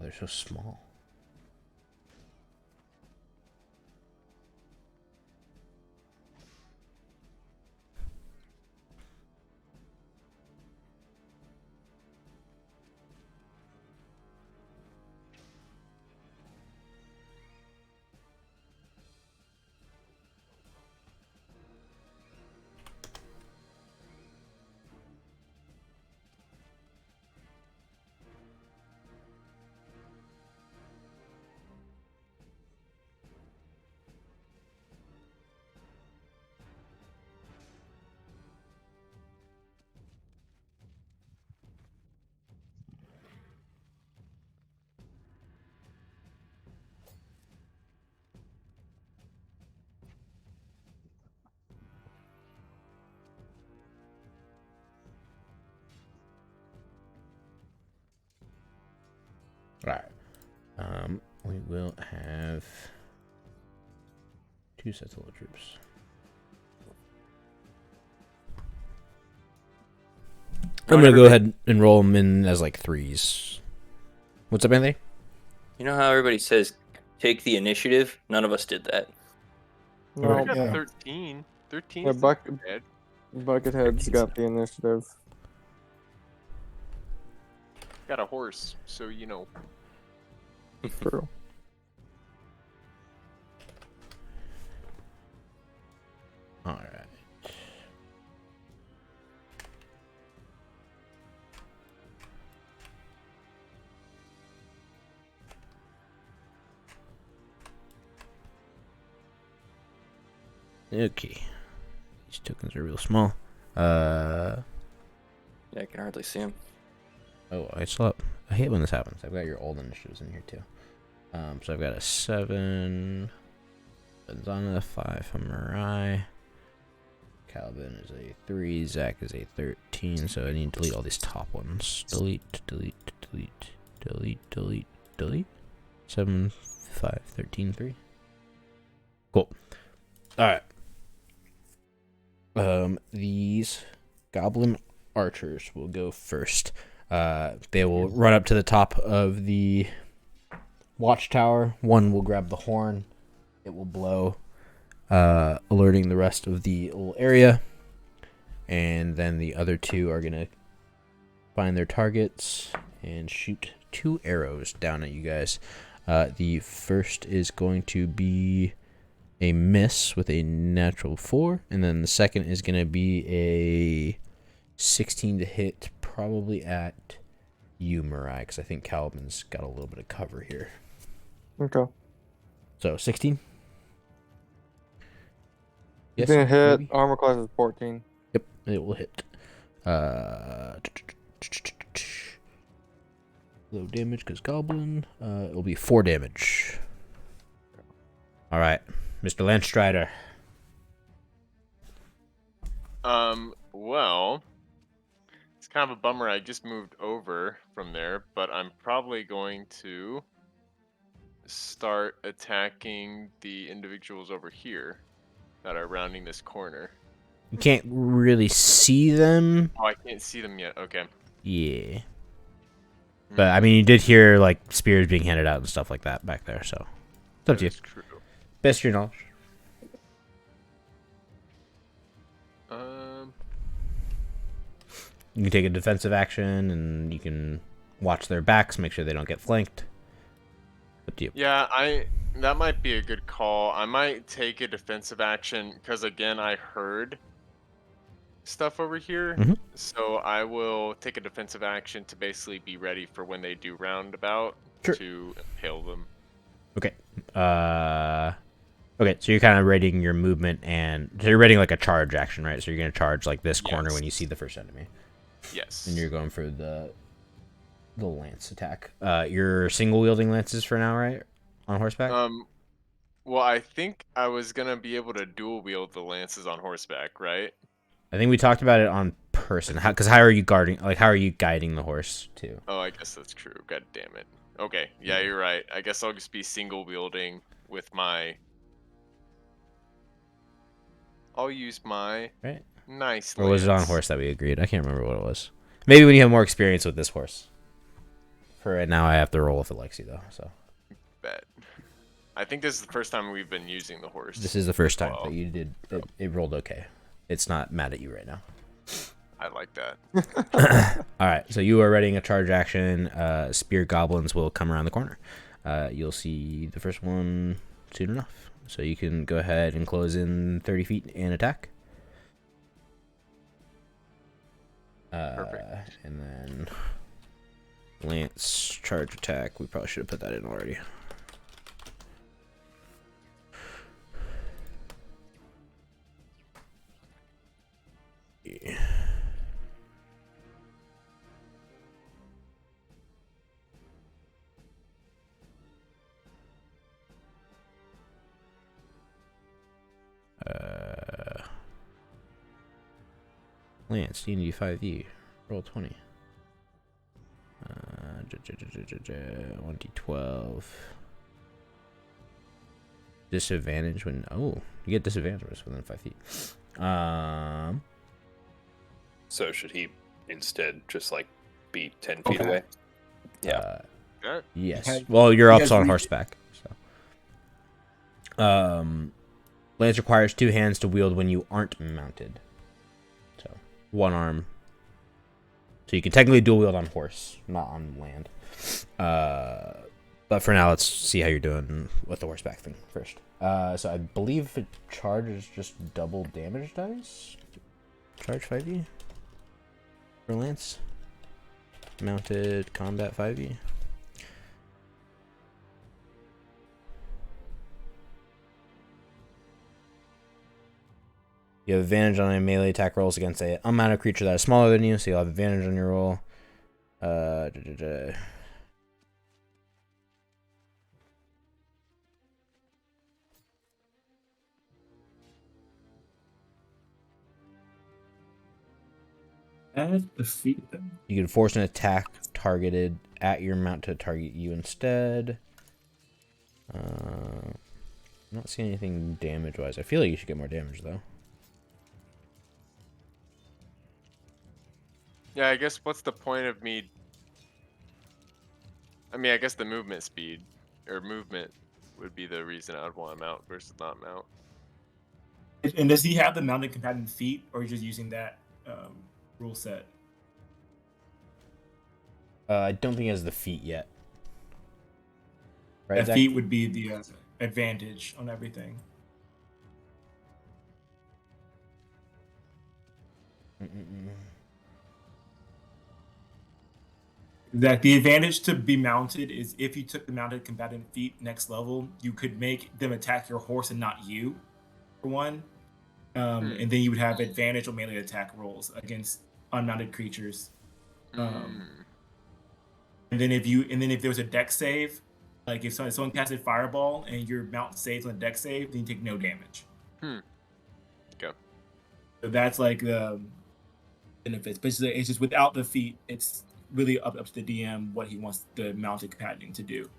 Speaker 1: They're so small. Alright. We will have 2 sets of little troops. I'm gonna go ahead and roll them in as like 3s. What's up, Anthony?
Speaker 4: You know how everybody says take the initiative? None of us did that.
Speaker 3: No,
Speaker 2: I got
Speaker 5: Yeah.
Speaker 2: 13. 13
Speaker 3: Yeah,
Speaker 2: is not bad.
Speaker 3: Buckethead's got the initiative.
Speaker 2: Got a horse, so you know.
Speaker 3: True.
Speaker 1: Alright. Okay. These tokens are real small.
Speaker 4: Yeah, I can hardly see them.
Speaker 1: Oh, I hate when this happens. I've got your old initiatives in here too. So I've got a 7. Benzana, 5 from Mirai. Calvin is a 3. Zach is a 13. So I need to delete all these top ones. Delete, delete, delete, delete, delete, delete. 7, 5, 13, 3. Cool. Alright. These goblin archers will go first. They will run up to the top of the watchtower. One will grab the horn. It will blow, alerting the rest of the little area. And then the other 2 are going to find their targets and shoot 2 arrows down at you guys. The first is going to be a miss with a natural 4. And then the second is going to be a 16 to hit, probably at you, Mirai, because I think Calvin's got a little bit of cover here.
Speaker 3: Okay.
Speaker 1: So 16.
Speaker 3: Yes, gonna hit.
Speaker 1: Maybe?
Speaker 3: Armor class is 14.
Speaker 1: Yep, it will hit. Low damage because goblin. It will be 4 damage. All right, Mr. Landstrider.
Speaker 2: Well, it's kind of a bummer I just moved over from there, but I'm probably going to start attacking the individuals over here that are rounding this corner.
Speaker 1: You can't really see them.
Speaker 2: Oh, I can't see them yet. Okay.
Speaker 1: Yeah. But, I mean, you did hear, like, spears being handed out and stuff like that back there, so it's up to you.
Speaker 2: That's true.
Speaker 1: Best of your knowledge. You can take a defensive action, and you can watch their backs, make sure they don't get flanked. Up to you.
Speaker 2: Yeah, that might be a good call. I might take a defensive action because again, I heard stuff over here.
Speaker 1: Mhm.
Speaker 2: So I will take a defensive action to basically be ready for when they do roundabout
Speaker 1: Sure.
Speaker 2: to impale them.
Speaker 1: Okay. Okay, so you're kind of readying your movement, and so you're readying like a charge action, right? So you're gonna charge like this corner when you see the first enemy,
Speaker 2: Yes.
Speaker 1: and you're going for the lance attack. You're single wielding lances for now, right? On horseback.
Speaker 2: Well, I think I was gonna be able to dual wield the lances on horseback, right?
Speaker 1: I think we talked about it on person. Because how are you guarding? Like, how are you guiding the horse too?
Speaker 2: Oh, I guess that's true. God damn it. Okay, yeah, you're right. I guess I'll just be single wielding with my. I'll use my
Speaker 1: Right.
Speaker 2: nice.
Speaker 1: Or was it on
Speaker 2: lance.
Speaker 1: horse that we agreed? I can't remember what it was. Maybe when you have more experience with this horse. For right now, I have to roll if it likes you though. So
Speaker 2: Bet. I think this is the first time we've been using the horse.
Speaker 1: this is the first time
Speaker 2: Well,
Speaker 1: that you did. It rolled okay. It's not mad at you right now.
Speaker 2: I like that.
Speaker 1: All right, so you are readying a charge action. Spear goblins will come around the corner. You'll see the first one soon enough. So you can go ahead and close in 30 feet and attack.
Speaker 2: Perfect.
Speaker 1: And then lance charge attack. We probably should have put that in already. Yeah. Lance, D&D 5e. Roll 20. 1d12. Disadvantage when... Oh, you get disadvantage when it's within 5 feet.
Speaker 4: So should he instead just like be 10 feet away? Yeah.
Speaker 2: Yeah.
Speaker 1: Yes.
Speaker 5: Okay.
Speaker 1: Well, you're up
Speaker 5: Because
Speaker 1: on
Speaker 5: we-
Speaker 1: horseback. So. Lance requires 2 hands to wield when you aren't mounted. So, 1 arm. So you can technically dual wield on horse, not on land. But for now, let's see how you're doing with the horseback thing first. So I believe it charges just double damage dice. Charge 5e for Lance. Mounted combat 5e. You have advantage on any melee attack rolls against a unmounted creature that is smaller than you, so you'll have advantage on your roll.
Speaker 5: Add the feet then.
Speaker 1: You can force an attack targeted at your mount to target you instead. I'm not seeing anything damage-wise. I feel like you should get more damage, though.
Speaker 2: Yeah, I guess what's the point of me? I mean, I guess the movement speed or movement would be the reason I would want to mount versus not mount.
Speaker 5: And does he have the mounted combatant feat, or just using that rule set?
Speaker 1: I don't think he has the feat yet. Right,
Speaker 5: That
Speaker 1: Zach?
Speaker 5: feat would be the advantage on everything. That the advantage to be mounted is if you took the mounted combatant feat next level, you could make them attack your horse and not you, for one. And then you would have advantage on melee attack rolls against unmounted creatures. And then if there was a dex save, like if someone casted fireball and your mount saves on a dex save, then you take no damage.
Speaker 2: Go.
Speaker 5: So that's like the benefits. But it's just without the feat, it's really up to the DM what he wants the mounted combatant to do.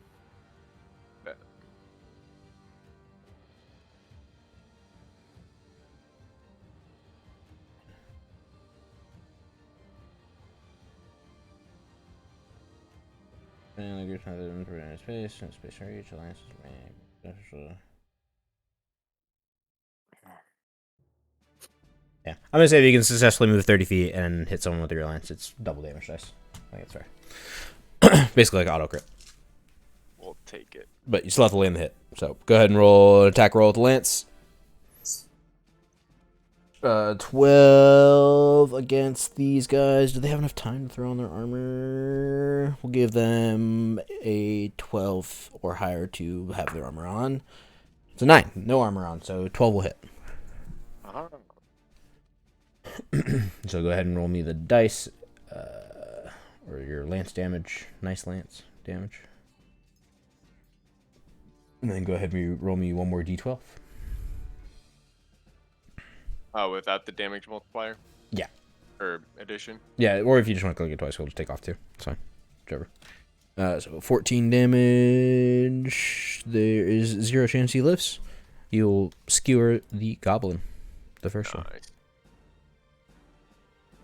Speaker 1: Space and space reach alliances may. Yeah, I'm gonna say if you can successfully move 30 feet and hit someone with your lance, it's double damage dice. I think that's fair. Basically like auto crit.
Speaker 2: We'll take it.
Speaker 1: But you still have to land the hit. So go ahead and roll an attack roll with the lance. 12 against these guys. Do they have enough time to throw on their armor? We'll give them a 12 or higher to have their armor on. It's a 9. No armor on, so 12 will hit. So go ahead and roll me the dice. Or your lance damage. Nice lance damage. And then go ahead and roll me one more d12.
Speaker 2: Without the damage multiplier?
Speaker 1: Yeah.
Speaker 2: Or addition?
Speaker 1: Yeah, or if you just want to click it twice, we'll just take off 2. It's fine. Whichever. So 14 damage. There is 0 chance he lives. You'll skewer the goblin. The first one.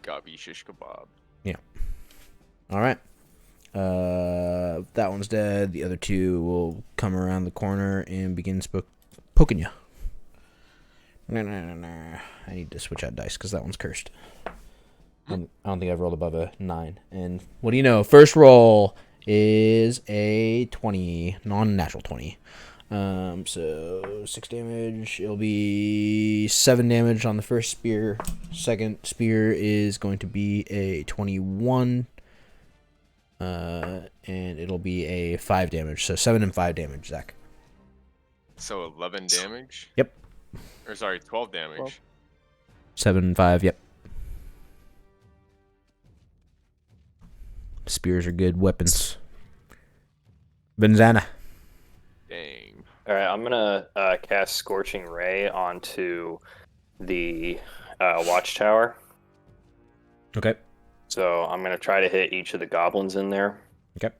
Speaker 2: Gobby shish kebab.
Speaker 1: Yeah. Alright. That one's dead. The other 2 will come around the corner and begin poking you. No. I need to switch out dice because that one's cursed. I don't think I've rolled above a 9. And what do you know? First roll is a 20, non-natural 20. So 6 damage. It'll be 7 damage on the first spear. Second spear is going to be a 21. And it'll be a 5 damage. So 7 and 5 damage, Zach.
Speaker 2: So 11 damage?
Speaker 1: Yep.
Speaker 2: Or sorry, 12 damage.
Speaker 3: 12.
Speaker 1: 7 and 5, yep. Spears are good weapons. Benzana.
Speaker 2: Dang.
Speaker 4: All right, I'm gonna cast Scorching Ray onto the watchtower.
Speaker 1: Okay.
Speaker 4: So I'm gonna try to hit each of the goblins in there.
Speaker 1: Okay.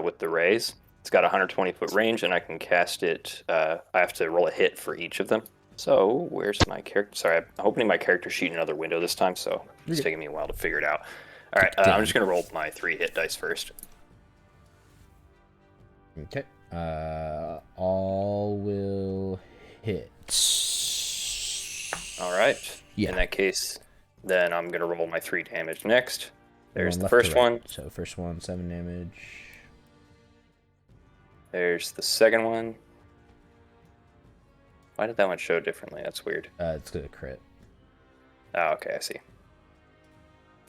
Speaker 4: With the rays. It's got a 120-foot range, and I can cast it. I have to roll a hit for each of them. So where's my character? Sorry, I'm opening my character sheet in another window this time, so it's taking me a while to figure it out. All right, I'm just gonna roll my 3 hit dice first.
Speaker 1: Okay. All will hit.
Speaker 4: All right.
Speaker 1: Yeah.
Speaker 4: In that case, then I'm gonna roll my 3 damage next. There's
Speaker 1: One
Speaker 4: the
Speaker 1: left
Speaker 4: first
Speaker 1: to right.
Speaker 4: one.
Speaker 1: So first one, 7 damage.
Speaker 4: There's the second one. Why did that one show differently? That's weird.
Speaker 1: It's gonna crit.
Speaker 4: Oh, okay, I see.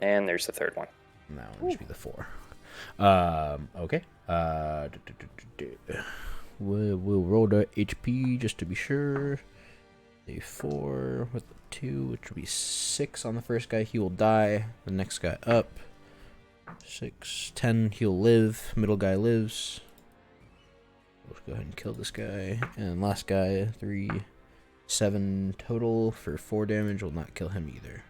Speaker 4: And there's the third one.
Speaker 1: And that one should be the 4. Okay. We'll roll the HP just to be sure. A 4 with a 2, which will be 6 on the first guy. He will die. The next guy up. 6, 10. He'll live. Middle guy lives. Let's go ahead and kill this guy. And last guy, 3, 7 total for 4 damage. Will not kill him either.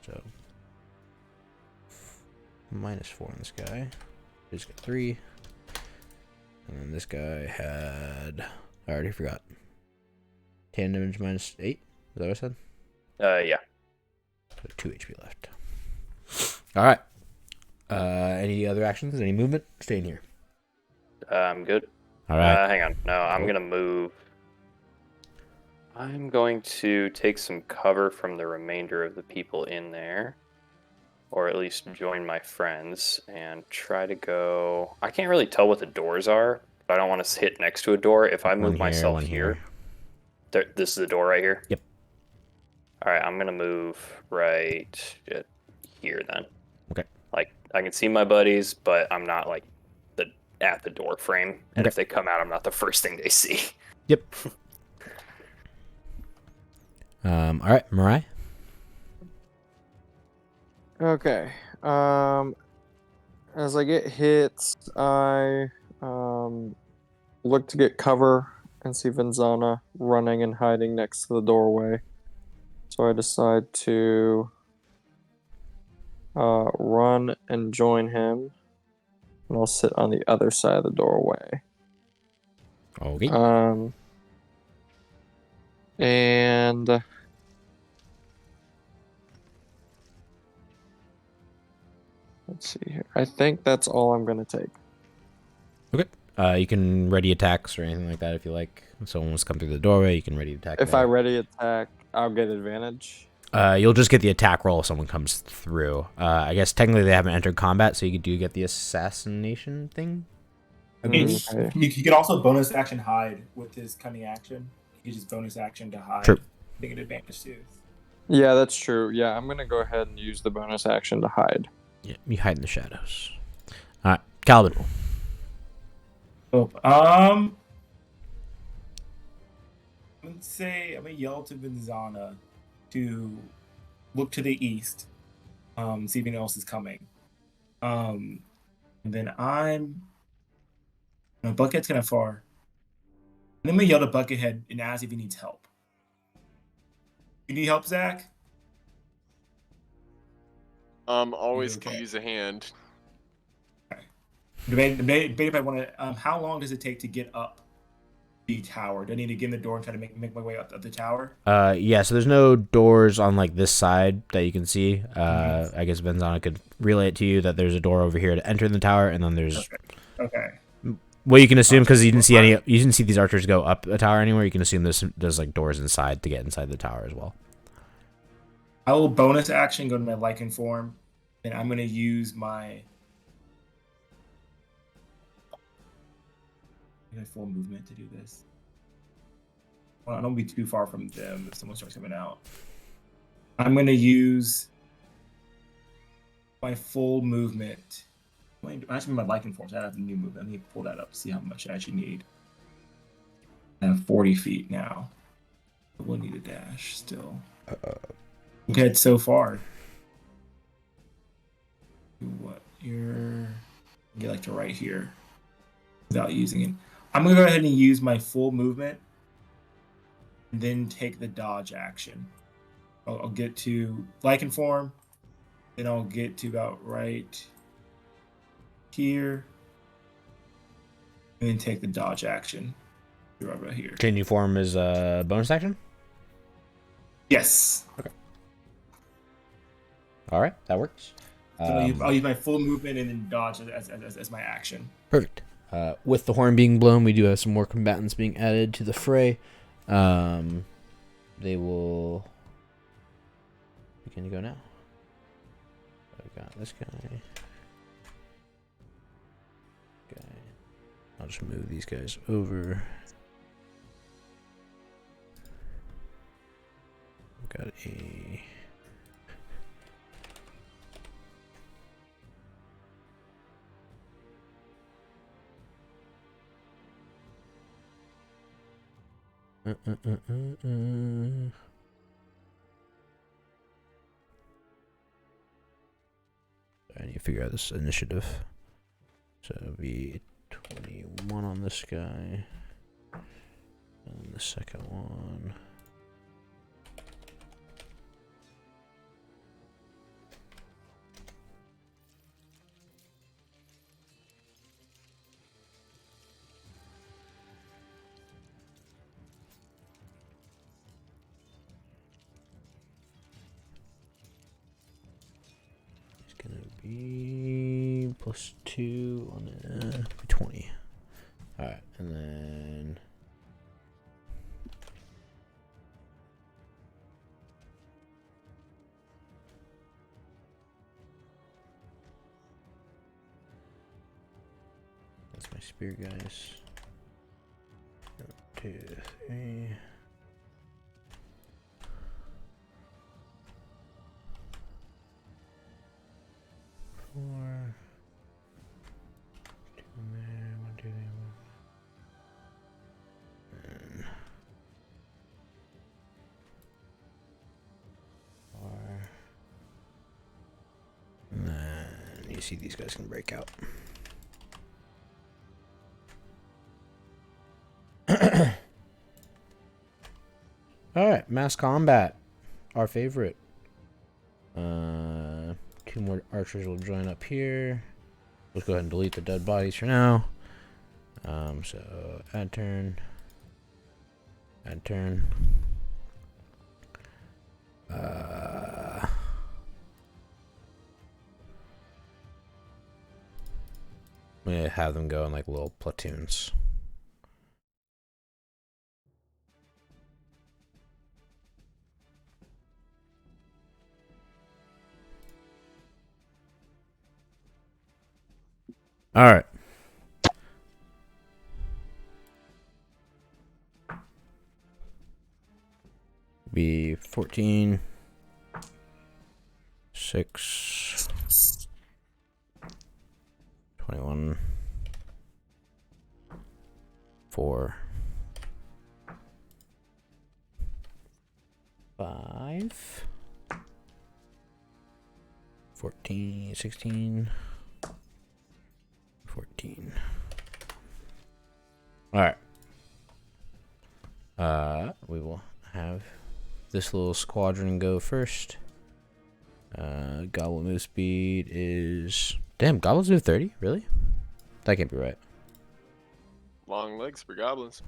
Speaker 1: So -4 on this guy. He's got 3. And then this guy had, I already forgot. 10 damage -8. Is that what I said?
Speaker 4: Yeah.
Speaker 1: So 2 HP left. Alright. Any other actions? Any movement? Stay in here.
Speaker 4: I'm good.
Speaker 1: Alright.
Speaker 4: Hang on. No, I'm gonna move. I'm going to take some cover from the remainder of the people in there. Or at least join my friends and try to go. I can't really tell what the doors are, but I don't want to hit next to a door. If I move myself here. This is the door right here?
Speaker 1: Yep.
Speaker 4: Alright, I'm going to move right here then.
Speaker 1: Okay.
Speaker 4: Like, I can see my buddies, but I'm not like at the door frame. And
Speaker 1: Okay.
Speaker 4: if they come out, I'm not the first thing they see.
Speaker 1: Yep. Alright, Mariah.
Speaker 3: Okay. As I get hit, I look to get cover and see Vinzana running and hiding next to the doorway. So I decide to run and join him. And I'll sit on the other side of the doorway.
Speaker 1: Okay.
Speaker 3: And let's see here. I think that's all I'm gonna take.
Speaker 1: Okay. You can ready attacks or anything like that if you like. If someone wants to come through the doorway, you can ready attack.
Speaker 3: If I ready attack, I'll get advantage.
Speaker 1: You'll just get the attack roll if someone comes through. I guess technically they haven't entered combat, so you do get the assassination thing.
Speaker 5: He could also bonus action hide with his cunning action. He just bonus action to hide.
Speaker 1: True.
Speaker 5: They get advantage too.
Speaker 3: Yeah, that's true. Yeah, I'm gonna go ahead and use the bonus action to hide.
Speaker 1: Yeah, you hide in the shadows. All right, Calvin.
Speaker 5: Oh, I'm gonna yell to Vinzana to look to the east, see if anyone else is coming. And then Buckethead's kind of far. And I'm gonna yell to Buckethead and ask if he needs help. You need help, Zach?
Speaker 2: Always
Speaker 5: Okay.
Speaker 2: could use a hand.
Speaker 5: Okay. Debate if I want to. How long does it take to get up the tower? Do I need to get in the door and try to make my way up the tower?
Speaker 1: Yeah, so there's no doors on like this side that you can see. I guess Benzana could relay it to you that there's a door over here to enter the tower, and then there's
Speaker 5: Okay.
Speaker 1: well, you can assume because you didn't see these archers go up a tower anywhere. You can assume there's like doors inside to get inside the tower as well.
Speaker 5: I will bonus action go to my lichen form, and I'm gonna use my full movement to do this. Well, I don't be too far from them if someone starts coming out. I'm gonna use my full movement. Actually, my lichen form. So I have a new movement. Let me pull that up to see how much I actually need. I have 40 feet now. We'll need a dash still. Okay, so far. What you're get like to right here without using it. I'm gonna go ahead and use my full movement and then take the dodge action. I'll get to lichen form, then I'll get to about right here, and then take the dodge action. Right about here.
Speaker 1: Changing form is a bonus action?
Speaker 5: Yes.
Speaker 1: Okay. All right, that works.
Speaker 5: So I'll use my full movement and then dodge as my action.
Speaker 1: Perfect. With the horn being blown, we do have some more combatants being added to the fray. They will begin to go now. I got this guy. I'll just move these guys over. Got a... I need to figure out this initiative. So it'll be 21 on this guy. And the second one. Gonna be +2 on the 20. All right, and then that's my spear guys. 1, 2, 3. Four. 2 there, 1, 2 there, 1. 4. And then you see these guys can break out. Alright, mass combat. Our favorite. 2 more archers will join up here. Let's go ahead and delete the dead bodies for now. So add turn. I'm gonna have them go in like little platoons. All right. 14. 6. 21. 4. 5. 14. 16. 14. Alright. We will have this little squadron go first. Goblin move speed is... Damn, goblins move 30? Really? That can't be right.
Speaker 2: Long legs for goblins.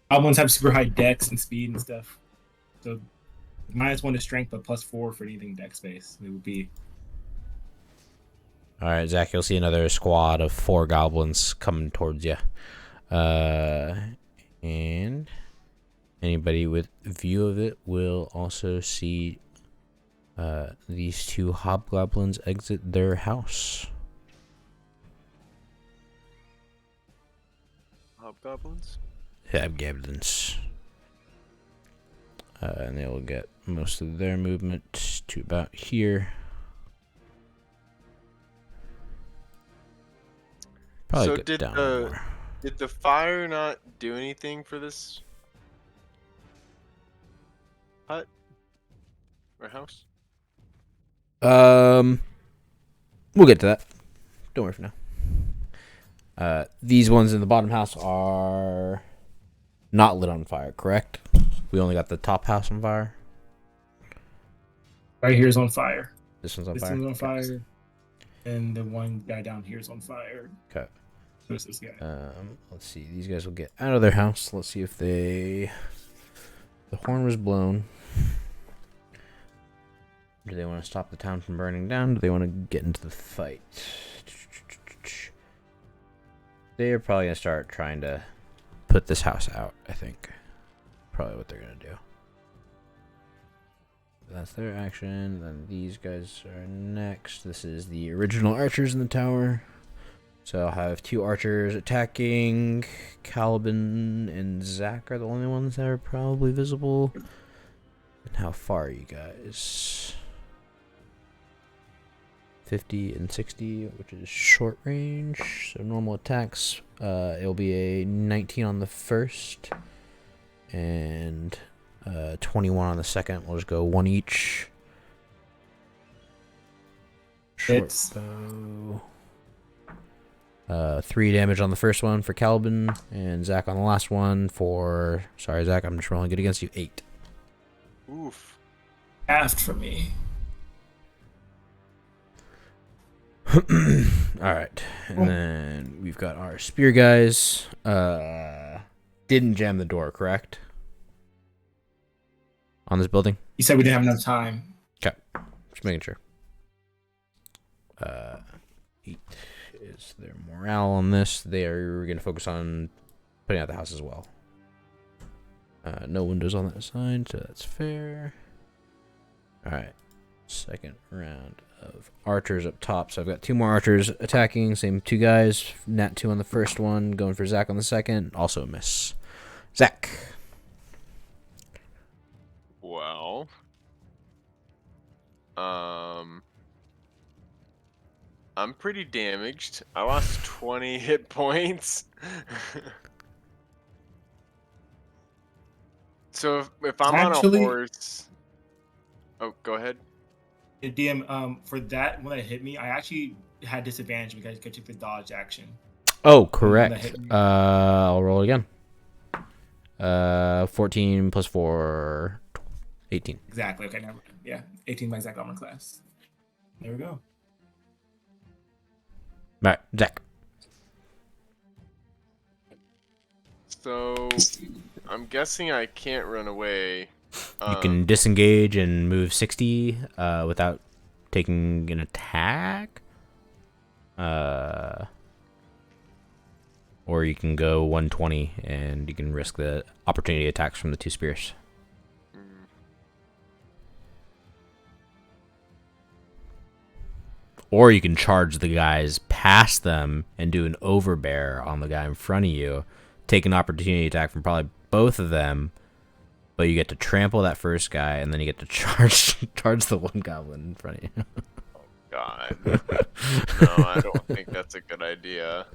Speaker 5: Goblins have super high dex and speed and stuff. So -1 to strength, but +4 for anything dex based. It would be.
Speaker 1: Alright, Zach, you'll see another squad of 4 goblins coming towards you. And anybody with view of it will also see these 2 hobgoblins exit their house.
Speaker 2: Hobgoblins?
Speaker 1: Hobgoblins. And they will get most of their movement to about here. Probably
Speaker 2: So
Speaker 1: get
Speaker 2: did
Speaker 1: down
Speaker 2: the
Speaker 1: more.
Speaker 2: did the fire not do anything for this hut or house?
Speaker 1: We'll get to that. Don't worry for now. These ones in the bottom house are not lit on fire, correct? We only got the top house on fire.
Speaker 5: Right here's on fire.
Speaker 1: This one's on
Speaker 5: This
Speaker 1: fire.
Speaker 5: one's on
Speaker 1: Okay.
Speaker 5: fire. And the one guy down here is on fire.
Speaker 1: Okay.
Speaker 5: So it's this guy.
Speaker 1: Let's see. These guys will get out of their house. Let's see if they... The horn was blown. Do they want to stop the town from burning down? Do they want to get into the fight? They are probably going to start trying to put this house out, I think. Probably what they're going to do. That's their action. Then these guys are next. This is the original archers in the tower. So I'll have 2 archers attacking. Caliban and Zach are the only ones that are probably visible. And how far are you guys? 50 and 60, which is short range. So normal attacks. It'll be a 19 on the first. And 21 on the second. We'll just go 1 each. Short
Speaker 5: Hits.
Speaker 1: bow. 3 damage on the first one for Caliban, and Zach on the last one for... Sorry, Zach, I'm just rolling good against you. 8.
Speaker 2: Oof.
Speaker 5: Aft for me.
Speaker 1: Alright, and then we've got our spear guys. Didn't jam the door, correct? On this building?
Speaker 5: You said we didn't have enough time.
Speaker 1: Okay, just making sure. 8 is their morale on this. They are going to focus on putting out the house as well. No windows on that side, so that's fair. Alright, second round of archers up top. So I've got 2 more archers attacking. Same 2 guys. Nat 2 on the first one. Going for Zach on the second. Also a miss. Zach.
Speaker 2: Well. I'm pretty damaged. I lost 20 hit points. So if I'm
Speaker 5: Actually-
Speaker 2: on a horse... Oh, go ahead.
Speaker 5: DM, for that one that hit me, I actually had disadvantage because I took the dodge action.
Speaker 1: Oh,
Speaker 5: That
Speaker 1: correct.
Speaker 5: hit me.
Speaker 1: I'll roll again. 14 plus 4, 18.
Speaker 5: Exactly. Okay, never mind. Yeah, 18 by exact armor class. There we go.
Speaker 1: Alright, Zach.
Speaker 2: So I'm guessing I can't run away.
Speaker 1: You can disengage and move 60 without taking an attack. Or you can go 120 and you can risk the opportunity attacks from the 2 spears. Or you can charge the guys past them and do an overbear on the guy in front of you. Take an opportunity attack from probably both of them, but you get to trample that first guy, and then you get to charge the one goblin in front of you.
Speaker 2: God. No, I don't think that's a good idea.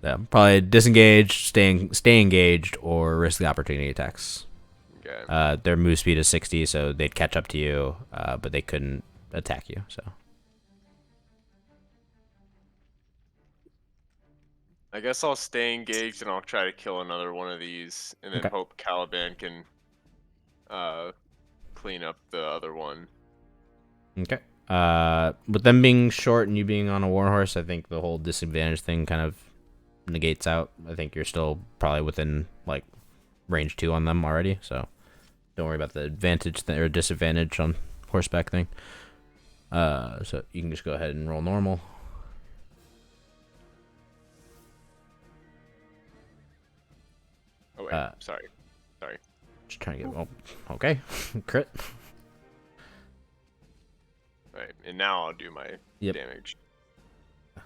Speaker 1: Yeah, probably disengage, stay engaged, or risk the opportunity attacks.
Speaker 2: Okay.
Speaker 1: Their move speed is 60, so they'd catch up to you, but they couldn't attack you. So
Speaker 2: I guess I'll stay engaged and I'll try to kill another one of these, and then
Speaker 1: Okay.
Speaker 2: hope Caliban can clean up the other one.
Speaker 1: okay. With them being short and you being on a warhorse, I think the whole disadvantage thing kind of negates out. I think you're still probably within like range 2 on them already, so don't worry about the advantage or disadvantage on horseback thing. So you can just go ahead and roll normal.
Speaker 2: Oh wait, sorry.
Speaker 1: Just trying to get okay. Crit.
Speaker 2: Right, and now I'll do my
Speaker 1: Yep.
Speaker 2: damage.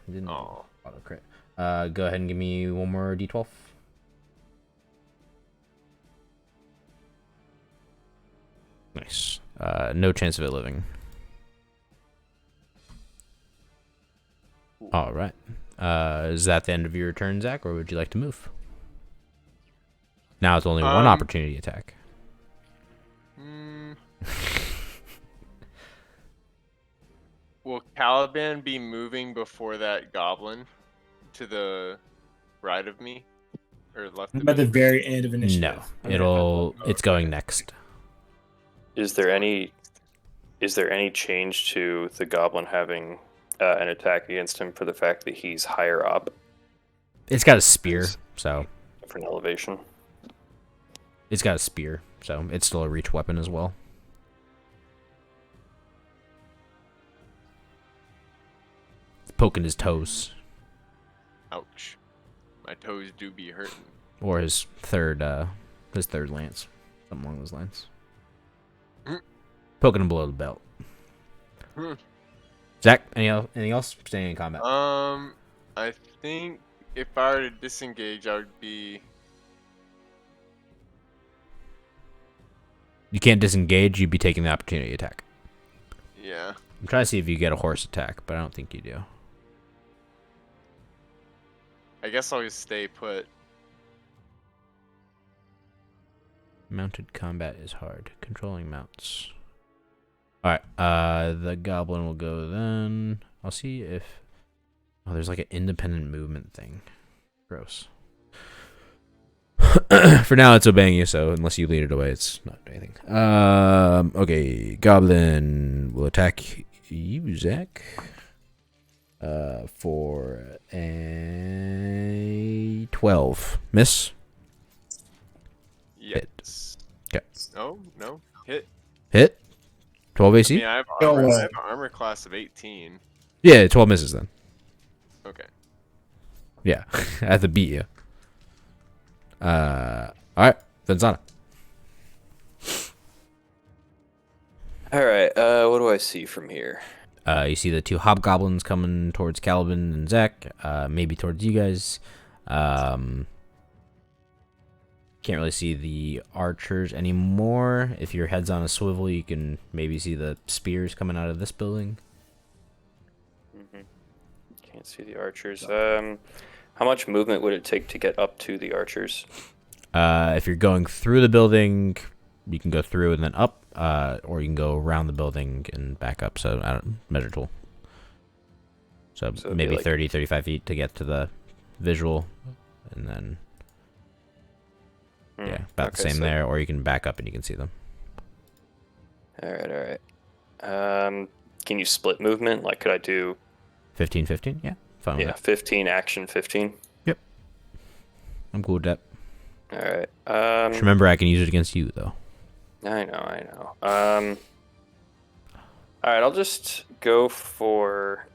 Speaker 1: Didn't
Speaker 2: Oh,
Speaker 1: auto crit. Go ahead and give me one more d12. Nice. No chance of it living. All right. Is that the end of your turn, Zach, or would you like to move? Now it's only one opportunity attack.
Speaker 2: Will Caliban be moving before that goblin to the right of me or left of
Speaker 5: At the
Speaker 2: me?
Speaker 5: very end of initiative.
Speaker 1: No, it's going next.
Speaker 4: Is there any change to the goblin having an attack against him for the fact that he's higher up?
Speaker 1: It's got a spear, so
Speaker 4: Different elevation.
Speaker 1: it's still a reach weapon as well. It's poking his toes,
Speaker 2: Ouch. My toes do be hurting.
Speaker 1: or his third lance, something along those lines. Poking him below the belt. Zach, anything else? Staying in combat.
Speaker 2: I think if I were to disengage, I would be.
Speaker 1: You can't disengage. You'd be taking the opportunity attack.
Speaker 2: Yeah.
Speaker 1: I'm trying to see if you get a horse attack, but I don't think you do.
Speaker 2: I guess I'll just stay put.
Speaker 1: Mounted combat is hard. Controlling mounts. Alright, the goblin will go then. I'll see if... Oh, there's like an independent movement thing. Gross. For now, it's obeying you, so unless you lead it away, it's not doing anything. Okay, goblin will attack you, Zach. For a 12. Miss?
Speaker 2: Yes.
Speaker 1: Okay.
Speaker 2: No, hit.
Speaker 1: Hit? 12 AC?
Speaker 2: Yeah, I have
Speaker 5: No
Speaker 2: armor,
Speaker 5: way.
Speaker 2: I have an armor class of 18.
Speaker 1: Yeah, 12 misses then.
Speaker 2: Okay.
Speaker 1: Yeah, I have to beat you. Alright, Venzana.
Speaker 4: Alright, what do I see from here?
Speaker 1: You see the two hobgoblins coming towards Calvin and Zach, maybe towards you guys. Can't really see the archers anymore. If your head's on a swivel, you can maybe see the spears coming out of this building.
Speaker 4: Can't see the archers. How much movement would it take to get up to the archers?
Speaker 1: If you're going through the building, you can go through and then up, or you can go around the building and back up. So I don't measure tool. So
Speaker 4: it'd be
Speaker 1: maybe
Speaker 4: like
Speaker 1: 30, 35 feet to get to the visual, and then yeah, about the same there. Or you can back up and you can see them.
Speaker 4: All right. Can you split movement? Like, could I do
Speaker 1: 15, 15? Yeah, fine with that.
Speaker 4: 15 action, 15.
Speaker 1: I'm cool with that.
Speaker 4: All right.
Speaker 1: Just remember, I can use it against you though.
Speaker 4: I know. All right, I'll just go for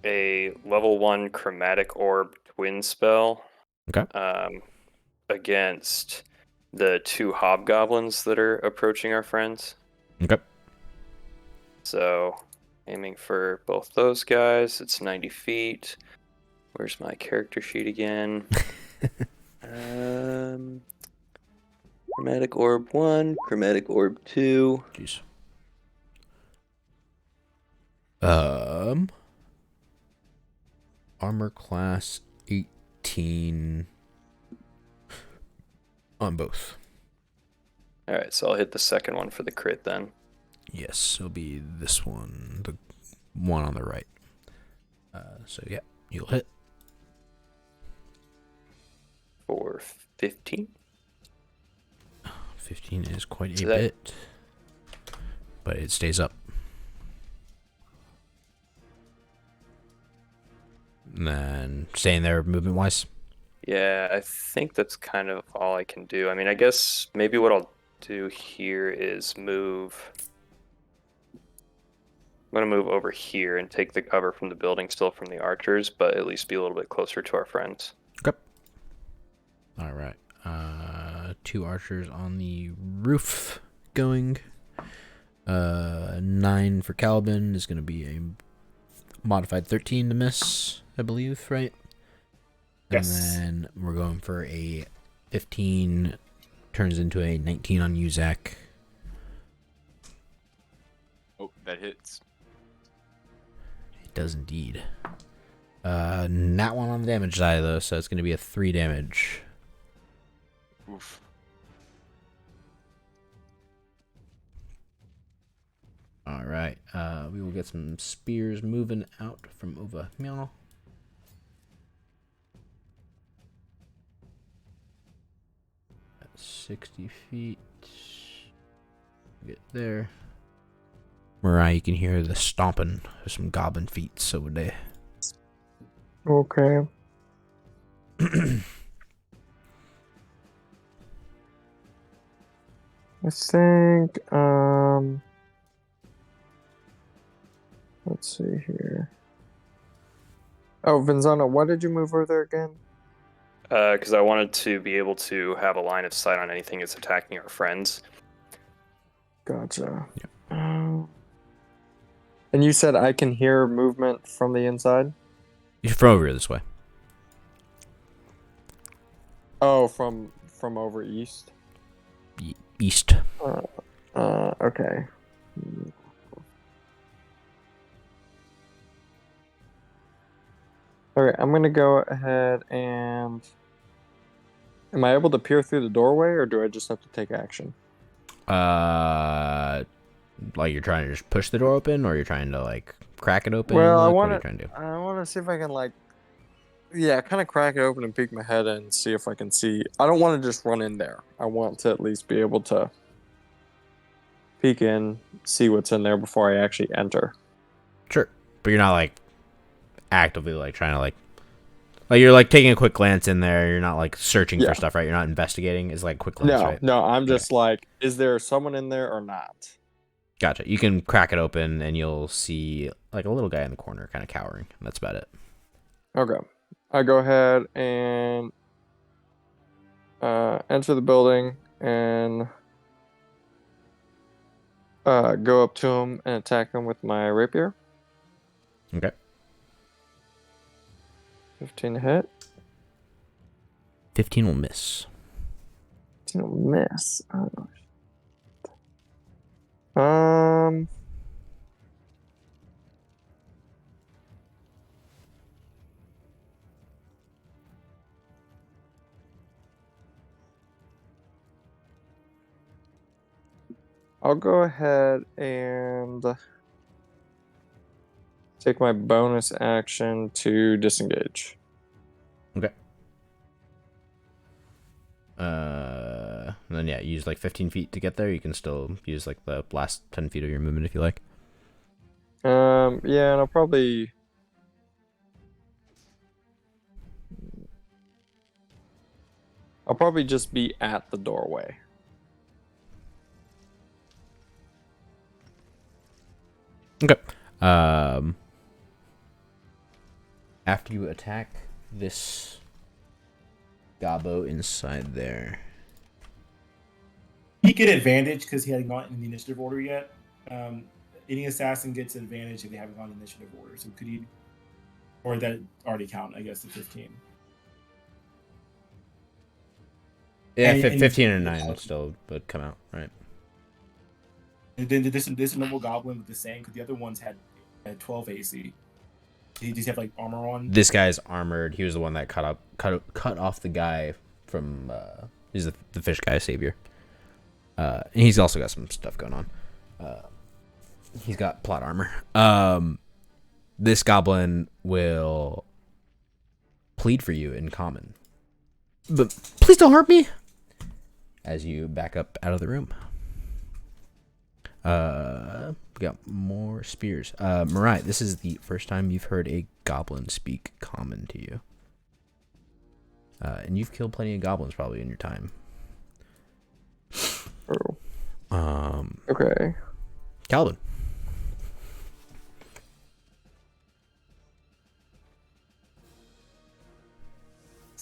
Speaker 4: a level 1 chromatic orb twin spell.
Speaker 1: Okay.
Speaker 4: Against the two hobgoblins that are approaching our friends.
Speaker 1: Okay.
Speaker 4: So, aiming for both those guys. It's 90 feet. Where's my character sheet again? Chromatic Orb 1, Chromatic Orb 2.
Speaker 1: Jeez. Armor class 18 on both.
Speaker 4: All right, so I'll hit the second one for the crit then.
Speaker 1: Yes, it'll be this one, the one on the right. So yeah, you'll hit.
Speaker 4: For 15.
Speaker 1: 15 is quite a
Speaker 4: that-
Speaker 1: bit, but it stays up. And then staying there movement wise.
Speaker 4: Yeah, I think that's kind of all I can do. I mean, I guess maybe what I'll do here is move. I'm going to move over here and take the cover from the building, still from the archers, but at least be a little bit closer to our friends.
Speaker 1: Okay. All right. 2 archers on the roof going. 9 for Caliban is going to be a modified 13 to miss, I believe, right?
Speaker 5: Yes.
Speaker 1: And then we're going for a 15, turns into a 19 on you, Zach.
Speaker 2: Oh, that hits.
Speaker 1: It does indeed. Not one on the damage side, though, so it's going to be a 3 damage.
Speaker 2: Oof.
Speaker 1: All right. We will get some spears moving out from over here. 60 feet. Get there. Mariah, you can hear the stomping of some goblin feet over there.
Speaker 3: Okay. I think, let's see here. Oh, Vinzana, why did you move over there again?
Speaker 4: Because I wanted to be able to have a line of sight on anything that's attacking our friends.
Speaker 3: Gotcha. And you said I can hear movement from the inside?
Speaker 1: You're from over here this way.
Speaker 3: Oh, from over east?
Speaker 1: East.
Speaker 3: Okay. Okay, I'm gonna go ahead and... Am I able to peer through the doorway, or do I just have to take action?
Speaker 1: Like you're trying to just push the door open, or you're trying to like crack it open?
Speaker 3: Well,
Speaker 1: What are you trying to do?
Speaker 3: I want to see if I can kind of crack it open and peek my head in and see if I can see. I don't want to just run in there. I want to at least be able to peek in, see what's in there before I actually enter.
Speaker 1: Sure, but you're not like actively like trying to like you're like taking a quick glance in there. You're not like searching for stuff, right? You're not investigating. It's like quick glance, right?
Speaker 3: No, I'm just like, is there someone in there or not?
Speaker 1: Gotcha. You can crack it open and you'll see like a little guy in the corner kind of cowering. That's about it.
Speaker 3: Okay. I go ahead and enter the building and go up to him and attack him with my rapier.
Speaker 1: Okay.
Speaker 3: 15 to hit.
Speaker 1: 15 will miss.
Speaker 3: 15 will miss. Oh. I'll go ahead and take my bonus action to disengage.
Speaker 1: Okay. And then yeah, use like 15 feet to get there. You can still use like the last 10 feet of your movement if you like.
Speaker 3: Yeah, and I'll probably just be at the doorway.
Speaker 1: Okay. After you attack this gobbo inside there.
Speaker 5: He get advantage because he hadn't gotten in the initiative order yet. Any assassin gets advantage if they haven't gone in initiative order. So could he, or that already count? I guess the 15.
Speaker 1: Yeah,
Speaker 5: And
Speaker 1: 15 and 9 still would come out, right?
Speaker 5: And then this normal goblin was the same because the other ones had 12 AC. Did he just have like armor on?
Speaker 1: This guy's armored. He was the one that cut off the guy from. He's the fish guy savior. And he's also got some stuff going on. He's got plot armor. This goblin will plead for you in common, but please don't hurt me. As you back up out of the room. We got more spears. Mariah, this is the first time you've heard a goblin speak common to you. And you've killed plenty of goblins probably in your time.
Speaker 3: Oh. Okay.
Speaker 1: Calvin.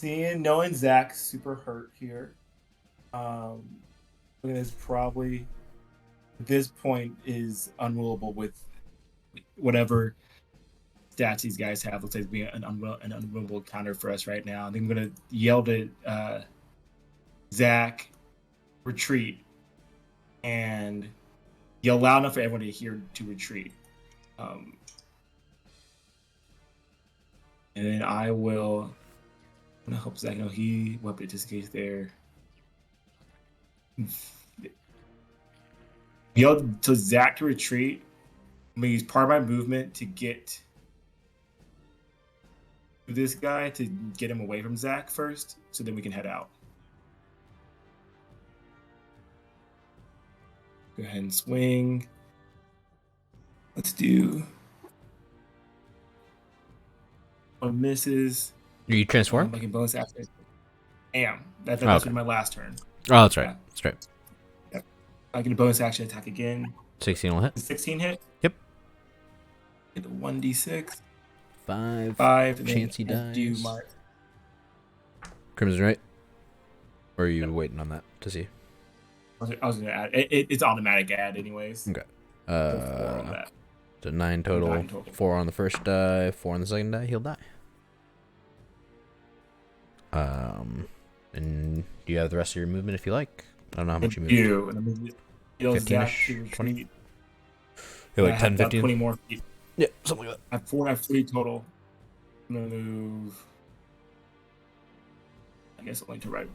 Speaker 5: Knowing Zach's super hurt here, is probably at this point is unrulable with whatever stats these guys have. Looks like it's being an unrulable counter for us right now. I think I'm gonna yell to Zach, retreat, and yell loud enough for everyone to hear to retreat. And then I will. I'm gonna hope Zach know he will participate there. Yell to Zach to retreat. I'm gonna use part of my movement to get this guy to get him away from Zach first, so then we can head out. Go ahead and swing. Let's do. One misses.
Speaker 1: Are you transformed?
Speaker 5: Like a bonus action. That's okay. My last turn.
Speaker 1: Oh, that's right. Yeah. That's right.
Speaker 5: Yep. I get a bonus action attack again.
Speaker 1: 16 will hit.
Speaker 5: 16 hit?
Speaker 1: Yep.
Speaker 5: Get the 1d6.
Speaker 1: 5. Chancey dies.
Speaker 5: Do my...
Speaker 1: Crimson, right? Or are you waiting on that to see?
Speaker 5: I was going to add. It's automatic add anyways.
Speaker 1: Okay. So 9 total. 9 total. 4 on the first die, 4 on the second die. He'll die. And do you have the rest of your movement if you like? I don't know how much you move. 15-ish? 20? You're like 10, 15?
Speaker 5: 20 more feet.
Speaker 1: Yeah, something like that.
Speaker 5: I have 3 total. I'm going to move. I guess only to right.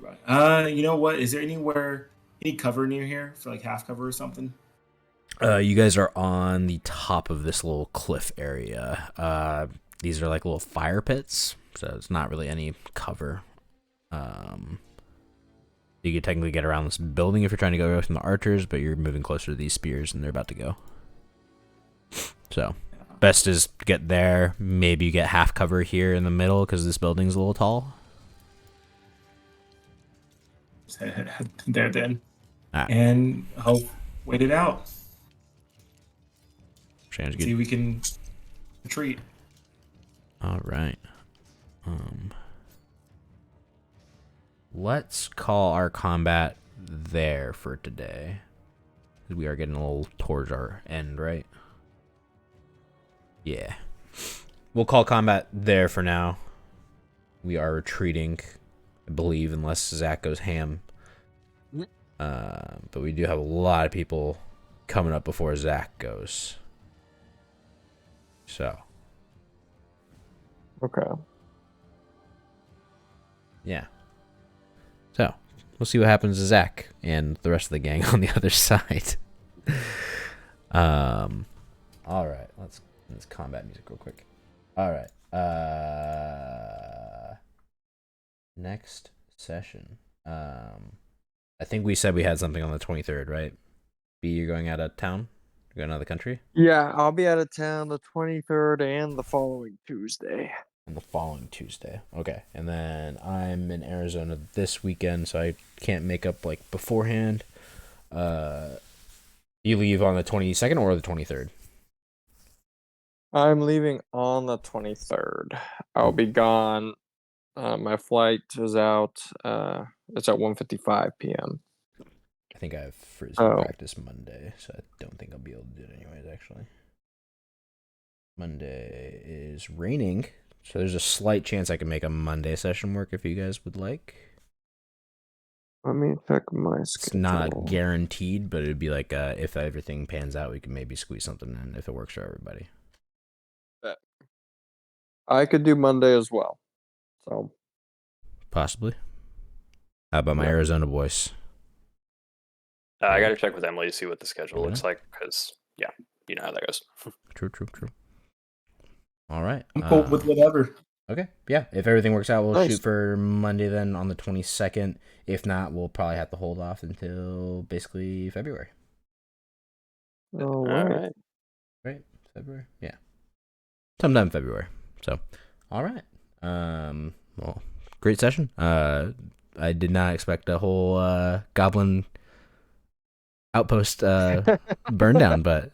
Speaker 5: You know what? Is there any cover near here for like half cover or something?
Speaker 1: You guys are on the top of this little cliff area. These are like little fire pits, so it's not really any cover. You could technically get around this building if you're trying to go from the archers, but you're moving closer to these spears and they're about to go. So, best is to get there. Maybe you get half cover here in the middle because this building's a little tall.
Speaker 5: There then.
Speaker 1: Right.
Speaker 5: And hope wait it out.
Speaker 1: Sounds good.
Speaker 5: See we can retreat.
Speaker 1: All right. Let's call our combat there for today. We are getting a little towards our end, right? Yeah. We'll call combat there for now. We are retreating, I believe, unless Zach goes ham. But we do have a lot of people coming up before Zach goes. So.
Speaker 3: Okay.
Speaker 1: Yeah. So, we'll see what happens to Zach and the rest of the gang on the other side. All right. Let's combat music real quick. All right. Next session. I think we said we had something on the 23rd, right? B, you're going out of town? You're going out of the country?
Speaker 3: Yeah, I'll be out of town the 23rd and the following Tuesday.
Speaker 1: On the following Tuesday. Okay. And then I'm in Arizona this weekend, so I can't make up like beforehand. You leave on the 22nd or the 23rd?
Speaker 3: I'm leaving on the 23rd. I'll be gone. My flight is out. It's at 1:55 p.m.
Speaker 1: I think I have frisbee practice Monday, so I don't think I'll be able to do it anyways, actually. Monday is raining, so there's a slight chance I can make a Monday session work if you guys would like.
Speaker 3: Let me check my
Speaker 1: It's
Speaker 3: schedule.
Speaker 1: not guaranteed, but it'd be like if everything pans out, we can maybe squeeze something in if it works for everybody.
Speaker 3: I could do Monday as well. So
Speaker 1: Possibly. How about my
Speaker 3: Yeah.
Speaker 1: Arizona boys?
Speaker 4: I got to check with Emily to see what the schedule
Speaker 1: Okay.
Speaker 4: looks like because, yeah, you know how that goes.
Speaker 1: True. All right.
Speaker 5: I'm cool with whatever.
Speaker 1: Okay. Yeah. If everything works out, we'll
Speaker 3: Nice.
Speaker 1: shoot for Monday then on the 22nd. If not, we'll probably have to hold off until basically February.
Speaker 3: all right.
Speaker 4: right.
Speaker 1: Right? February? Yeah. Sometime in February. So, all right. Well, great session. I did not expect a whole goblin outpost burn down, but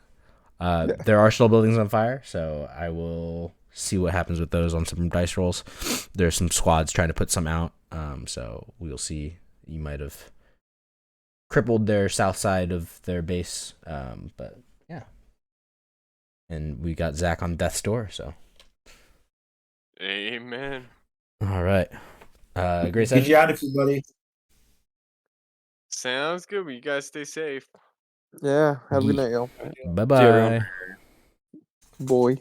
Speaker 1: there are still buildings on fire, so I will see what happens with those on some dice rolls. There's some squads trying to put some out, so we'll see. You might have crippled their south side of their base, but yeah. And we got Zach on death's door, so.
Speaker 2: Amen.
Speaker 1: All right. Great
Speaker 5: Get
Speaker 1: session.
Speaker 5: you out of here, buddy.
Speaker 2: Sounds good. Well, you guys stay safe.
Speaker 3: Yeah. Have a good night, y'all.
Speaker 1: Bye-bye.
Speaker 3: Boy.